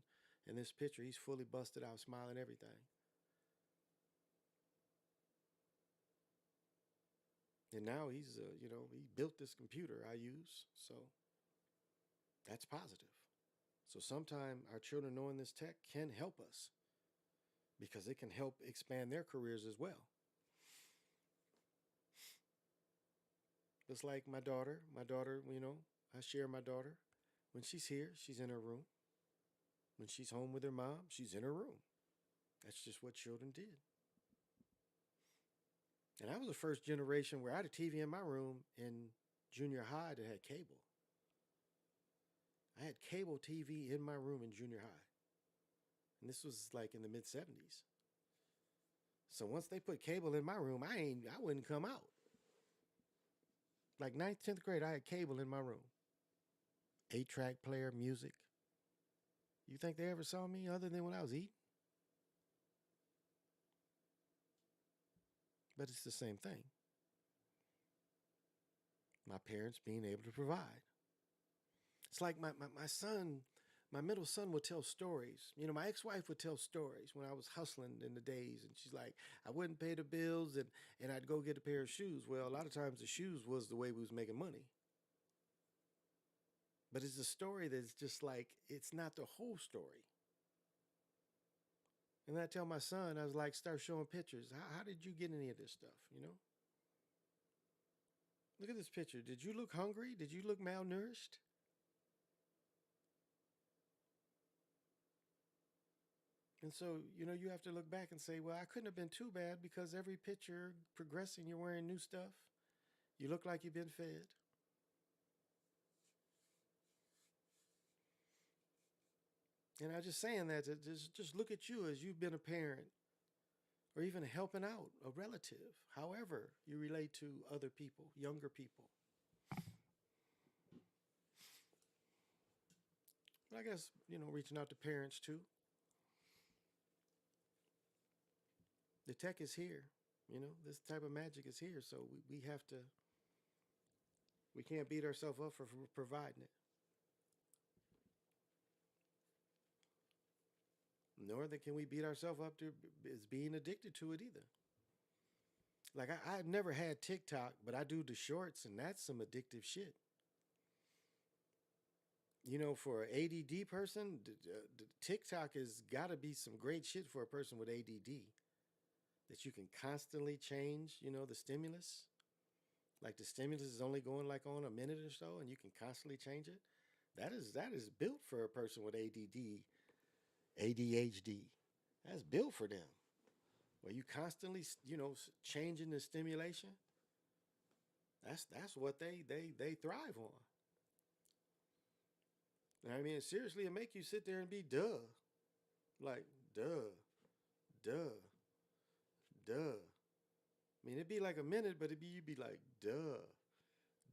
In this picture, he's fully busted out, smiling, everything. And now he's, he built this computer I use, so that's positive. So sometimes our children knowing this tech can help us because it can help expand their careers as well. Just like my daughter, I share my daughter. When she's here, she's in her room. When she's home with her mom, she's in her room. That's just what children did. And I was the first generation where I had a TV in my room in junior high that had cable. I had cable TV in my room in junior high. And this was like in the mid 70s. So once they put cable in my room, I wouldn't come out. Like 9th, 10th grade, I had cable in my room. 8-track player, music. You think they ever saw me other than when I was eating? but it's the same thing. My parents being able to provide. It's like my son, my middle son would tell stories. You know, my ex wife would tell stories when I was hustling in the days. And she's like, I wouldn't pay the bills and I'd go get a pair of shoes. Well, a lot of times the shoes was the way we was making money. But it's a story that's just like, it's not the whole story. And I tell my son, I was like, start showing pictures. How did you get any of this stuff? You know? Look at this picture. Did you look hungry? Did you look malnourished? And so, you know, you have to look back and say, well, I couldn't have been too bad because every picture progressing, you're wearing new stuff. You look like you've been fed. And I'm just saying that to just look at you as you've been a parent or even helping out a relative, however you relate to other people, younger people. But I guess, you know, reaching out to parents too. The tech is here, you know, this type of magic is here. So we have to, we can't beat ourselves up for providing it. Nor that can we beat ourselves up to as being addicted to it either. Like I've never had TikTok, but I do the shorts, and that's some addictive shit. You know, for an ADD person, TikTok has got to be some great shit for a person with ADD. That you can constantly change, you know, the stimulus. Like the stimulus is only going like on a minute or so, and you can constantly change it. That is built for a person with ADD, ADHD. That's built for them. Where you constantly, you know, changing the stimulation. That's what they thrive on. I mean, seriously, it make you sit there and be duh, like duh, duh, duh. I mean, it'd be like a minute, but you'd be like duh,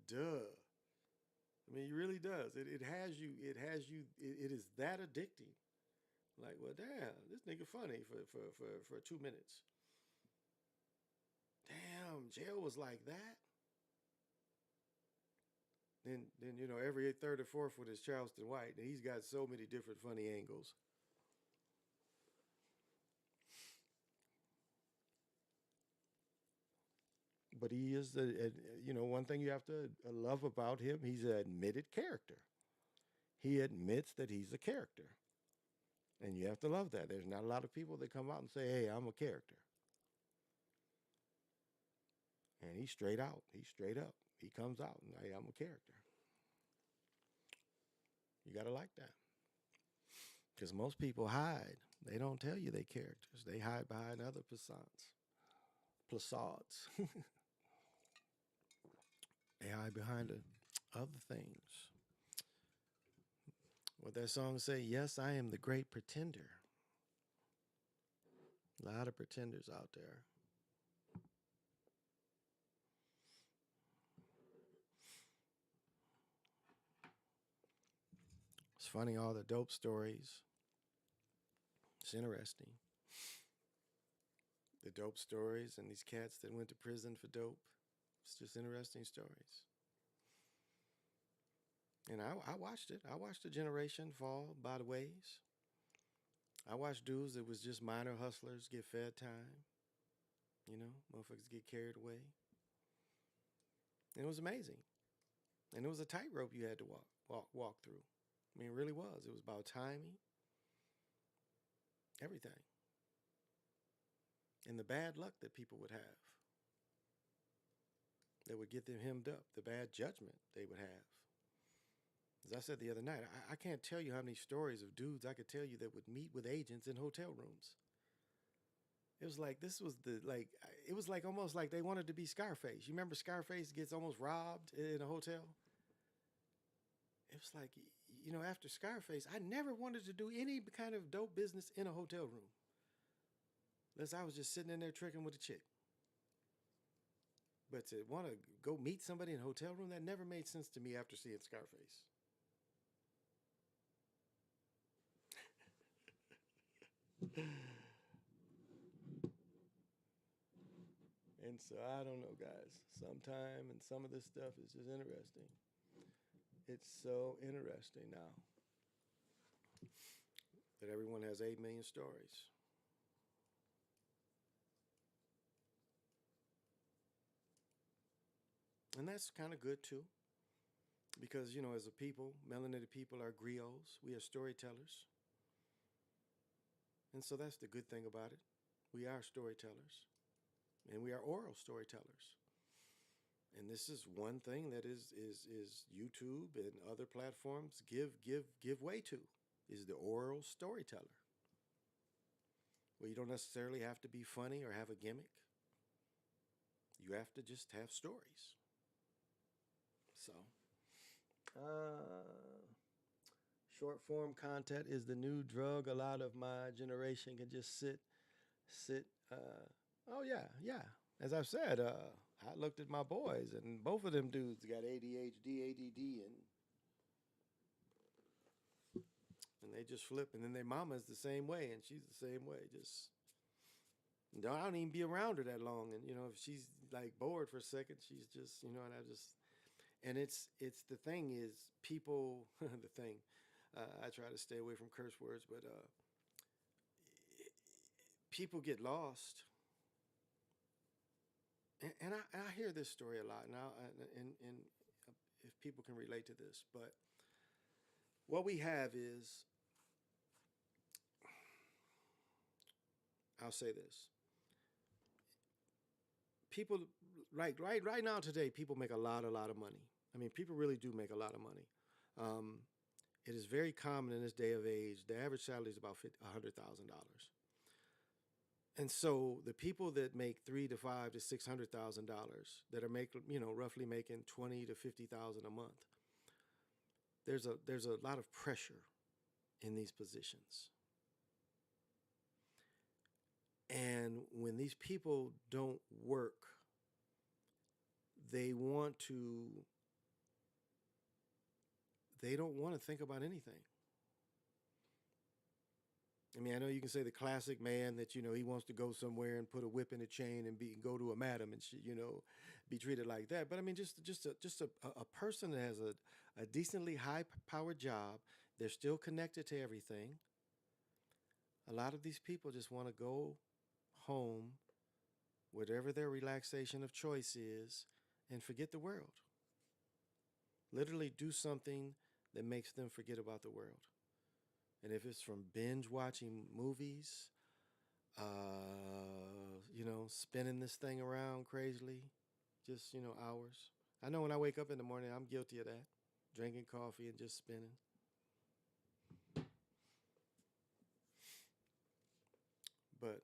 duh. I mean, it really does. It has you. It has you. It is that addicting. Like, well, damn, this nigga funny for 2 minutes. Damn, jail was like that. Then you know every third or fourth one is Charleston White, and he's got so many different funny angles. But he is the you know one thing you have to love about him. He's an admitted character. He admits that he's a character, and you have to love that. There's not a lot of people that come out and say, "Hey, I'm a character," and he's straight out. He's straight up. He comes out and hey, I'm a character. You gotta like that because most people hide. They don't tell you they characters. They hide behind other facades. Facades. They hide behind other things. What that song say? Yes, I am the great pretender. A lot of pretenders out there. It's funny, all the dope stories. It's interesting. The dope stories and these cats that went to prison for dope. It's just interesting stories. And I watched it. I watched a generation fall by the ways. I watched dudes that was just minor hustlers get fed time. You know, motherfuckers get carried away. And it was amazing. And it was a tightrope you had to walk through. I mean, it really was. It was about timing, everything. And the bad luck that people would have that would get them hemmed up, the bad judgment they would have. As I said the other night, I can't tell you how many stories of dudes I could tell you that would meet with agents in hotel rooms. It was like this was the like it was like almost like they wanted to be Scarface. You remember Scarface gets almost robbed in a hotel? It was like, you know, after Scarface, I never wanted to do any kind of dope business in a hotel room. Unless I was just sitting in there tricking with a chick. But to want to go meet somebody in a hotel room, that never made sense to me after seeing Scarface. And so I don't know, guys. Sometime and some of this stuff is just interesting. It's so interesting now that everyone has 8 million stories. And that's kind of good too, because, as a people, melanated people are griots. We are storytellers. And so that's the good thing about it. We are storytellers, and we are oral storytellers. And this is one thing that is YouTube and other platforms give way to, is the oral storyteller. Well, you don't necessarily have to be funny or have a gimmick. You have to just have stories. So, uh, short form content is the new drug. A lot of my generation can just sit. Oh yeah, yeah. As I've said, I looked at my boys, and both of them dudes got ADHD, ADD, and they just flip. And then their mama's the same way, and she's the same way. Just I don't even be around her that long, and if she's like bored for a second, she's just and I just and it's the thing is people the thing. I try to stay away from curse words, but people get lost, and I hear this story a lot now, and if people can relate to this, but what we have is, I'll say this: people, right now today, people make a lot of money. I mean, people really do make a lot of money. Um, it is very common in this day of age. The average salary is about $100,000. And so the people that make $300,000 to $600,000, that are roughly making 20 to 50,000 a month, there's a lot of pressure in these positions. And when these people don't work, they want to they don't want to think about anything. I mean, I know you can say the classic man that he wants to go somewhere and put a whip in a chain and go to a madam and be treated like that. But I mean, just a person that has a decently high powered job. They're still connected to everything. A lot of these people just want to go home, whatever their relaxation of choice is, and forget the world. Literally do something that makes them forget about the world. And if it's from binge watching movies, spinning this thing around crazily, just, hours. I know when I wake up in the morning, I'm guilty of that. Drinking coffee and just spinning. But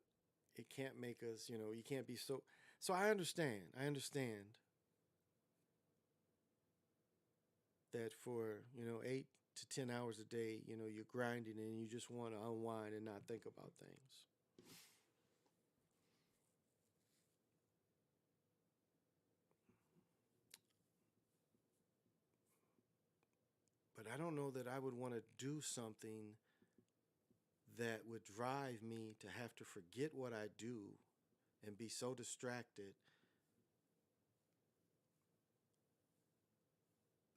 it can't make us, you can't be so. So I understand. I understand that for, 8 to 10 hours a day, you're grinding and you just want to unwind and not think about things. But I don't know that I would want to do something that would drive me to have to forget what I do and be so distracted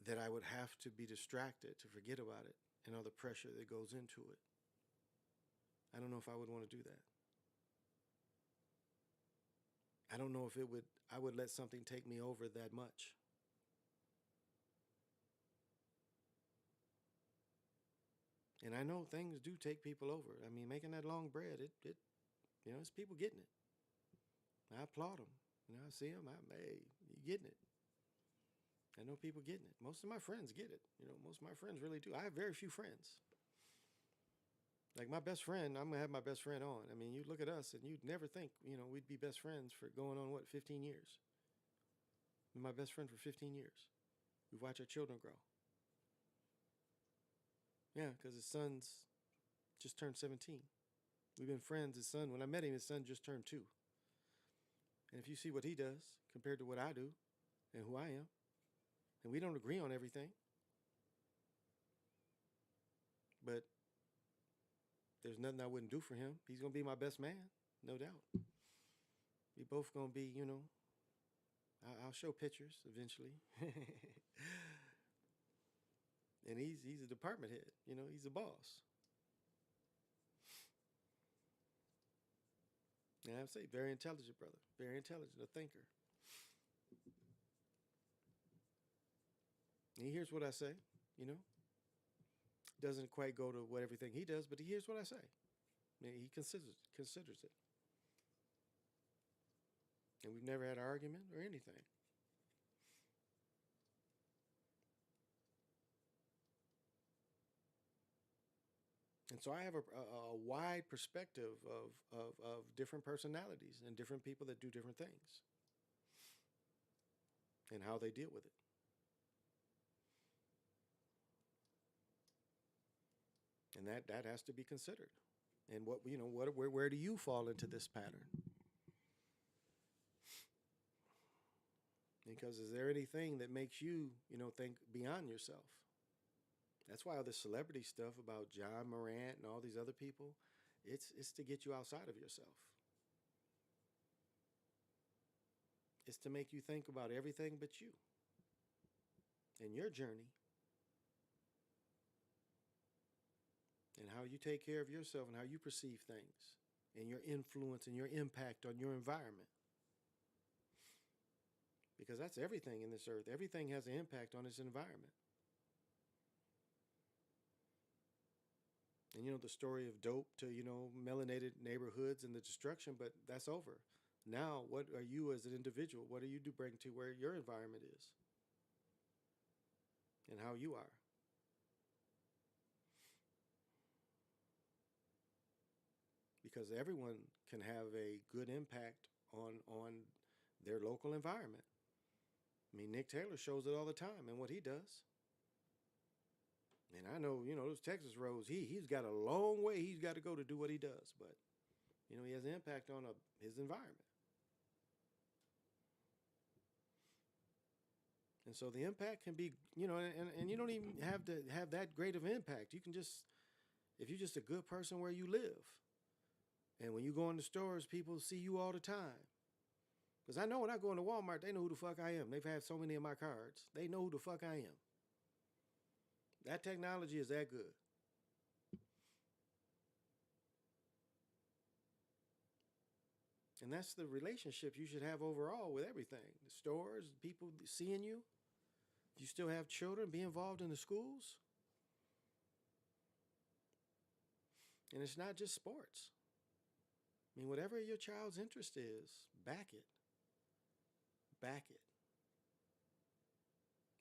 that I would have to be distracted to forget about it and all the pressure that goes into it. I don't know if I would want to do that. I don't know if I would let something take me over that much. And I know things do take people over. I mean, making that long bread, it's people getting it. I applaud them. I see them. Hey, you getting it. I know people getting it. Most of my friends get it. Most of my friends really do. I have very few friends. Like my best friend, I'm gonna have my best friend on. I mean, you look at us and you'd never think, we'd be best friends for going on 15 years. We're my best friend for 15 years. We've watched our children grow. Yeah, because his son's just turned 17. We've been friends. When I met him, his son just turned 2. And if you see what he does compared to what I do and who I am, and we don't agree on everything, but there's nothing I wouldn't do for him. He's going to be my best man, no doubt. We both gonna be, I'll show pictures eventually. And he's a department head. He's a boss. And I would say very intelligent brother, very intelligent, a thinker. And he hears what I say. You know, doesn't quite go to what everything he does, but he hears what I say. I mean, he considers it. And we've never had an argument or anything. And so I have a wide perspective of different personalities and different people that do different things and how they deal with it. And that has to be considered. And where do you fall into this pattern? Because is there anything that makes you, think beyond yourself? That's why all this celebrity stuff about Ja Morant and all these other people, it's to get you outside of yourself. It's to make you think about everything but you and your journey and how you take care of yourself and how you perceive things and your influence and your impact on your environment. Because that's everything in this earth. Everything has an impact on its environment. And the story of dope to, melanated neighborhoods and the destruction, but that's over. Now, what are you as an individual? What do you do bring to where your environment is and how you are? Because everyone can have a good impact on their local environment. I mean, Nick Taylor shows it all the time in what he does. And I know, those Texas roads, he's got a long way he's got to go to do what he does. But, he has an impact on his environment. And so the impact can be, and you don't even have to have that great of an impact. You can just, if you're just a good person where you live, and when you go in the stores, people see you all the time. Because I know when I go into Walmart, they know who the fuck I am. They've had so many of my cards. They know who the fuck I am. That technology is that good. And that's the relationship you should have overall with everything. The stores, people seeing you. If you still have children, be involved in the schools. And it's not just sports. I mean, whatever your child's interest is, back it. Back it.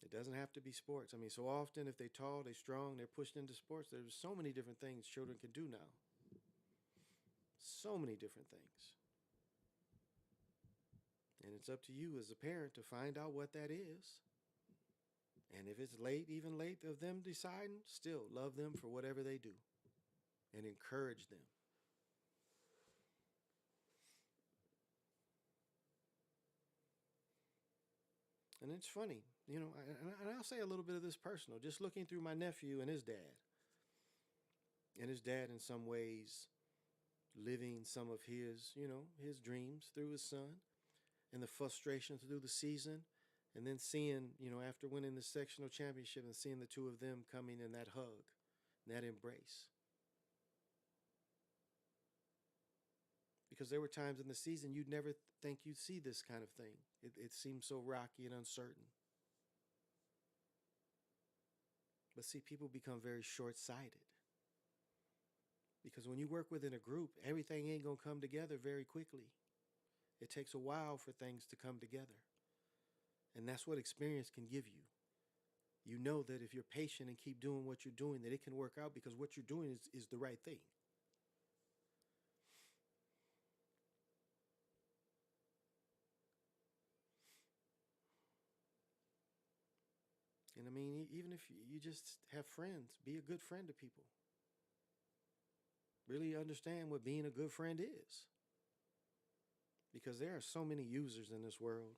It doesn't have to be sports. I mean, so often if they're tall, they're strong, they're pushed into sports, there's so many different things children can do now. So many different things. And it's up to you as a parent to find out what that is. And if it's late, even late of them deciding, still love them for whatever they do and encourage them. And it's funny, and I'll say a little bit of this personal, just looking through my nephew and his dad. And his dad, in some ways, living some of his, his dreams through his son and the frustration through the season. And then seeing, after winning the sectional championship and seeing the two of them coming in that hug, that embrace. Because there were times in the season you'd never think you'd see this kind of thing. It seemed so rocky and uncertain. But see, people become very short-sighted. Because when you work within a group, everything ain't going to come together very quickly. It takes a while for things to come together. And that's what experience can give you. You know that if you're patient and keep doing what you're doing, that it can work out because what you're doing is the right thing. And I mean, even if you just have friends, be a good friend to people. Really understand what being a good friend is. Because there are so many users in this world.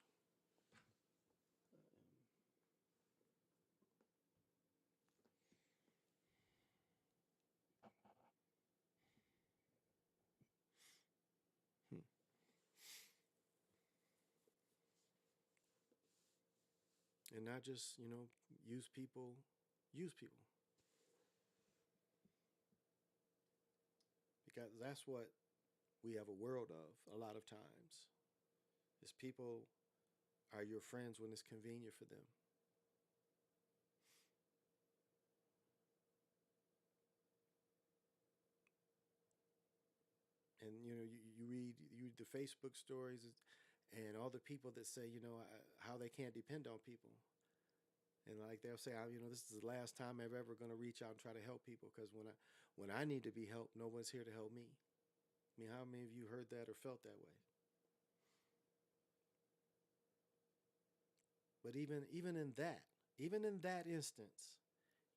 and not just, use people, use people. Because that's what we have a world of a lot of times. Is people are your friends when it's convenient for them. And you read the Facebook stories and all the people that say how they can't depend on people. And like they'll say, this is the last time I'm ever going to reach out and try to help people because when I need to be helped, no one's here to help me. I mean, how many of you heard that or felt that way? But even in that instance,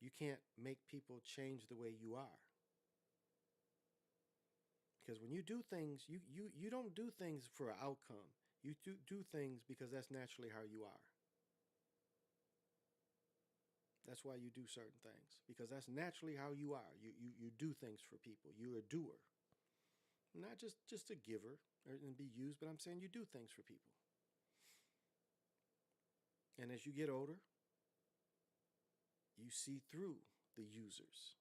you can't make people change the way you are. Because when you do things, you don't do things for an outcome. You do things because that's naturally how you are. That's why you do certain things because that's naturally how you are. You do things for people. You're a doer, not just a giver and be used, but I'm saying you do things for people. And as you get older, you see through the users,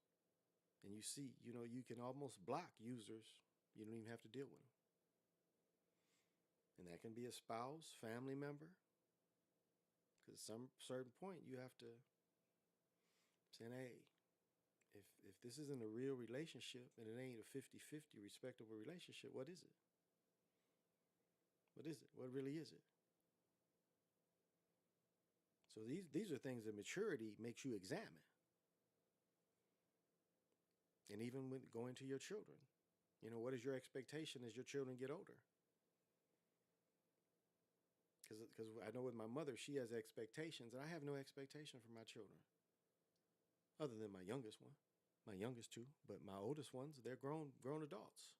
and you see, you can almost block users. You don't even have to deal with them, and that can be a spouse, family member, because at some certain point you have to say, hey, if this isn't a real relationship and it ain't a 50-50 respectable relationship, what is it? What is it? What really is it? So these are things that maturity makes you examine. And even when going to your children, what is your expectation as your children get older? Because I know with my mother, she has expectations, and I have no expectation for my children, other than my youngest one, my youngest two. But my oldest ones, they're grown adults.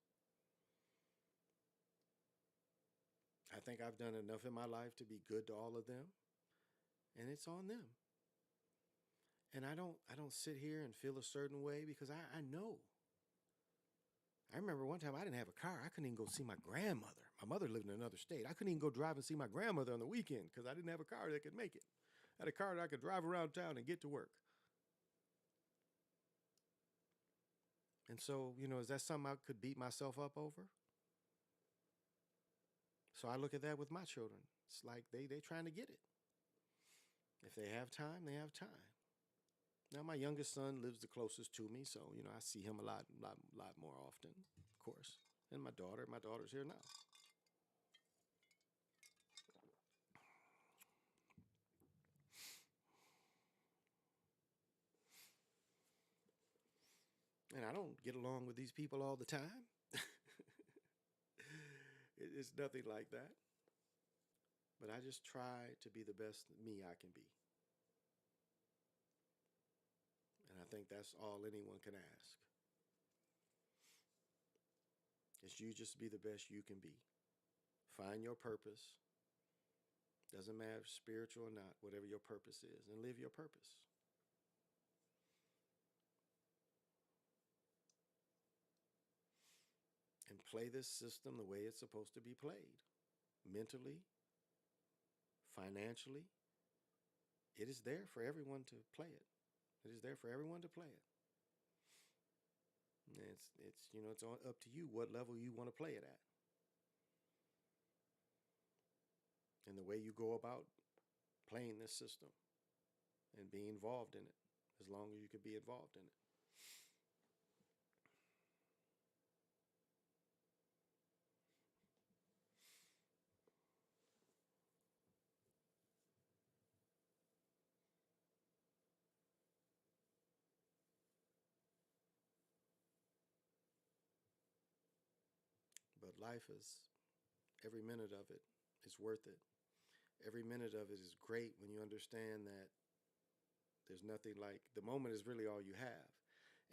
I think I've done enough in my life to be good to all of them, and it's on them. And I don't sit here and feel a certain way because I know. I remember one time I didn't have a car. I couldn't even go see my grandmother. My mother lived in another state. I couldn't even go drive and see my grandmother on the weekend because I didn't have a car that could make it. I had a car that I could drive around town and get to work. And so, is that something I could beat myself up over? So I look at that with my children. It's like they trying to get it. If they have time, they have time. Now my youngest son lives the closest to me, so I see him a lot more often, of course. And my daughter's here now. And I don't get along with these people all the time. It's nothing like that. But I just try to be the best me I can be. And I think that's all anyone can ask. Is you just be the best you can be. Find your purpose. Doesn't matter if spiritual or not, whatever your purpose is, and live your purpose. And play this system the way it's supposed to be played. Mentally, financially, it is there for everyone to play it. It is there for everyone to play it. And it's up to you what level you want to play it at. And the way you go about playing this system and being involved in it, as long as you can be involved in it. But life is, every minute of it is worth it. Every minute of it is great when you understand that there's nothing like the moment is really all you have.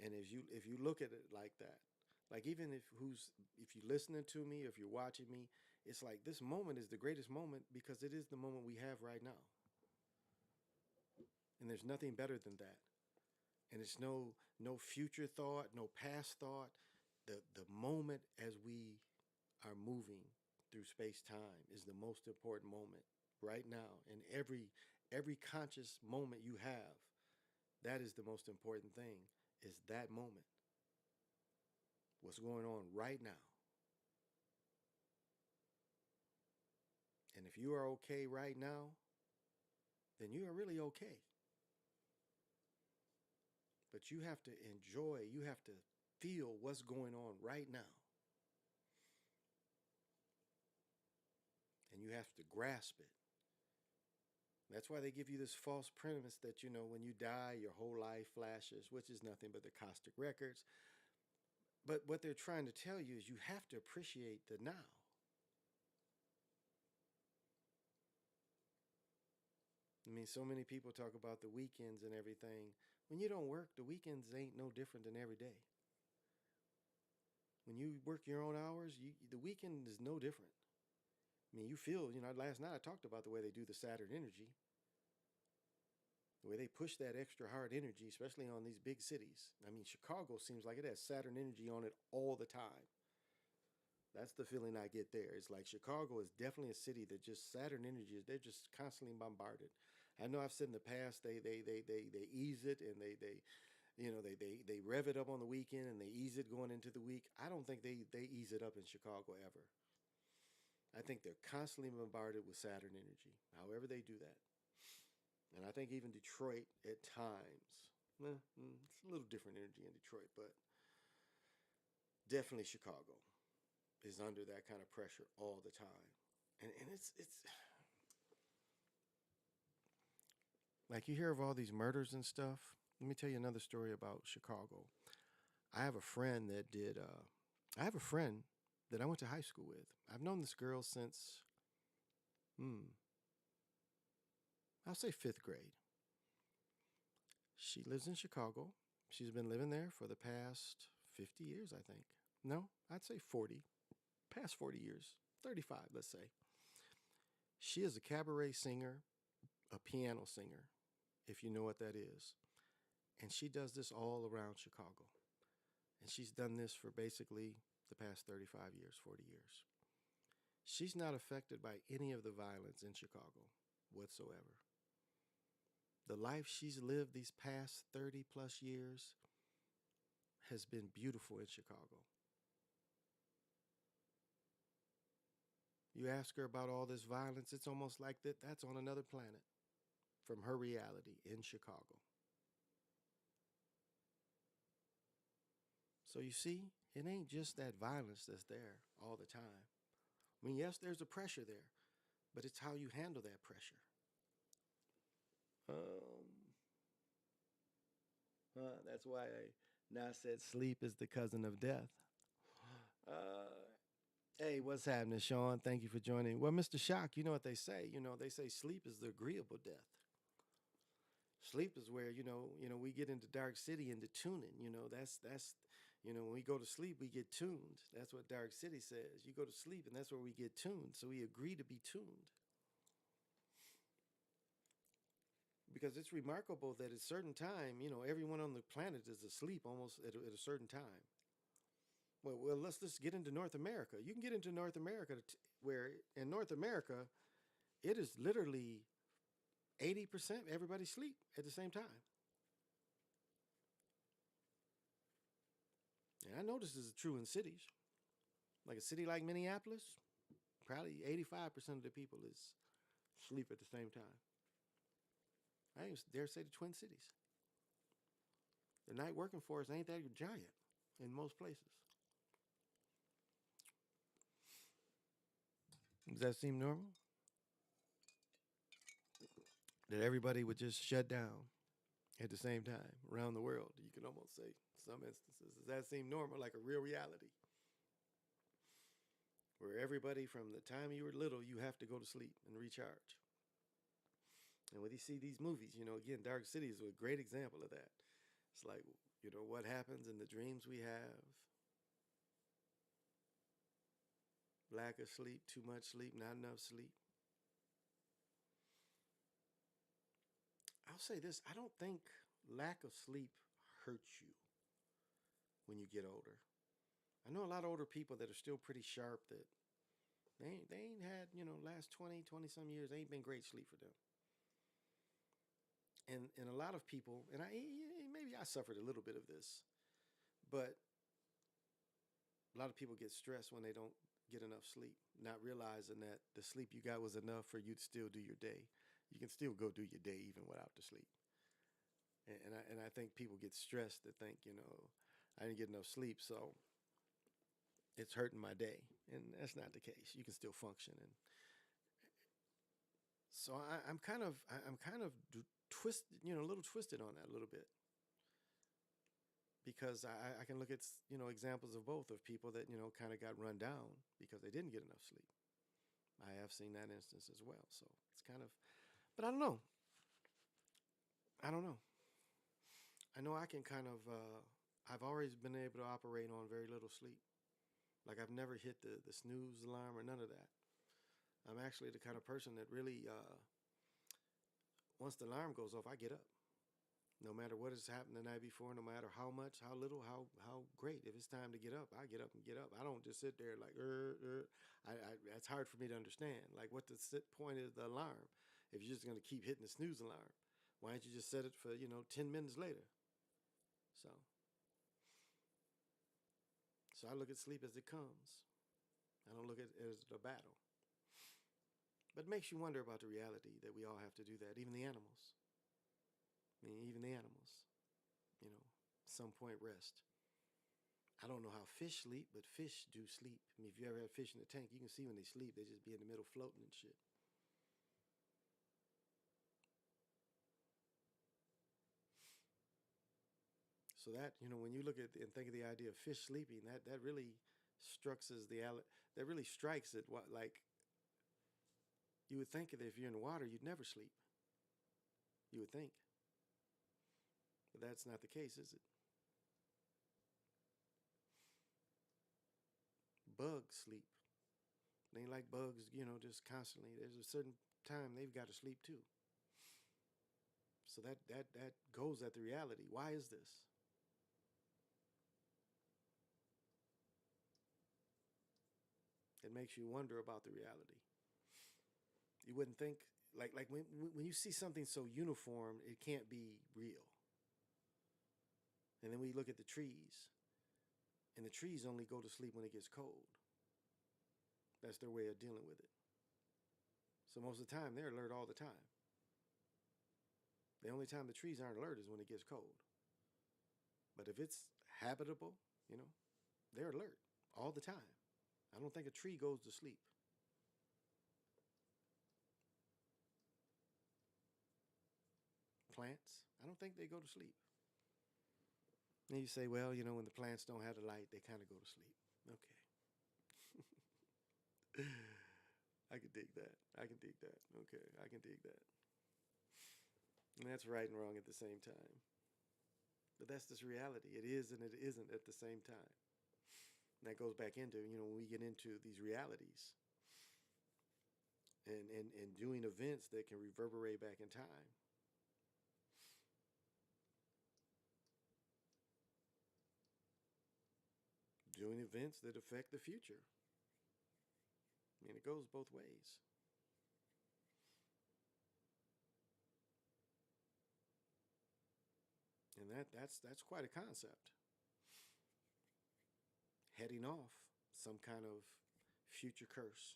And if you look at it like that, like even if you're listening to me, if you're watching me, it's like this moment is the greatest moment because it is the moment we have right now. And there's nothing better than that. And it's no future thought, no past thought. The moment as we are moving through space time is the most important moment right now in Every conscious moment you have, that is the most important thing, is that moment. What's going on right now. And if you are okay right now, then you are really okay. But you have to enjoy, you have to feel what's going on right now. And you have to grasp it. That's why they give you this false premise that, when you die, your whole life flashes, which is nothing but the Cosmic Records. But what they're trying to tell you is you have to appreciate the now. I mean, so many people talk about the weekends and everything. When you don't work, the weekends ain't no different than every day. When you work your own hours, the weekend is no different. I mean, you feel, last night I talked about the way they do the Saturn energy, the way they push that extra hard energy, especially on these big cities. I mean, Chicago seems like it has Saturn energy on it all the time. That's the feeling I get there. It's like Chicago is definitely a city that just Saturn energy, they're just constantly bombarded. I know I've said in the past they ease it and they rev it up on the weekend and they ease it going into the week. I don't think they ease it up in Chicago ever. I think they're constantly bombarded with Saturn energy, however they do that. And I think even Detroit at times, it's a little different energy in Detroit, but definitely Chicago is under that kind of pressure all the time. And it's like you hear of all these murders and stuff. Let me tell you another story about Chicago. I have a friend that did. I have a friend that I went to high school with. I've known this girl since, I'll say fifth grade. She lives in Chicago. She's been living there for the past 50 years, I think. No, I'd say 40. Past 40 years. 35, let's say. She is a cabaret singer, a piano singer, if you know what that is. And she does this all around Chicago. And she's done this for basically the past 35 years, 40 years. She's not affected by any of the violence in Chicago whatsoever. The life she's lived these past 30 plus years has been beautiful in Chicago. You ask her about all this violence, it's almost like that's on another planet from her reality in Chicago. So you see, it ain't just that violence that's there all the time. I mean, yes, there's a pressure there, but it's how you handle that pressure. That's why I now said sleep is the cousin of death. Uh, hey, what's happening, Sean? Thank you for joining. Well, Mr. Shock, you know what they say. They say sleep is the agreeable death. Sleep is where we get into Dark City into tuning. That's when we go to sleep we get tuned. That's what Dark City says. You go to sleep and that's where we get tuned. So we agree to be tuned. Because it's remarkable that at a certain time, everyone on the planet is asleep almost at a certain time. Well, let's just get into North America. You can get into North America where in North America, it is literally 80% everybody sleep at the same time. And I know this is true in cities. Like a city like Minneapolis, probably 85% of the people is sleep at the same time. I even dare say the Twin Cities. The night working force ain't that giant in most places. Does that seem normal? That everybody would just shut down at the same time around the world. You can almost say some instances. Does that seem normal, like a real reality? Where everybody from the time you were little, you have to go to sleep and recharge. And when you see these movies, again, Dark City is a great example of that. It's like, what happens in the dreams we have. Lack of sleep, too much sleep, not enough sleep. I'll say this, I don't think lack of sleep hurts you when you get older. I know a lot of older people that are still pretty sharp that they ain't had, last 20 some years, ain't been great sleep for them. And a lot of people, and maybe I suffered a little bit of this, but a lot of people get stressed when they don't get enough sleep, not realizing that the sleep you got was enough for you to still do your day. You can still go do your day even without the sleep. And I think people get stressed to think, I didn't get enough sleep, so it's hurting my day, and that's not the case. You can still function, and so I'm kind of twisted, a little twisted on that a little bit because I can look at examples of both of people that kind of got run down because they didn't get enough sleep. I have seen that instance as well. So it's kind of, but I don't know. I don't know. I know I can kind of. I've always been able to operate on very little sleep. Like I've never hit the snooze alarm or none of that. I'm actually the kind of person that really, once the alarm goes off, I get up. No matter what has happened the night before, no matter how much, how little, how great. If it's time to get up, I get up and get up. I don't just sit there like, that's hard for me to understand. Like, what the point is the alarm? If you're just going to keep hitting the snooze alarm, why don't you just set it for 10 minutes later? So I look at sleep as it comes. I don't look at it as a battle. But it makes you wonder about the reality that we all have to do that. Even the animals. I mean, even the animals. Some point rest. I don't know how fish sleep, but fish do sleep. I mean, if you ever had fish in the tank, you can see when they sleep, they just be in the middle floating and shit. So that, when you look at and think of the idea of fish sleeping, that really that really strikes at what, like, you would think that if you're in the water, you'd never sleep. You would think. But that's not the case, is it? Bugs sleep. They ain't like bugs, just constantly. There's a certain time they've got to sleep too. So that goes at the reality. Why is this? It makes you wonder about the reality. You wouldn't think like when you see something so uniform, it can't be real. And then we look at the trees, and the trees only go to sleep when it gets cold. That's their way of dealing with it. So most of the time, they're alert all the time. The only time the trees aren't alert is when it gets cold. But if it's habitable, they're alert all the time. I don't think a tree goes to sleep. Plants, I don't think they go to sleep. And you say, well, when the plants don't have the light, they kind of go to sleep. Okay. I can dig that. I can dig that. Okay, I can dig that. And that's right and wrong at the same time. But that's just reality. It is and it isn't at the same time. And that goes back into, when we get into these realities and doing events that can reverberate back in time. Doing events that affect the future. I mean, it goes both ways. And that's quite a concept. Heading off some kind of future curse.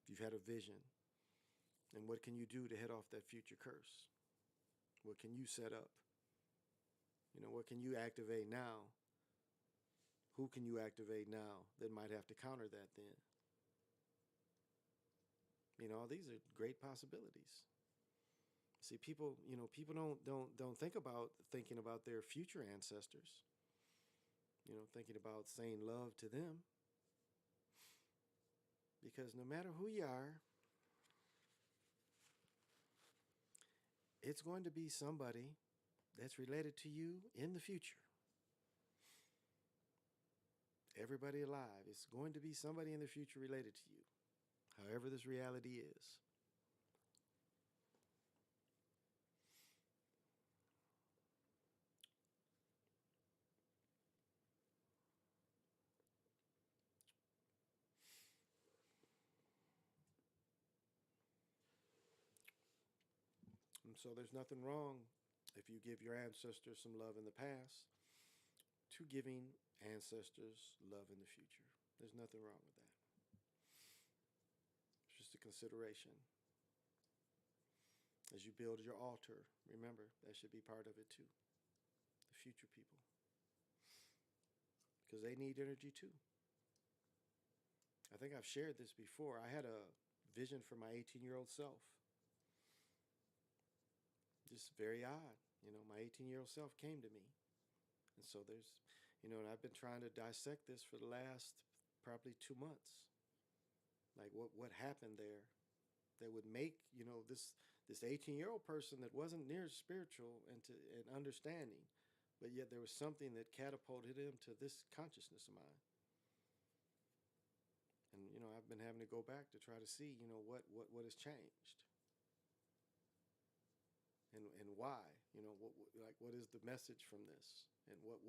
If you've had a vision, and what can you do to head off that future curse? What can you set up? What can you activate now? Who can you activate now that might have to counter that then? These are great possibilities. See, people don't think about thinking about their future ancestors. Thinking about saying love to them. Because no matter who you are, it's going to be somebody that's related to you in the future. Everybody alive is going to be somebody in the future related to you, however this reality is. So there's nothing wrong if you give your ancestors some love in the past to giving ancestors love in the future. There's nothing wrong with that. It's just a consideration. As you build your altar, remember that should be part of it too. The future people. Because they need energy too. I think I've shared this before. I had a vision for my 18-year-old self. Just very odd. My 18-year-old self came to me. And so and I've been trying to dissect this for the last probably 2 months. Like what happened there that would make, this 18-year-old person that wasn't near spiritual and understanding, but yet there was something that catapulted him to this consciousness of mine. And I've been having to go back to try to see, what has changed. And why, what is the message from this, and what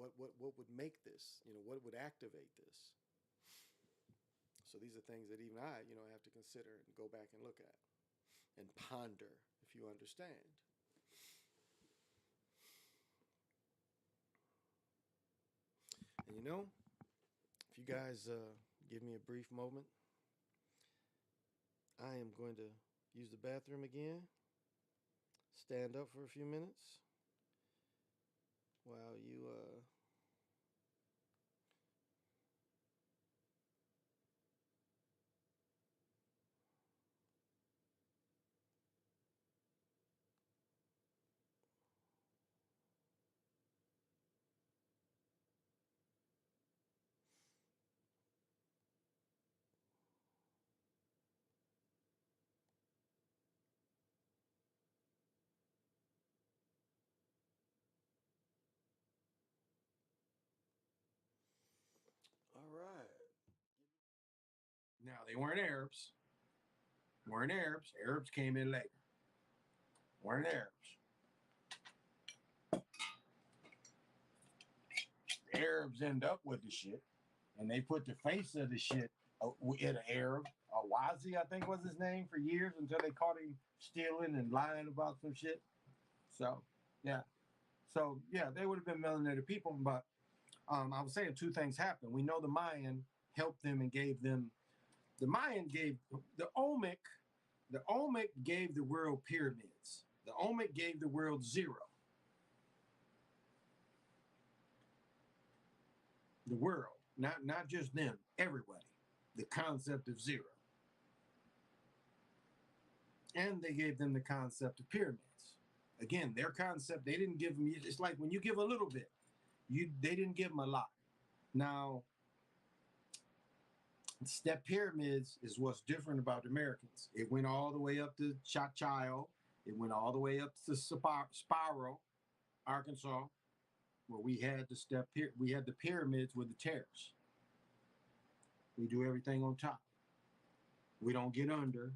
would make this, what would activate this. So these are things that even I have to consider and go back and look at and ponder, if you understand. And if you guys give me a brief moment, I am going to use the bathroom again, stand up for a few minutes while you all right. Now they weren't Arabs. Weren't Arabs. Arabs came in later. Weren't Arabs. The Arabs end up with the shit, and they put the face of the shit in an Arab. Awazi, I think was his name, for years until they caught him stealing and lying about some shit. So yeah. So yeah, they would have been melanated people, but I was saying two things happened. We know the Mayan helped them and gave them. The Mayan gave the Olmec. The Olmec gave the world pyramids. The Olmec gave the world zero. The world, not just them, everybody. The concept of zero. And they gave them the concept of pyramids. Again, their concept, they didn't give them. It's like when you give a little bit, they didn't give them a lot. Now, step pyramids is what's different about the Americans. It went all the way up to Chachiao. It went all the way up to Spiral, Arkansas, where we had the pyramids with the terrace. We do everything on top. We don't get under.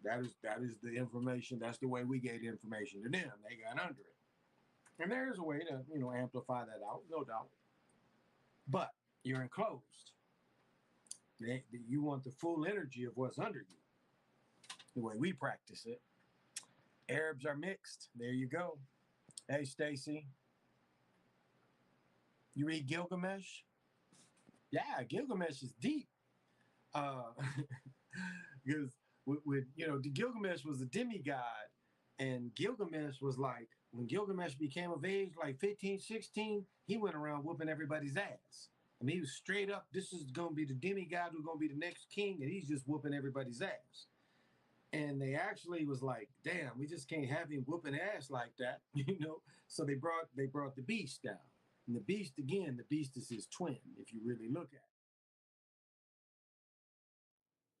That is the information. That's the way we gave the information to them. They got under it. And there's a way to, amplify that out, no doubt. But you're enclosed. You want the full energy of what's under you. The way we practice it. Arabs are mixed. There you go. Hey, Stacy. You read Gilgamesh? Yeah, Gilgamesh is deep. Because the Gilgamesh was a demigod, and Gilgamesh was like, when Gilgamesh became of age, like 15, 16, he went around whooping everybody's ass. I mean, he was straight up, this is going to be the demigod who's going to be the next king, and he's just whooping everybody's ass. And they actually was like, damn, we just can't have him whooping ass like that, So they brought the beast down. And the beast is his twin, if you really look at it.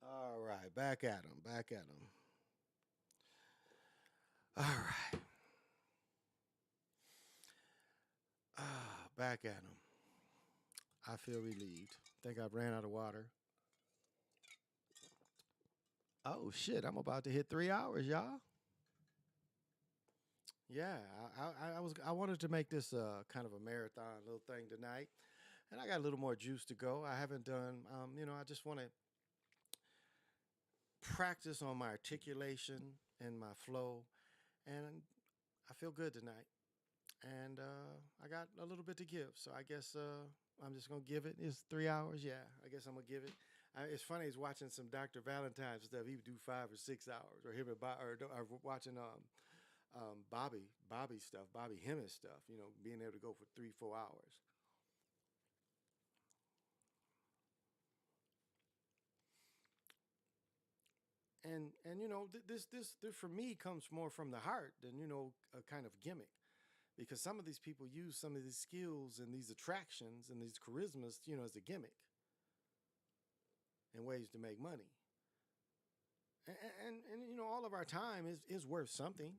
All right, back at him. All right. Back at him. I feel relieved. Think I've ran out of water. Oh shit! I'm about to hit 3 hours, y'all. Yeah, I wanted to make this kind of a marathon little thing tonight, and I got a little more juice to go. I haven't done, I just want to practice on my articulation and my flow, and I feel good tonight. And I got a little bit to give, so I guess I'm just gonna give it. It's 3 hours, yeah. I guess I'm gonna give it. It's funny. It's watching some Dr. Valentine stuff. He would do 5 or 6 hours, or him and or watching Bobby stuff, Bobby Hemmings stuff. You know, being able to go for 3 4 hours. And you know this for me comes more from the heart than a kind of gimmick, because some of these people use some of these skills and these attractions and these charismas, as a gimmick and ways to make money. And all of our time is worth something.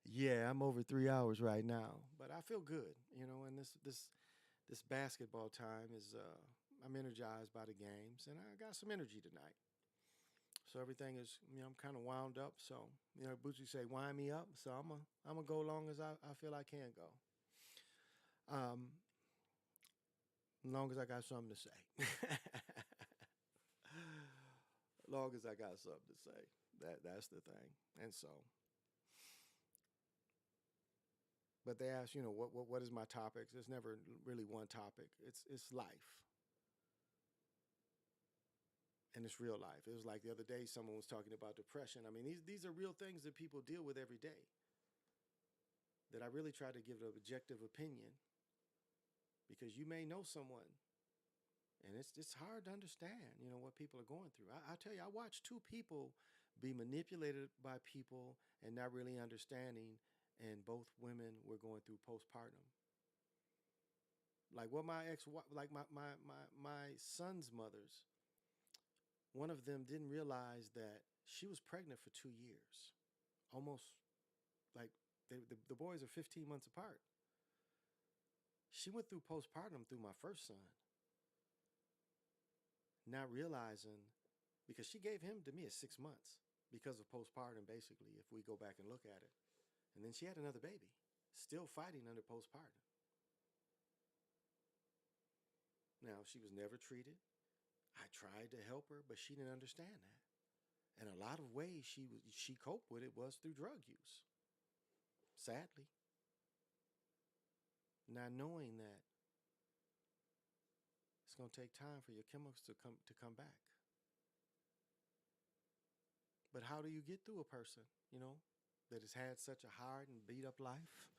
Yeah, I'm over 3 hours right now, but I feel good, and this basketball time is I'm energized by the games, and I got some energy tonight. So everything is, I'm kind of wound up. So, Bootsy say, wind me up. So I'm gonna go long as I feel I can go. Um, long as I got something to say. Long as I got something to say. That's the thing. And so, but they ask, what is my topics? There's never really one topic. It's life. And it's real life. It was like the other day someone was talking about depression. I mean, these are real things that people deal with every day. That I really try to give an objective opinion, because you may know someone, and it's hard to understand, what people are going through. I tell you, I watched two people be manipulated by people and not really understanding, and both women were going through postpartum. Like what my ex, like my son's mothers, one of them didn't realize that she was pregnant for 2 years, almost like the boys are 15 months apart. She went through postpartum through my first son, not realizing, because she gave him to me at 6 months because of postpartum, basically, if we go back and look at it. And then she had another baby, still fighting under postpartum. Now, she was never treated. I tried to help her, but she didn't understand that. And a lot of ways she coped with it was through drug use, sadly. Not knowing that it's going to take time for your chemicals to come back. But how do you get through a person, that has had such a hard and beat up life?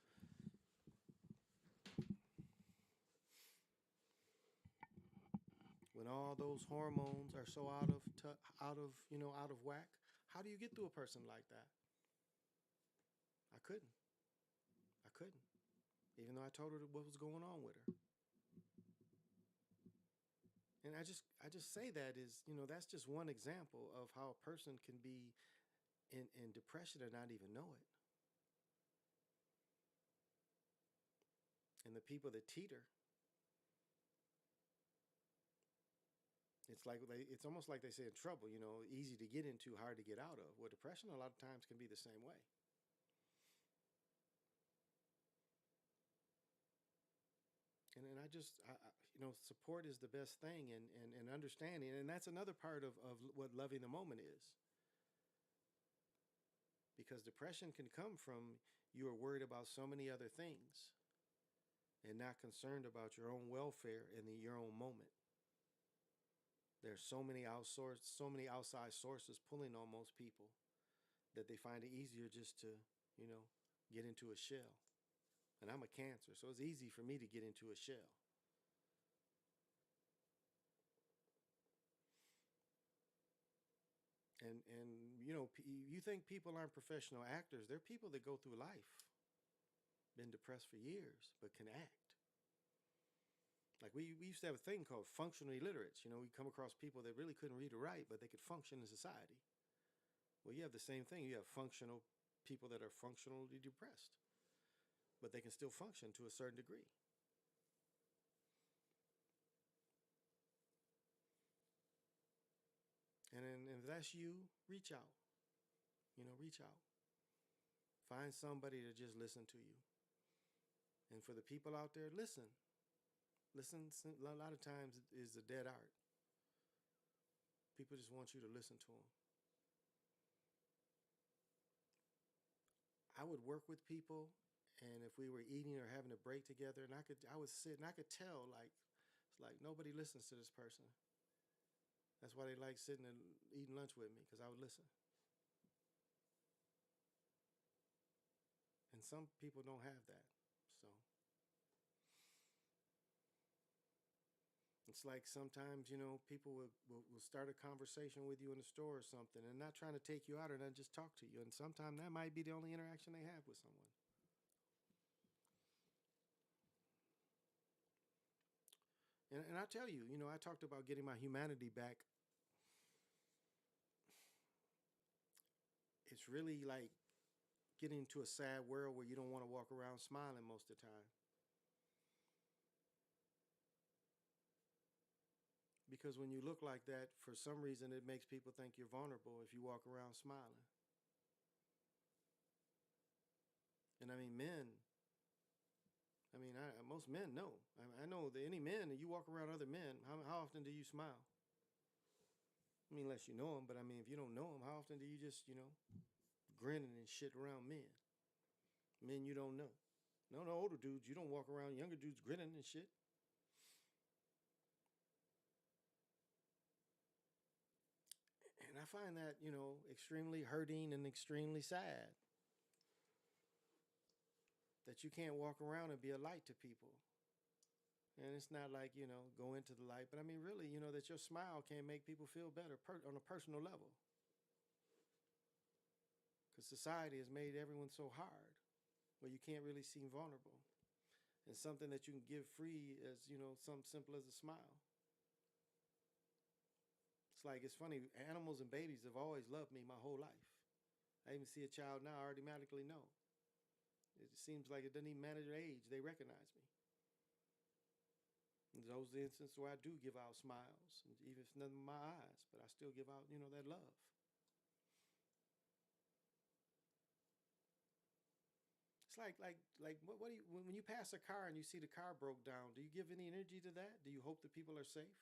When all those hormones are so out of whack, how do you get through a person like that? I couldn't. I couldn't. Even though I told her what was going on with her. And I just say that is, that's just one example of how a person can be in depression and not even know it. And the people that teeter, it's almost like they say in trouble, easy to get into, hard to get out of. Well, depression a lot of times can be the same way. And support is the best thing, and understanding. And that's another part of what loving the moment is. Because depression can come from you are worried about so many other things and not concerned about your own welfare in your own moment. There's so many outside sources pulling on most people that they find it easier just to, you know, get into a shell. And I'm a Cancer, so it's easy for me to get into a shell. And you think people aren't professional actors? They're people that go through life, been depressed for years, but can act. Like we used to have a thing called functional illiterates. We come across people that really couldn't read or write, but they could function in society. Well, you have the same thing. You have functional people that are functionally depressed, but they can still function to a certain degree. And if that's you, reach out. Reach out. Find somebody to just listen to you. And for the people out there, listen. Listen, a lot of times is a dead art. People just want you to listen to them. I would work with people, and if we were eating or having a break together, and I would sit and I could tell like it's like nobody listens to this person. That's why they like sitting and eating lunch with me because I would listen. And some people don't have that, so it's like sometimes people will start a conversation with you in the store or something, and not trying to take you out or not just talk to you, and sometimes that might be the only interaction they have with someone. And I tell you, I talked about getting my humanity back. It's really like getting into a sad world where you don't want to walk around smiling most of the time. Because when you look like that, for some reason, it makes people think you're vulnerable if you walk around smiling. And I mean, men, most men know. I know that any men, and you walk around other men, how often do you smile? I mean, unless you know them, but I mean, if you don't know them, how often do you just, grinning and shit around men? Men you don't know. No, older dudes, you don't walk around younger dudes grinning and shit. And I find that, extremely hurting and extremely sad that you can't walk around and be a light to people. And it's not like, go into the light, but I mean, really, that your smile can make people feel better on a personal level. Because society has made everyone so hard where you can't really seem vulnerable. And something that you can give free as, something simple as a smile. It's like, it's funny, animals and babies have always loved me my whole life. I even see a child now, I automatically know. It seems like it doesn't even matter their age, they recognize me. And those are the instances where I do give out smiles, even if it's nothing in my eyes, but I still give out, that love. It's like what do you when you pass a car and you see the car broke down? Do you give any energy to that? Do you hope that people are safe?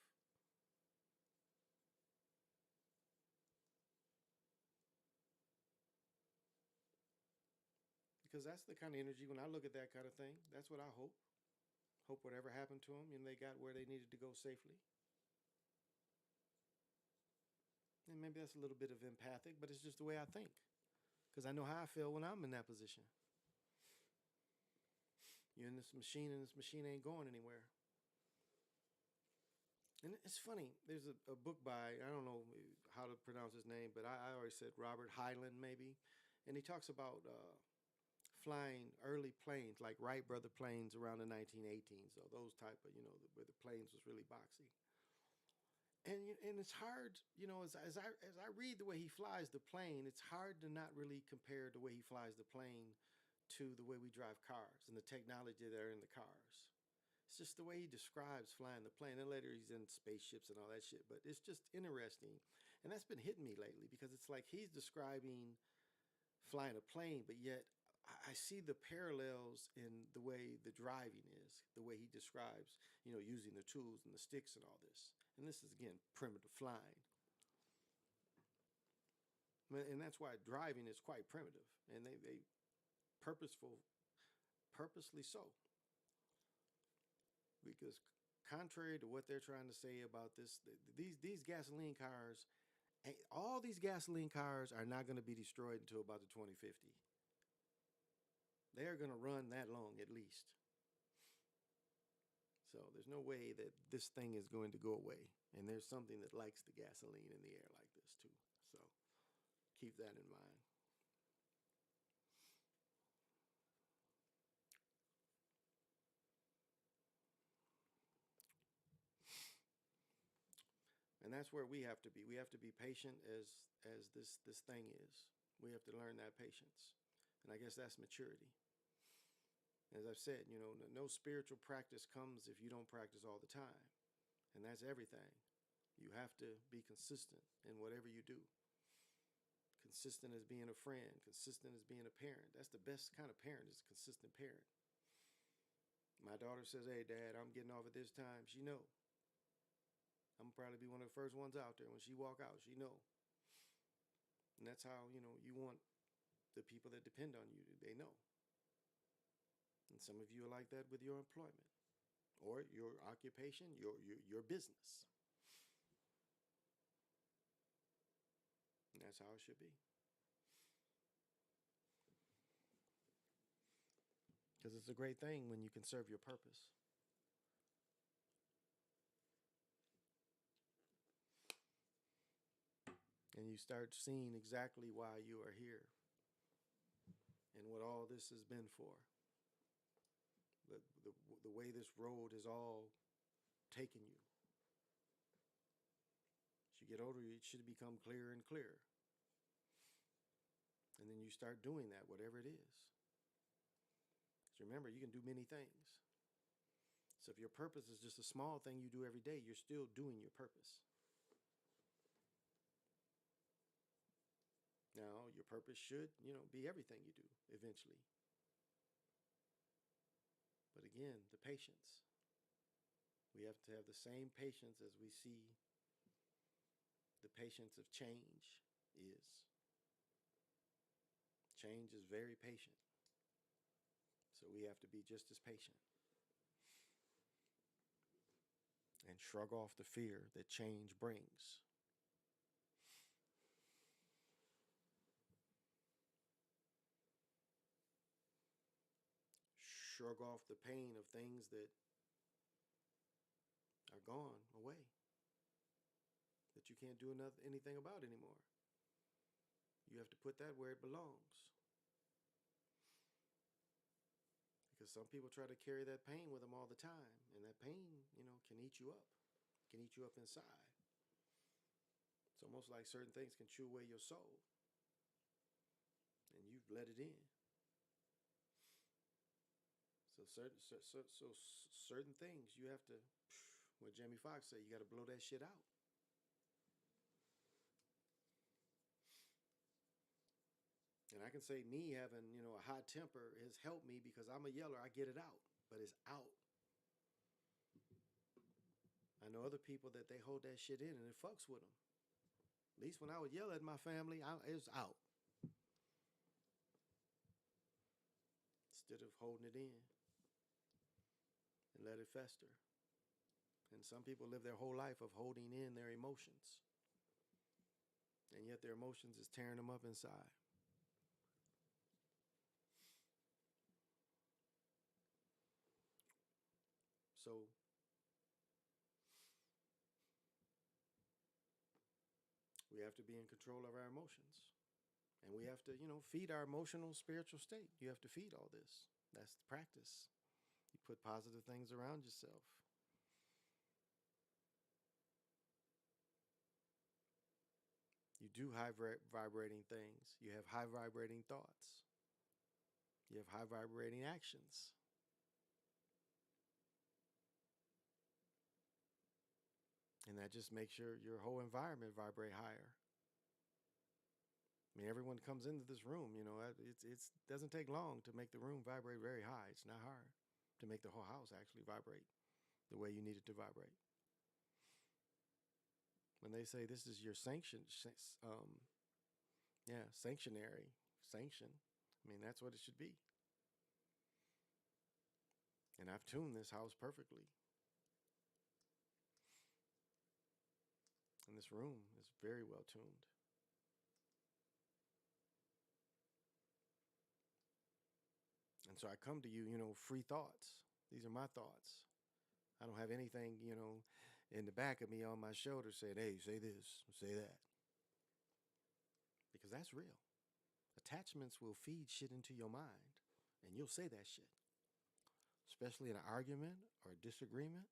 Because that's the kind of energy when I look at that kind of thing. That's what I hope. Hope whatever happened to them, they got where they needed to go safely. And maybe that's a little bit of empathic, but it's just the way I think. Because I know how I feel when I'm in that position. You're in this machine, and this machine ain't going anywhere. And it's funny. There's a book by, I don't know how to pronounce his name, but I already said Robert Hyland, maybe. And he talks about flying early planes, like Wright brother planes around the 1918s. So those type of, where the planes was really boxy. And it's hard, as I read the way he flies the plane, it's hard to not really compare the way he flies the plane to the way we drive cars and the technology that are in the cars. It's just the way he describes flying the plane. And later he's in spaceships and all that shit. But it's just interesting. And that's been hitting me lately because it's like he's describing flying a plane, but yet I see the parallels in the way the driving is, the way he describes, using the tools and the sticks and all this. And this is, again, primitive flying. And that's why driving is quite primitive. And they purposely so. Because contrary to what they're trying to say about this, these gasoline cars, all these gasoline cars are not going to be destroyed until about the 2050. They're going to run that long at least. So there's no way that this thing is going to go away. And there's something that likes the gasoline in the air like this too. So keep that in mind. And that's where we have to be. We have to be patient as this thing is. We have to learn that patience. And I guess that's maturity. As I've said, no spiritual practice comes if you don't practice all the time. And that's everything. You have to be consistent in whatever you do. Consistent as being a friend, consistent as being a parent. That's the best kind of parent, is a consistent parent. My daughter says, "Hey, Dad, I'm getting off at this time." She know. I'm gonna probably be one of the first ones out there. When she walk out, she know. And that's how, you want the people that depend on you, they know. And some of you are like that with your employment or your occupation, your business. And that's how it should be. Because it's a great thing when you can serve your purpose. And you start seeing exactly why you are here and what all this has been for. The way this road is all taking you. As you get older, it should become clearer and clearer. And then you start doing that, whatever it is. So remember, you can do many things. So if your purpose is just a small thing you do every day, you're still doing your purpose. Now, your purpose should, be everything you do eventually. But again, the patience. We have to have the same patience as we see the patience of change is. Change is very patient. So we have to be just as patient. And shrug off the fear that change brings. Shrug off the pain of things that are gone away, that you can't do anything about anymore. You have to put that where it belongs. Because some people try to carry that pain with them all the time, and that pain, can eat you up. Can eat you up inside. It's almost like certain things can chew away your soul, and you've let it in. So certain things you have to, what Jamie Foxx said, you got to blow that shit out. And I can say me having, a hot temper has helped me because I'm a yeller. I get it out, but it's out. I know other people that they hold that shit in and it fucks with them. At least when I would yell at my family, it was out. Instead of holding it in and let it fester. And some people live their whole life of holding in their emotions. And yet their emotions is tearing them up inside. So we have to be in control of our emotions. And we have to, feed our emotional, spiritual state. You have to feed all this. That's the practice. You put positive things around yourself. You do high vibrating things. You have high vibrating thoughts. You have high vibrating actions. And that just makes your whole environment vibrate higher. I mean, everyone comes into this room, it doesn't take long to make the room vibrate very high. It's not hard to make the whole house actually vibrate the way you need it to vibrate. When they say this is your sanctuary, sanction, I mean, that's what it should be. And I've tuned this house perfectly. And this room is very well tuned. And so I come to you, free thoughts. These are my thoughts. I don't have anything, in the back of me on my shoulder saying, hey, say this, say that. Because that's real. Attachments will feed shit into your mind, and you'll say that shit. Especially in an argument or a disagreement.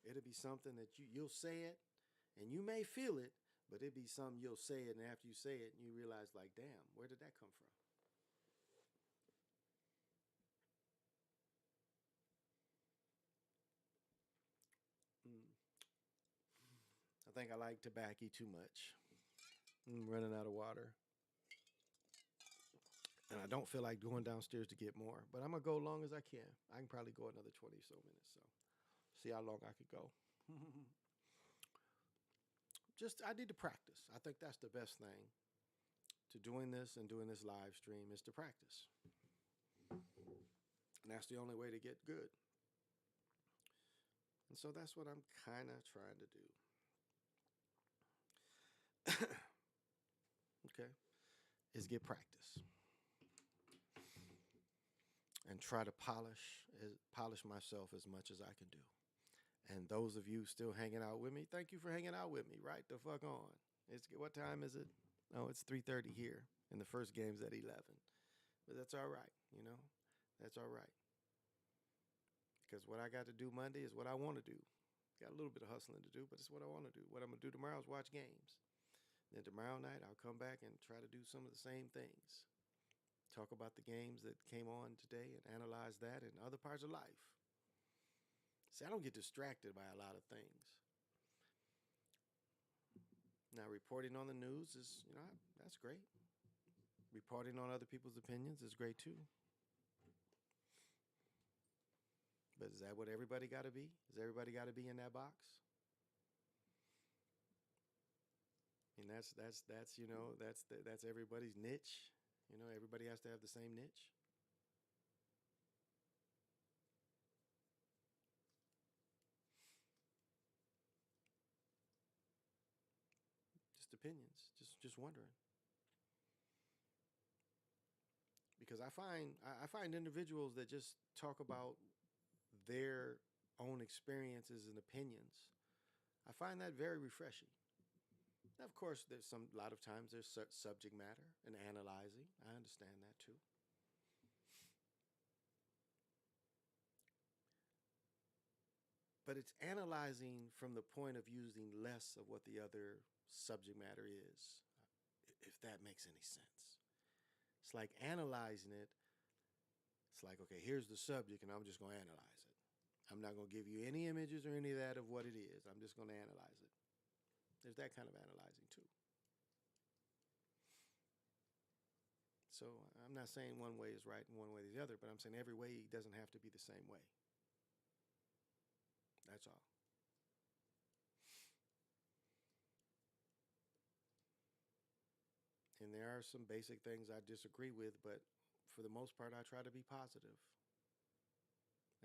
It'll be something that you'll say it, and you may feel it, but it'll be something you'll say it, and after you say it, you realize, like, damn, where did that come from? I think I like tobacco too much. I'm running out of water. And I don't feel like going downstairs to get more. But I'm going to go as long as I can. I can probably go another 20 or so minutes. So see how long I could go. I need to practice. I think that's the best thing. to doing this and doing this live stream is to practice. And that's the only way to get good. And so that's what I'm kind of trying to do. Okay. Is get practice. And try to polish myself as much as I can do. And those of you still hanging out with me, thank you for hanging out with me. Right the fuck on. What time is it? Oh, it's 3:30 here, and the first game's at 11. But that's all right, you know. That's all right. Because what I got to do Monday is what I want to do. Got a little bit of hustling to do, but it's what I want to do. What I'm gonna do tomorrow is watch games. Then tomorrow night I'll come back and try to do some of the same things. Talk about the games that came on today and analyze that and other parts of life. See, I don't get distracted by a lot of things. Now, reporting on the news is, that's great. Reporting on other people's opinions is great too. But is that what everybody got to be? Does everybody got to be in that box? And that's everybody's niche. Everybody has to have the same niche. Just opinions. Just wondering. Because I find individuals that just talk about their own experiences and opinions. I find that very refreshing. Now, of course, there's a lot of times there's subject matter and analyzing. I understand that too. But it's analyzing from the point of using less of what the other subject matter is, if that makes any sense. It's like analyzing it. It's like, okay, here's the subject, and I'm just going to analyze it. I'm not going to give you any images or any of that of what it is. I'm just going to analyze it. There's that kind of analyzing too. So I'm not saying one way is right and one way is the other, but I'm saying every way doesn't have to be the same way. That's all. And there are some basic things I disagree with, but for the most part, I try to be positive.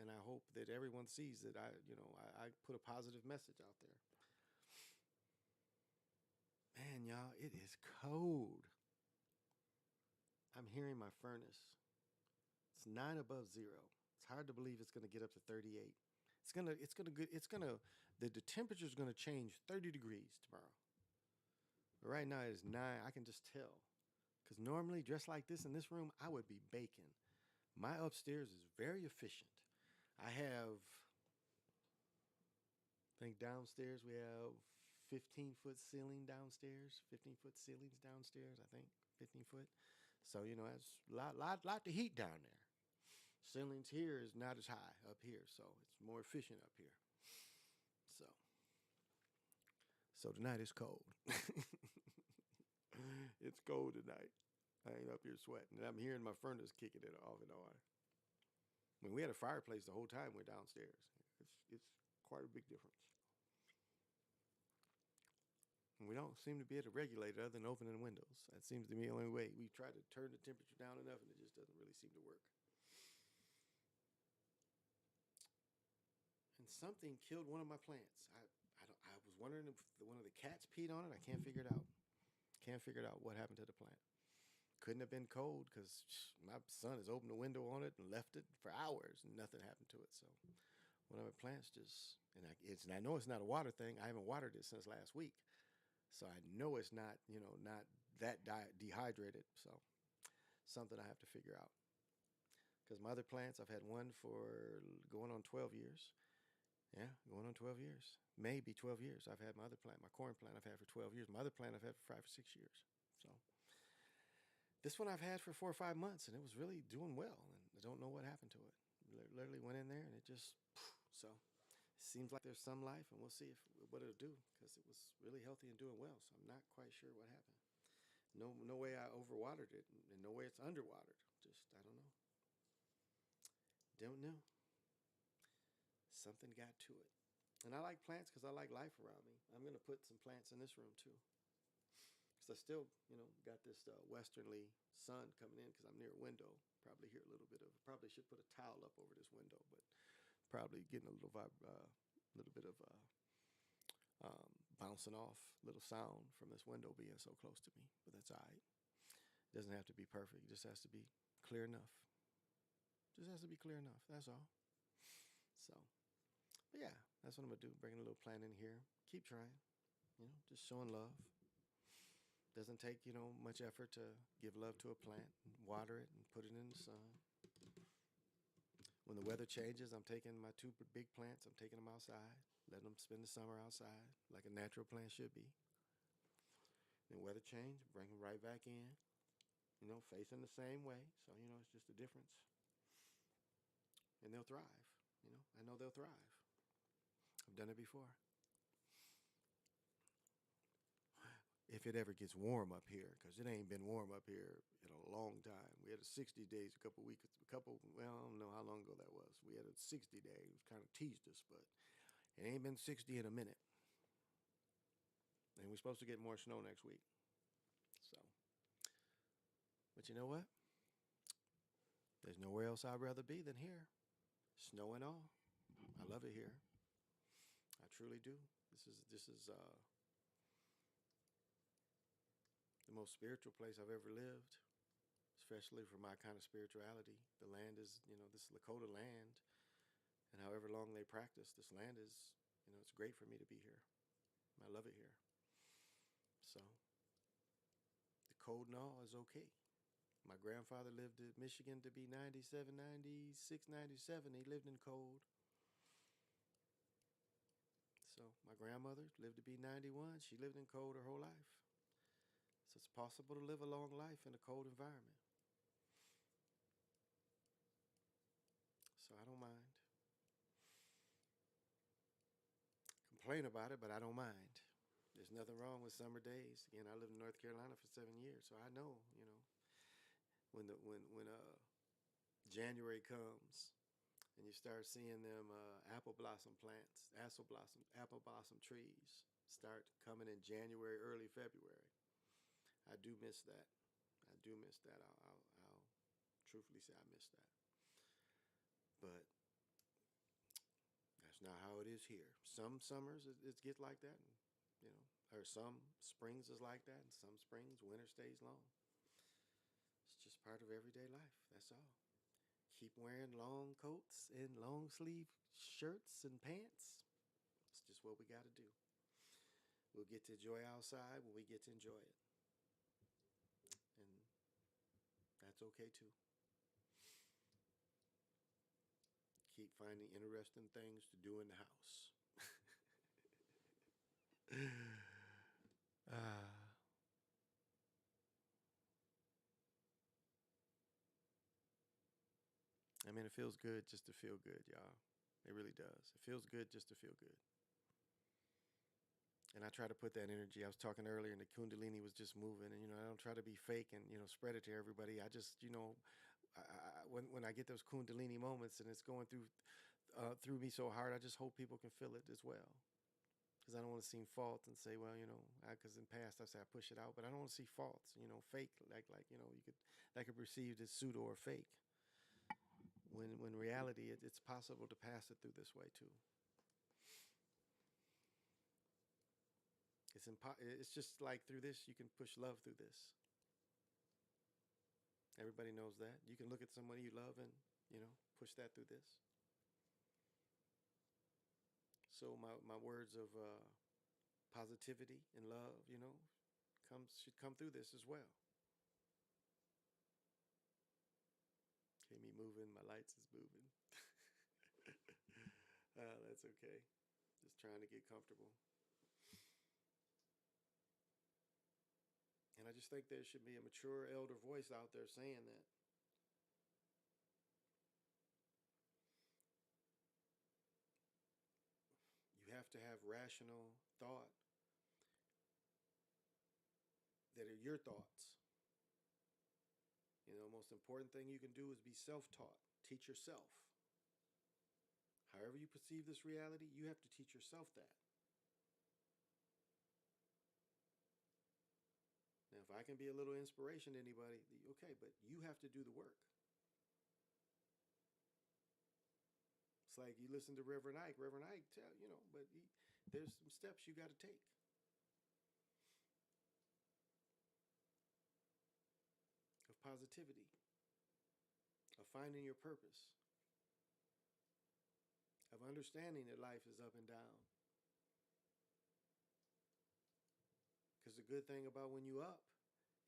And I hope that everyone sees that I put a positive message out there. Man, y'all, it is cold. I'm hearing my furnace. It's 9 above 0. It's hard to believe it's going to get up to 38. The temperature's going to change 30 degrees tomorrow. But right now it is 9. I can just tell. Because normally, dressed like this in this room, I would be baking. My upstairs is very efficient. I think downstairs we have 15-foot ceiling downstairs, 15-foot ceilings downstairs, I think, 15 foot. So, that's a lot to heat down there. Ceilings here is not as high up here, so it's more efficient up here. So tonight it's cold. It's cold tonight. I ain't up here sweating. And I'm hearing my furnace kicking it off and on. I mean, we had a fireplace the whole time we're downstairs. It's quite a big difference. And we don't seem to be able to regulate it other than opening windows. That seems to be the only way. We try to turn the temperature down enough, and it just doesn't really seem to work. And something killed one of my plants. I was wondering if one of the cats peed on it. I can't figure it out. Can't figure it out what happened to the plant. Couldn't have been cold because my son has opened the window on it and left it for hours and nothing happened to it. So one of my plants just, and I know it's not a water thing. I haven't watered it since last week. So I know it's not, not that dehydrated. So something I have to figure out. Because my other plants, I've had one for going on 12 years. Yeah, going on 12 years. Maybe 12 years. I've had my other plant, my corn plant I've had for 12 years. My other plant I've had for 5 or 6 years. So this one I've had for 4 or 5 months, and it was really doing well. And I don't know what happened to it. Literally went in there, and it just, so it seems like there's some life, and we'll see what it'll do, because it was really healthy and doing well. So I'm not quite sure what happened. No way I overwatered it, and no way it's underwatered. Just, I don't know. Don't know. Something got to it. And I like plants because I like life around me. I'm going to put some plants in this room too. because I still, got this westerly sun coming in because I'm near a window. Probably hear a little bit of. Probably should put a towel up over this window, but probably getting a little bit of bouncing off, little sound from this window being so close to me. But that's all right. It doesn't have to be perfect. It just has to be clear enough. Just has to be clear enough. That's all. So, but yeah, that's what I'm gonna do. Bringing a little plant in here. Keep trying. Just showing love. Doesn't take much effort to give love to a plant, and water it, and put it in the sun. When the weather changes, I'm taking my two big plants. I'm taking them outside, letting them spend the summer outside like a natural plant should be. Then weather change, bring them right back in. Facing the same way. So it's just a difference, and they'll thrive. I know they'll thrive. I've done it before. If it ever gets warm up here, because it ain't been warm up here in a long time. We had a 60 days, well, I don't know how long ago that was. We had a 60 day. It was kind of teased us, but it ain't been 60 in a minute. And we're supposed to get more snow next week. So, but you know what? There's nowhere else I'd rather be than here. Snow and all. I love it here. I truly do. This is the most spiritual place I've ever lived, especially for my kind of spirituality. The land is, this Lakota land, and however long they practice, this land is, it's great for me to be here. I love it here. So, the cold and all is okay. My grandfather lived in Michigan to be 97, 96, 97. He lived in cold. So, my grandmother lived to be 91. She lived in cold her whole life. So it's possible to live a long life in a cold environment. So I don't mind. Complain about it, but I don't mind. There's nothing wrong with summer days. Again, I lived in North Carolina for 7 years, so I know, when January comes and you start seeing them apple blossom trees start coming in January, early February. I do miss that. I do miss that. I'll truthfully say I miss that. But that's not how it is here. Some summers it gets like that, and, or some springs is like that, and some springs winter stays long. It's just part of everyday life. That's all. Keep wearing long coats and long sleeve shirts and pants. It's just what we got to do. We'll get to enjoy outside when we get to enjoy it. And that's okay too. Keep finding interesting things to do in the house. I mean, it feels good just to feel good, y'all. It really does. It feels good just to feel good. And I try to put that energy. I was talking earlier, and the Kundalini was just moving. And I don't try to be fake and spread it to everybody. I just when I get those Kundalini moments and it's going through me so hard, I just hope people can feel it as well. Because I don't want to seem fault and say, well, because in the past I say I push it out, but I don't want to see faults. Fake like that could be perceived as pseudo or fake. When reality it's possible to pass it through this way too. It's just like through this, you can push love through this. Everybody knows that. You can look at somebody you love and, push that through this. So my words of positivity and love, should come through this as well. Okay, me moving, my lights is moving. That's okay. Just trying to get comfortable. And I just think there should be a mature elder voice out there saying that. You have to have rational thought that are your thoughts. Most important thing you can do is be self-taught. Teach yourself. However you perceive this reality, you have to teach yourself that. if I can be a little inspiration to anybody, okay, but you have to do the work. It's like you listen to Reverend Ike. Reverend Ike tell but there's some steps you got to take of positivity, of finding your purpose, of understanding that life is up and down. Because the good thing about when you up,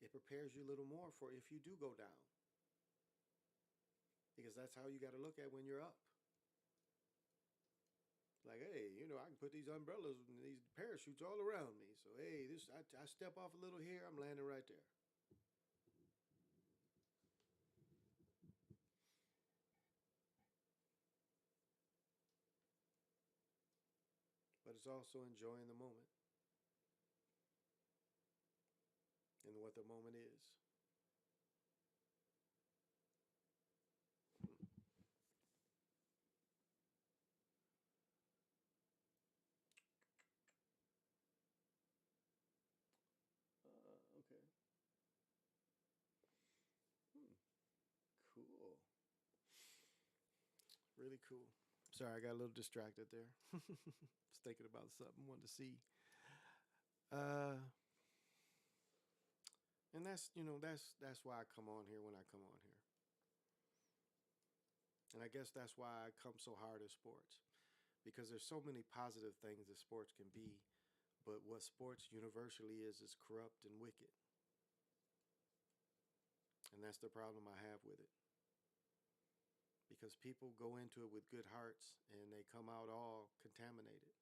it prepares you a little more for if you do go down. Because that's how you got to look at when you're up. Like, hey, I can put these umbrellas and these parachutes all around me. So, hey, I step off a little here, I'm landing right there. But it's also enjoying the moment and what the moment is. Okay. Cool. Really cool. Sorry, I got a little distracted there. Was thinking about something, wanted to see. Uh, and that's why I come on here when I come on here. And I guess that's why I come so hard at sports. Because there's so many positive things that sports can be, but what sports universally is corrupt and wicked. And that's the problem I have with it. Because people go into it with good hearts and they come out all contaminated.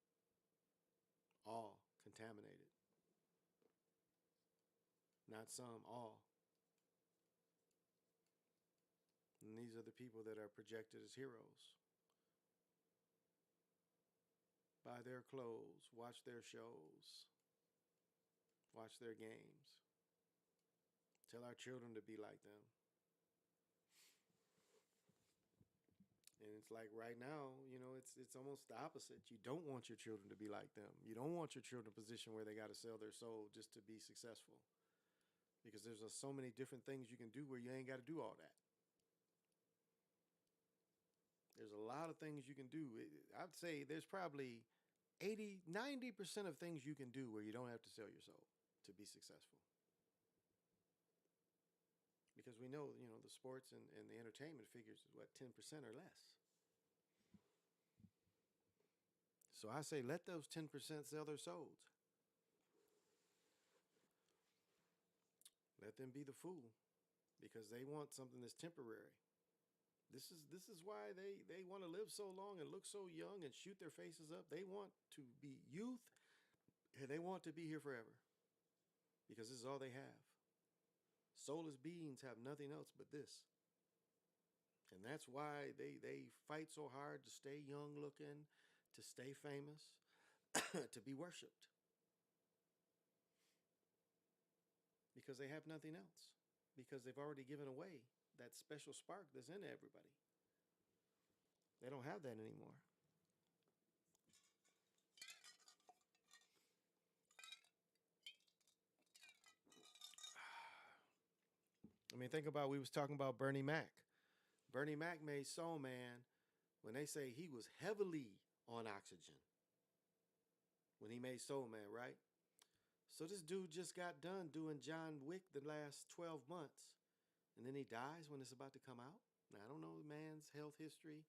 All contaminated. Not some, all. And these are the people that are projected as heroes. Buy their clothes, watch their shows, watch their games. Tell our children to be like them. And it's like right now, it's almost the opposite. You don't want your children to be like them. You don't want your children in a position where they got to sell their soul just to be successful. Because there's so many different things you can do where you ain't got to do all that. There's a lot of things you can do. I'd say there's probably 90% of things you can do where you don't have to sell your soul to be successful. Because we know, the sports and the entertainment figures is what, 10% or less. So I say let those 10% sell their souls. Let them be the fool because they want something that's temporary. This is why they want to live so long and look so young and shoot their faces up. They want to be youth and they want to be here forever because this is all they have. Soulless beings have nothing else but this. And that's why they fight so hard to stay young looking, to stay famous, to be worshipped. Because they have nothing else. Because they've already given away that special spark that's in everybody. They don't have that anymore. I mean, think about, we was talking about Bernie Mac. Bernie Mac made Soul Man when they say he was heavily on oxygen when he made Soul Man, right? So this dude just got done doing John Wick the last 12 months. And then he dies when it's about to come out. Now, I don't know the man's health history,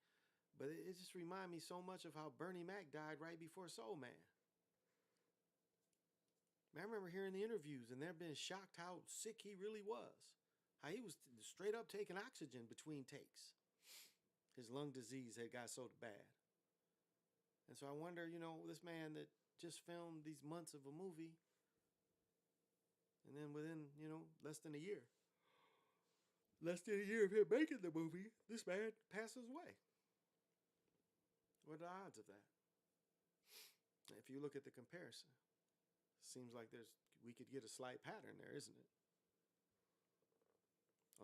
but it just reminds me so much of how Bernie Mac died right before Soul Man. Man, I remember hearing the interviews and they're being shocked how sick he really was. How he was straight up taking oxygen between takes. His lung disease had got so bad. And so I wonder, this man that just filmed these months of a movie, and then within, less than a year of him making the movie, this man passes away. What are the odds of that? If you look at the comparison, seems like we could get a slight pattern there, isn't it?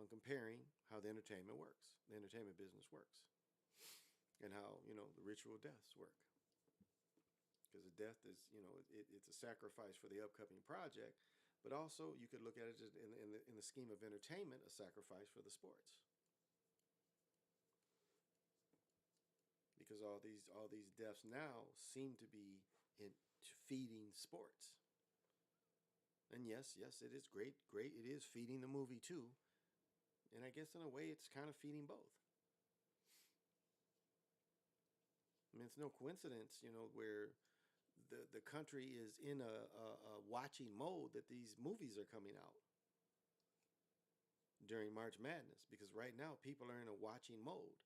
On comparing how the entertainment works, the entertainment business works, and how, the ritual deaths work. Because the death is, it's a sacrifice for the upcoming project, But also, you could look at it in the scheme of entertainment, a sacrifice for the sports, because all these deaths now seem to be in feeding sports. And yes, it is great. It is feeding the movie too, and I guess in a way, it's kind of feeding both. I mean, it's no coincidence, where the country is in a watching mode that these movies are coming out during March Madness, because right now people are in a watching mode.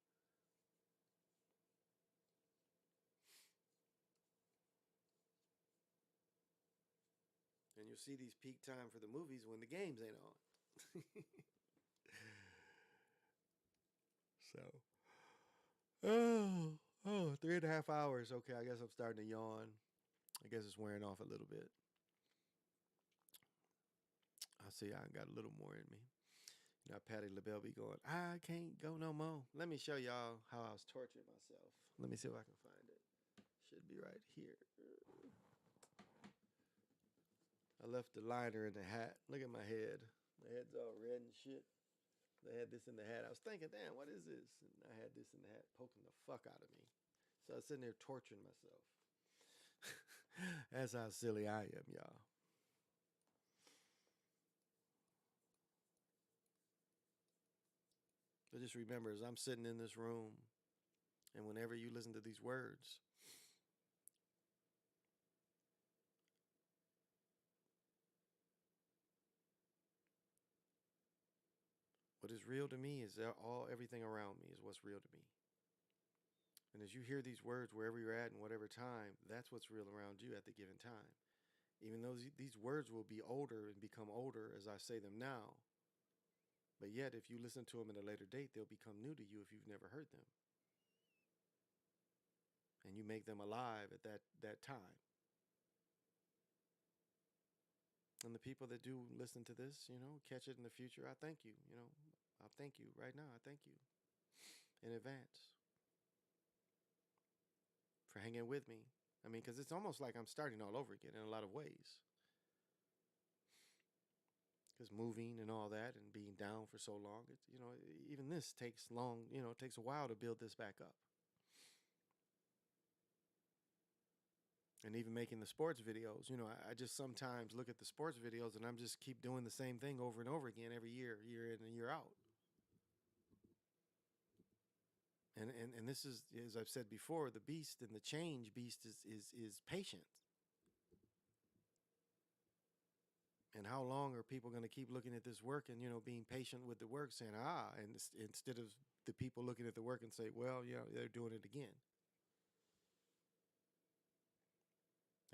And you'll see these peak time for the movies when the games ain't on. So, oh, 3.5 hours. Okay, I guess I'm starting to yawn. I guess it's wearing off a little bit. I see I got a little more in me. Patty LaBelle be going, I can't go no more. Let me show y'all how I was torturing myself. Let me see if I can find it. Should be right here. I left the liner in the hat. Look at my head. My head's all red and shit. They had this in the hat. I was thinking, damn, what is this? And I had this in the hat poking the fuck out of me. So I was sitting there torturing myself. That's how silly I am, y'all. But just remember, as I'm sitting in this room, and whenever you listen to these words, what is real to me is everything around me is what's real to me. And as you hear these words wherever you're at and whatever time, that's what's real around you at the given time. Even though these words will be older and become older as I say them now, but yet if you listen to them at a later date, they'll become new to you if you've never heard them. And you make them alive at that time. And the people that do listen to this, catch it in the future, I thank you. I thank you right now. I thank you in advance for hanging with me. I mean, because it's almost like I'm starting all over again in a lot of ways. Because moving and all that and being down for so long, it's, even this takes long, it takes a while to build this back up. And even making the sports videos, I just sometimes look at the sports videos and I'm just keep doing the same thing over and over again every year in and year out. And this is, as I've said before, the beast and the change beast is patient. And how long are people going to keep looking at this work and, being patient with the work, saying, and instead of the people looking at the work and say, well, they're doing it again.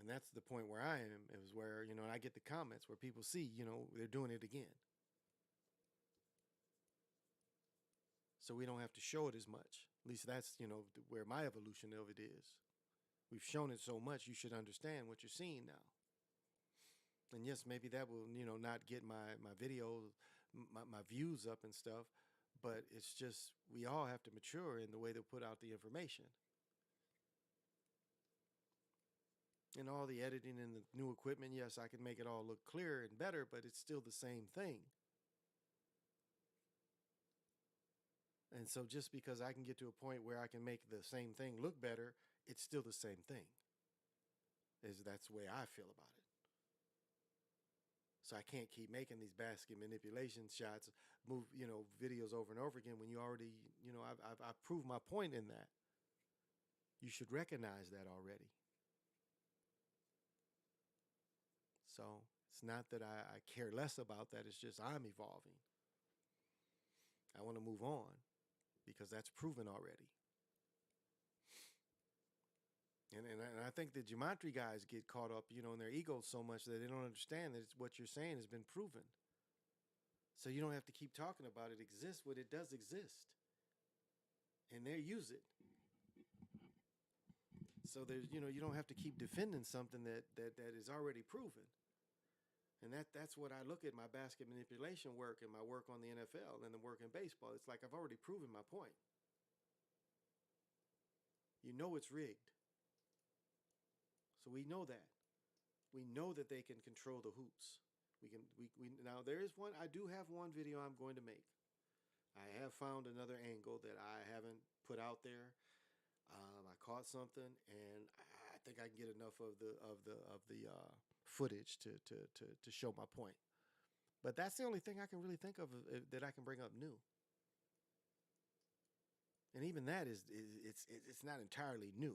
And that's the point where I am, is where, and I get the comments where people see, they're doing it again. So we don't have to show it as much. At least that's, where my evolution of it is. We've shown it so much, you should understand what you're seeing now. And yes, maybe that will, not get my video, my views up and stuff, but it's just, we all have to mature in the way to put out the information. And all the editing and the new equipment, yes, I can make it all look clearer and better, but it's still the same thing. And so just because I can get to a point where I can make the same thing look better, it's still the same thing. That's the way I feel about it. So I can't keep making these basket manipulation shots, videos over and over again when you already, I've proved my point in that. You should recognize that already. So it's not that I care less about that. It's just I'm evolving. I want to move on because that's proven already. And I think the gematria guys get caught up, in their egos so much that they don't understand that what you're saying has been proven. So you don't have to keep talking about it exists when it does exist. And they use it. So there's, you don't have to keep defending something that is already proven. And that's what I look at my basket manipulation work and my work on the NFL and the work in baseball. It's like I've already proven my point. It's rigged. So we know that. We know that they can control the hoops. We now there is one. I do have one video I'm going to make. I have found another angle that I haven't put out there. I caught something, and I think I can get enough of the footage to show my point. But that's the only thing I can really think of that I can bring up new. And even that it's not entirely new,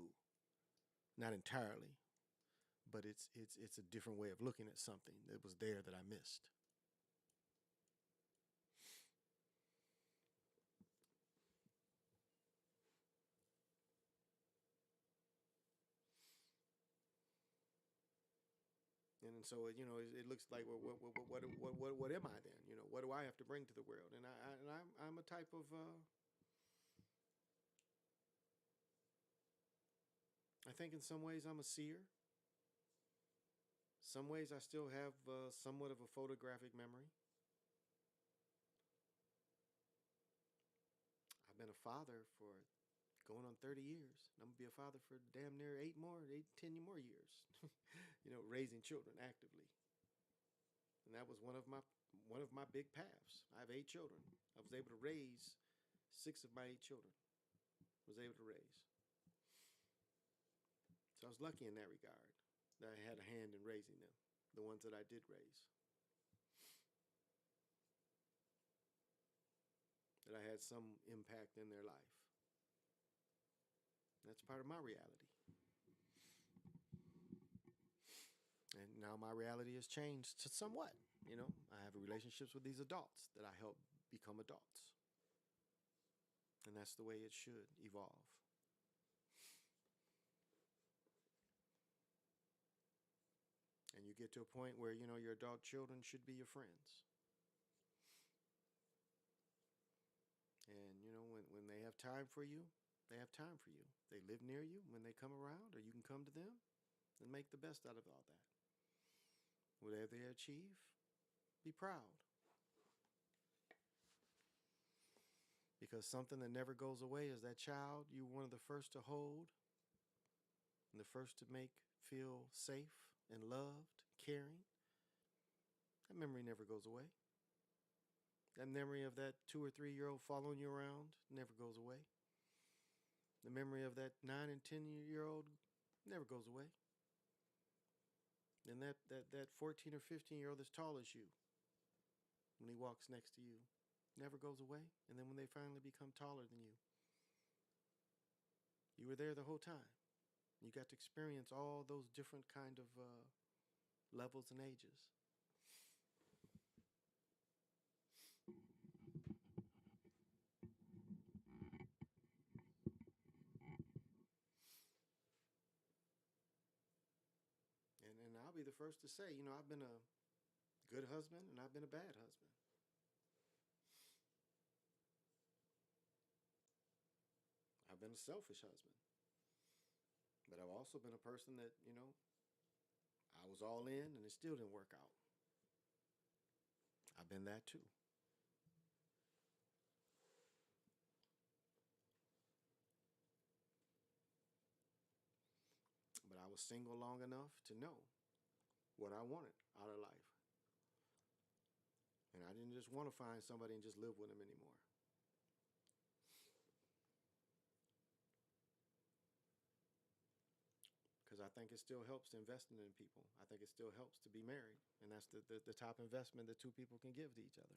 not entirely, but it's a different way of looking at something that was there that I missed. And so it looks like what am I then? What do I have to bring to the world? And I'm a type of I think in some ways I'm a seer. Some ways I still have somewhat of a photographic memory. I've been a father for going on 30 years. I'm gonna be a father for damn near 10 more years. Raising children actively. And that was one of my big paths. I have 8 children. I was able to raise 6 of my 8 children. Was able to raise. So I was lucky in that regard that I had a hand in raising them, the ones that I did raise. That I had some impact in their life. That's part of my reality. And now my reality has changed to somewhat. I have relationships with these adults that I help become adults. And that's the way it should evolve. And you get to a point where, your adult children should be your friends. And, when they have time for you, they have time for you. They live near you when they come around, or you can come to them and make the best out of all that. Whatever they achieve, be proud. Because something that never goes away is that child you were one of the first to hold and the first to make feel safe and loved, caring. That memory never goes away. That memory of that 2 or 3-year-old following you around never goes away. The memory of that 9 and 10-year-old never goes away. And that 14 or 15-year-old that's tall as you, when he walks next to you, never goes away. And then when they finally become taller than you were there the whole time. You got to experience all those different kind of levels and ages. And I'll be the first to say, I've been a good husband and I've been a bad husband. I've been a selfish husband. But I've also been a person that, I was all in and it still didn't work out. I've been that too. But I was single long enough to know what I wanted out of life. And I didn't just want to find somebody and just live with them anymore. Because I think it still helps to invest in people. I think it still helps to be married. And that's the top investment that 2 people can give to each other.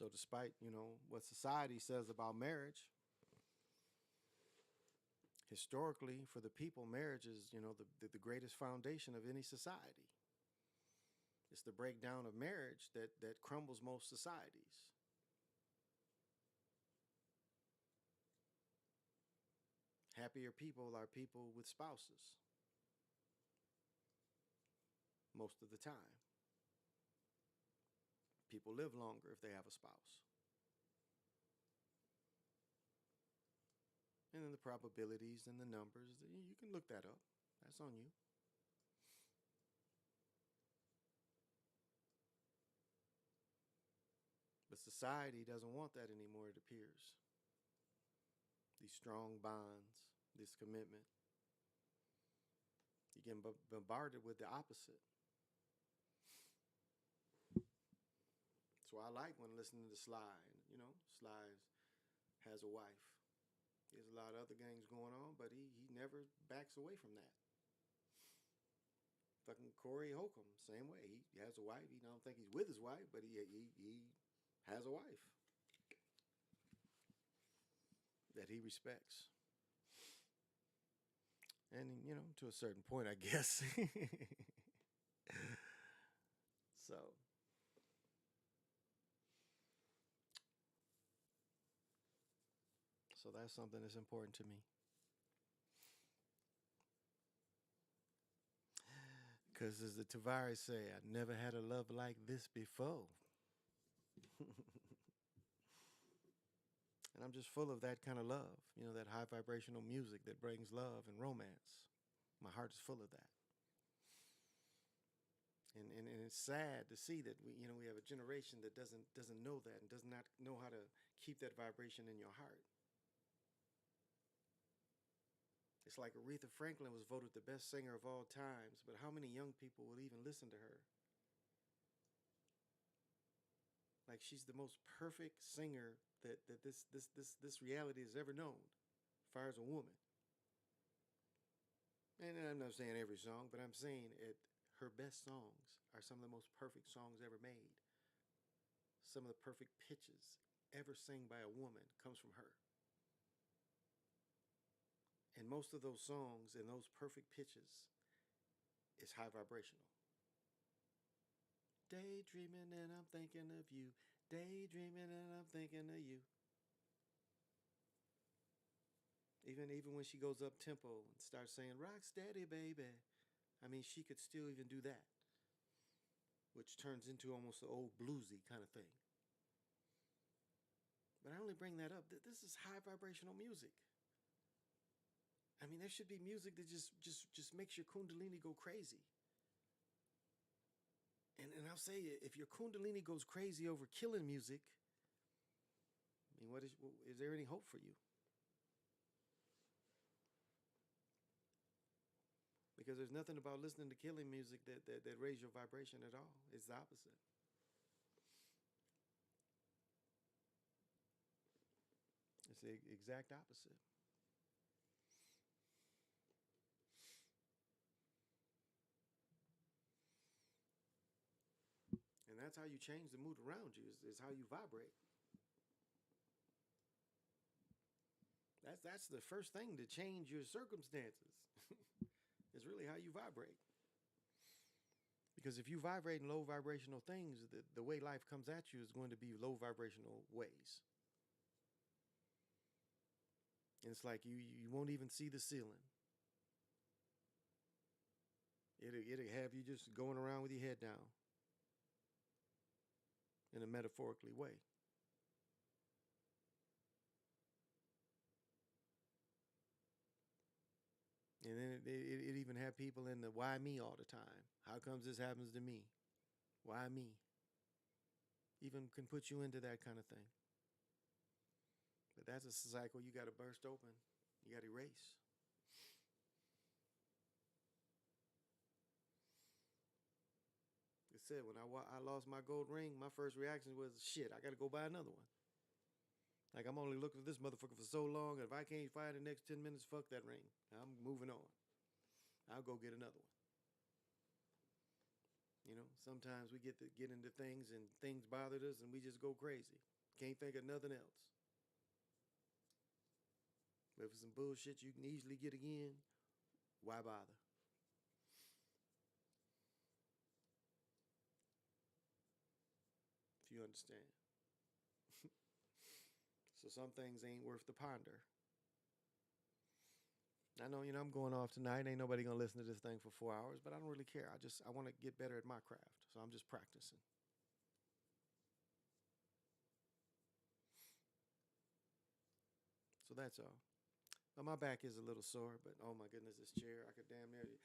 So despite, what society says about marriage, historically, for the people, marriage is, the greatest foundation of any society. It's the breakdown of marriage that crumbles most societies. Happier people are people with spouses. Most of the time. People live longer if they have a spouse. And then the probabilities and the numbers, you can look that up. That's on you. But society doesn't want that anymore, it appears. these strong bonds, this commitment. You get bombarded with the opposite. That's why I like when listening to Sly. You know, Sly has a wife. There's a lot of other gangs going on, but he never backs away from that. Fucking Corey Holcomb, same way. He has a wife. He don't think he's with his wife, but he has a wife that he respects. And you know, to a certain point, I guess. So that's something that's important to me. Because as the Tavares say, I never had a love like this before. And I'm just full of that kind of love, you know, that high vibrational music that brings love and romance. My heart is full of that. And it's sad to see that we have a generation that doesn't know that and does not know how to keep that vibration in your heart. It's like Aretha Franklin was voted the best singer of all times, but how many young people will even listen to her? Like, she's the most perfect singer that this reality has ever known, as far as a woman. And I'm not saying every song, but I'm saying her best songs are some of the most perfect songs ever made. Some of the perfect pitches ever sang by a woman comes from her. And most of those songs and those perfect pitches is high vibrational. Daydreaming and I'm thinking of you. Daydreaming and I'm thinking of you. Even when she goes up tempo and starts saying rock steady, baby. I mean, she could still even do that, which turns into almost an old bluesy kind of thing. But I only bring that up. This is high vibrational music. I mean, there should be music that just makes your kundalini go crazy. And I'll say, if your kundalini goes crazy over killing music, I mean, is there any hope for you? Because there's nothing about listening to killing music that raises your vibration at all. It's the opposite. It's the exact opposite. And that's how you change the mood around you, is how you vibrate. That's the first thing to change your circumstances. It's really how you vibrate. Because if you vibrate in low vibrational things, the way life comes at you is going to be low vibrational ways. And it's like you won't even see the ceiling. It'll have you just going around with your head down in a metaphorically way. And then it even have people in the why me all the time. How comes this happens to me? Why me? Even can put you into that kind of thing. But that's a cycle you got to burst open. You got to erase. It said when I lost my gold ring, my first reaction was, shit, I got to go buy another one. Like, I'm only looking for this motherfucker for so long, and if I can't find it in the next 10 minutes, fuck that ring. I'm moving on. I'll go get another one. You know, sometimes we get into things and things bothered us and we just go crazy. Can't think of nothing else. But if it's some bullshit you can easily get again, why bother? If you understand. So some things ain't worth the ponder. I know, I'm going off tonight. Ain't nobody gonna listen to this thing for 4 hours, but I don't really care. I want to get better at my craft, so I'm just practicing. So that's all. Well, my back is a little sore, but oh my goodness, this chair, I could damn near.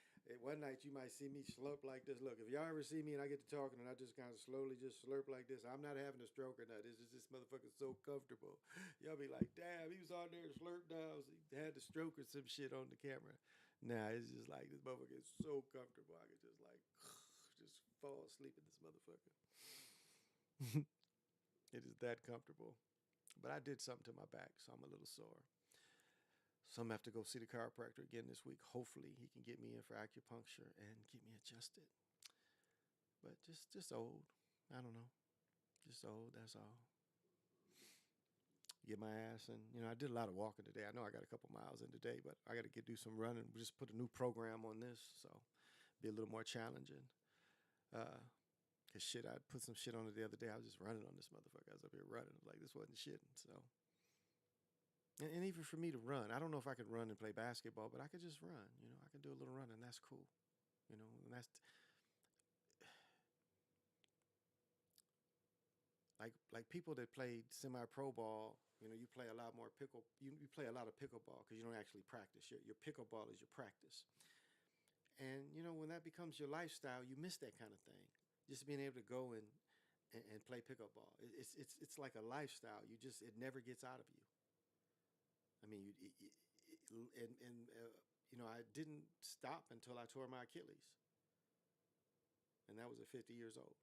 One night you might see me slurp like this. Look, if y'all ever see me and I get to talking and I just kind of slowly just slurp like this, I'm not having a stroke or nothing. It's just this motherfucker's so comfortable. Y'all be like, damn, he was on there and slurped down. He had the stroke or some shit on the camera. Nah, it's just like this motherfucker is so comfortable. I could just like just fall asleep in this motherfucker. It is that comfortable. But I did something to my back, so I'm a little sore. So I'm gonna have to go see the chiropractor again this week. Hopefully he can get me in for acupuncture and get me adjusted. But just old. I don't know. Just old, that's all. Get my ass and I did a lot of walking today. I know I got a couple miles in today, but I gotta do some running. We just put a new program on this, so be a little more challenging. Cause shit, I put some shit on it the other day. I was just running on this motherfucker. I was up here running. Like this wasn't shitting. So and even for me to run, I don't know if I could run and play basketball, but I could just run. I could do a little running. That's cool. And that's like people that played semi-pro ball. You play a lot more You play a lot of pickleball because you don't actually practice. Your pickleball is your practice. And when that becomes your lifestyle, you miss that kind of thing. Just being able to go and play pickleball. It's like a lifestyle. It never gets out of you. I mean, I didn't stop until I tore my Achilles, and that was at 50 years old.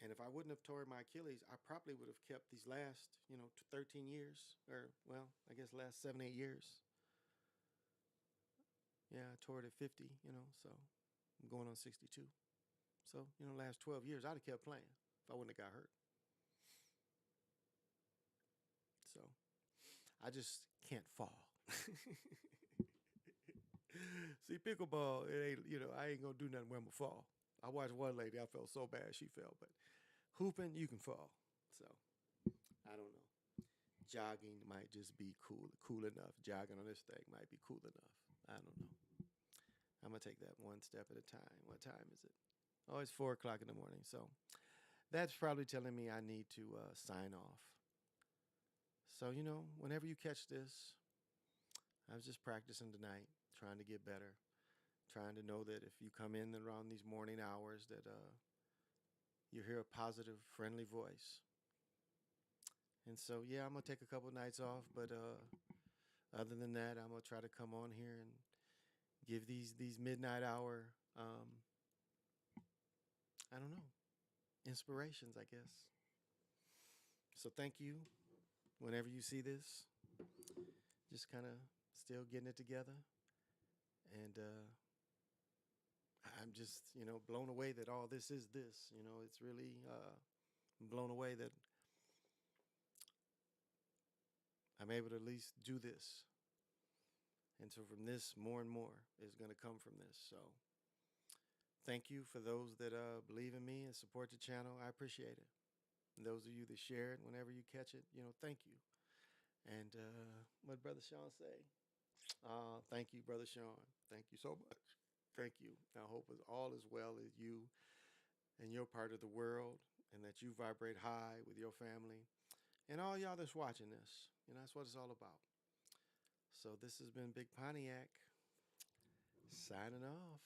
And if I wouldn't have torn my Achilles, I probably would have kept these last, 13 years, or well, I guess last 7, 8 years. Yeah, I tore it at 50, so I'm going on 62. So, last 12 years, I'd have kept playing if I wouldn't have got hurt. So, I just can't fall. See, pickleball, it ain't, I ain't gonna do nothing when I'm gonna fall. I watched one lady, I felt so bad she fell, but hooping, you can fall. So, I don't know. Jogging might just be cool enough. Jogging on this thing might be cool enough. I don't know. I'm gonna take that one step at a time. What time is it? Oh, it's 4 o'clock in the morning. So that's probably telling me I need to sign off. So, whenever you catch this, I was just practicing tonight, trying to get better, trying to know that if you come in around these morning hours that you hear a positive, friendly voice. And so, yeah, I'm going to take a couple of nights off, but other than that, I'm going to try to come on here and give these midnight hour, I don't know, inspirations, I guess. So thank you. Whenever you see this, just kind of still getting it together. And I'm just, blown away that all this is this. It's really I'm blown away that I'm able to at least do this. And so from this, more and more is going to come from this. So thank you for those that believe in me and support the channel. I appreciate it. And those of you that share it whenever you catch it, thank you. And what did Brother Sean say? Thank you, Brother Sean. Thank you so much. Thank you. I hope all is well as you and your part of the world, and that you vibrate high with your family and all y'all that's watching this. That's what it's all about. So this has been Big Pontiac signing off.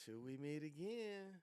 Till we meet again.